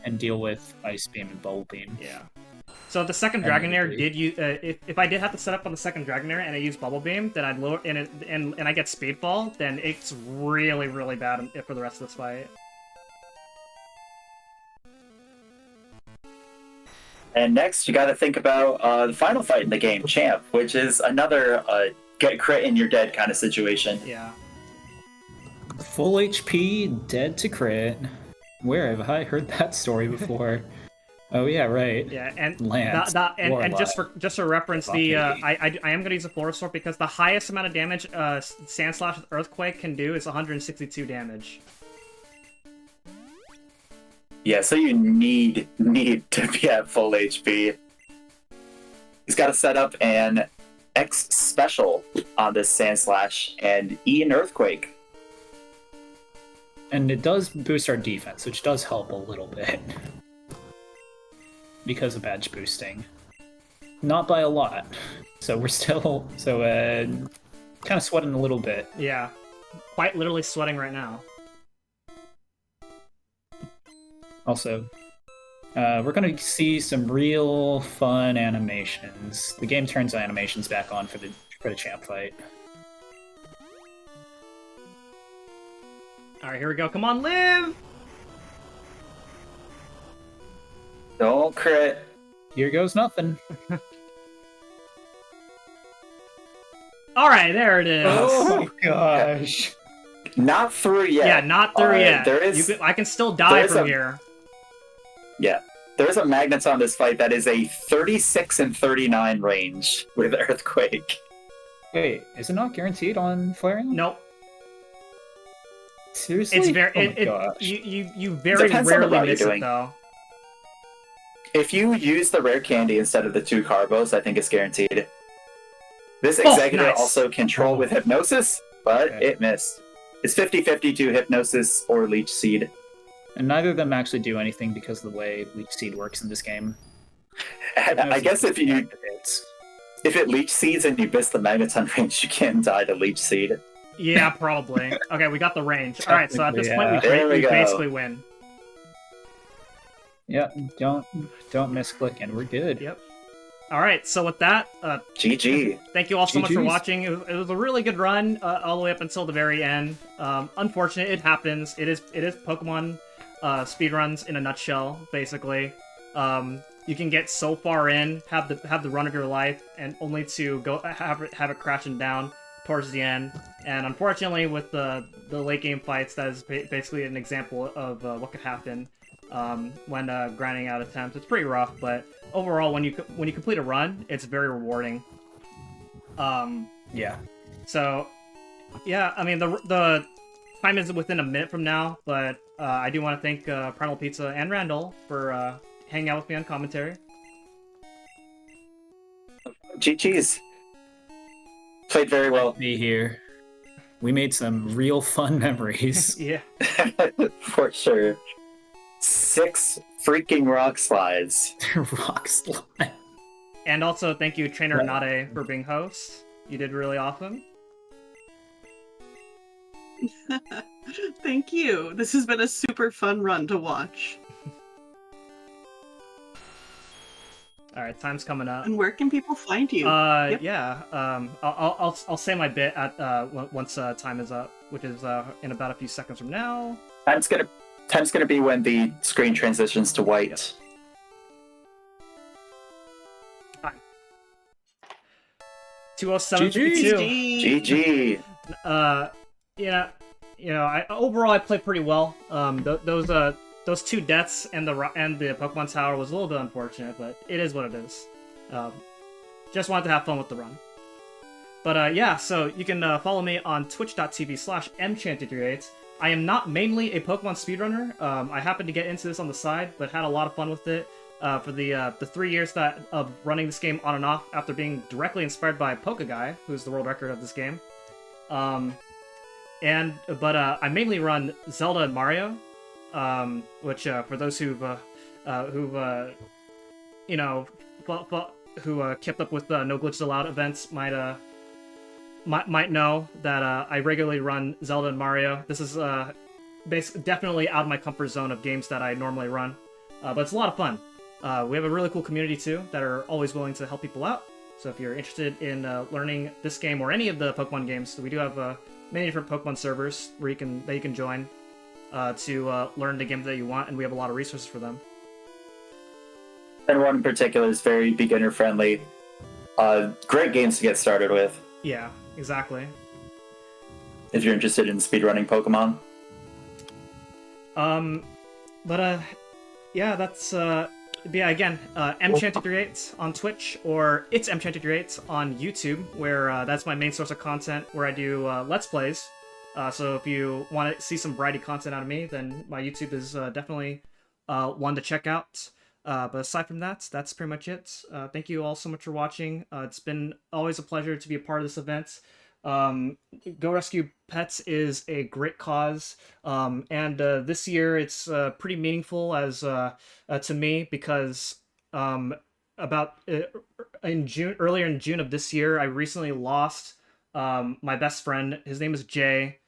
and deal with Ice Beam and Bubble Beam. yeah. So if the second Dragonair did use, if I did have to set up on the second Dragonair and I use Bubble Beam, then I'd lower and I get Speedball, then it's really really bad for the rest of this fight. And next, you got to think about the final fight in the game, Champ, which is another get crit and you're dead kind of situation. Yeah. Full HP, dead to crit. Where have I heard that story before? Oh yeah, right. Yeah, and Lance, and just for reference, Lucky. I am gonna use a Florisaur because the highest amount of damage Sand Slash with Earthquake can do is 162 damage. Yeah, so you need to be at full HP. He's got to set up an X special on this Sand Slash and E an Earthquake. And it does boost our defense, which does help a little bit. Because of badge boosting. Not by a lot. So we're still kind of sweating a little bit. Yeah, quite literally sweating right now. Also, we're gonna see some real fun animations. The game turns animations back on for the champ fight. All right, here we go. Come on, live! Don't crit. Here goes nothing. All right, there it is. Oh my gosh. Not through yet. Yeah, not through Alright, yet. there is- I can still die is from a- here. Yeah. There's a Magnet on this fight that is a 36 and 39 range with Earthquake. Wait, is it not guaranteed on Flareon? Nope. Seriously? It's very Oh my gosh. you very Depends on the rarely route you're miss it doing. though. If you use the rare candy instead of the 2 Carbos, I think it's guaranteed. This Oh, Executor nice. also control with Hypnosis, but Okay. it missed. It's 50-50 to Hypnosis or Leech Seed. And neither of them actually do anything because of the way Leech Seed works in this game. And I guess if It's it Leech Seeds and you miss the Magneton range, you can die to Leech Seed. Yeah, probably. Okay, we got the range. All right, so at this point Technically, There we we go. basically win. yeah, don't misclick and we're good. Yep. All right, so with that, GG. thank you all so much for GGs. watching. It was a really good run all the way up until the very end. Unfortunate, it happens. It is Pokemon speedruns in a nutshell, basically. You can get so far in, have the run of your life, and only to go have it crashing down towards the end. And unfortunately, with the late game fights, that is basically an example of what could happen when grinding out attempts. It's pretty rough, but overall, when you complete a run, it's very rewarding. Yeah. So, yeah, I mean the time is within a minute from now, but I do want to thank Primal Pizza and Randall for hanging out with me on commentary. GG's. Played very well. Be here. We made some real fun memories. Yeah. For sure. 6 freaking rock slides. Rock slide. And also, thank you, Trainer Yeah. Nade, for being host. You did really awesome. Thank you. This has been a super fun run to watch. All right, time's coming up. And where can people find you? Yep. Yeah. I'll say my bit at once time is up, which is in about a few seconds from now. Time's gonna be when the screen transitions to white. 207.52. GG. Overall I played pretty well. Those 2 deaths and the Pokemon Tower was a little bit unfortunate, but it is what it is. Just wanted to have fun with the run. But yeah, so you can follow me on twitch.tv/mchan338. I am not mainly a Pokemon speedrunner. I happened to get into this on the side, but had a lot of fun with it. For the 3 years of running this game on and off after being directly inspired by Pokeguy, who's the world record of this game. But I mainly run Zelda and Mario, which for those who've you know, who kept up with the No Glitches Allowed events might know that I regularly run Zelda and Mario. This is definitely out of my comfort zone of games that I normally run, but it's a lot of fun. We have a really cool community too that are always willing to help people out. So if you're interested in learning this game or any of the Pokemon games, we do have many different Pokemon servers where you can join to learn the game that you want, and we have a lot of resources for them. And one in particular is very beginner friendly. Great games to get started with. Yeah, exactly. If you're interested in speedrunning Pokemon. Yeah, that's yeah, again, mchan338 on Twitch, or it's mchan338 on YouTube, where that's my main source of content, where I do Let's Plays. So if you want to see some variety content out of me, then my YouTube is definitely one to check out. But aside from that, that's pretty much it. Thank you all so much for watching. It's been always a pleasure to be a part of this event. Go Rescue Pets is a great cause, and this year it's pretty meaningful as to me, because about earlier in June of this year, I recently lost my best friend. His name is Jay.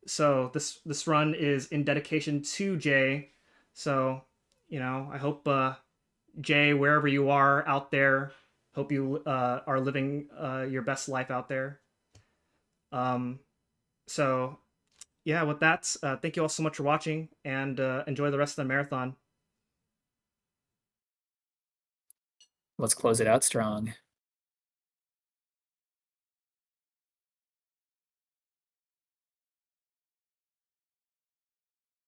So this run is in dedication to Jay. So, you know, I hope Jay, wherever you are out there, hope you are living your best life out there. So, yeah, with that, thank you all so much for watching, and enjoy the rest of the marathon. Let's close it out strong.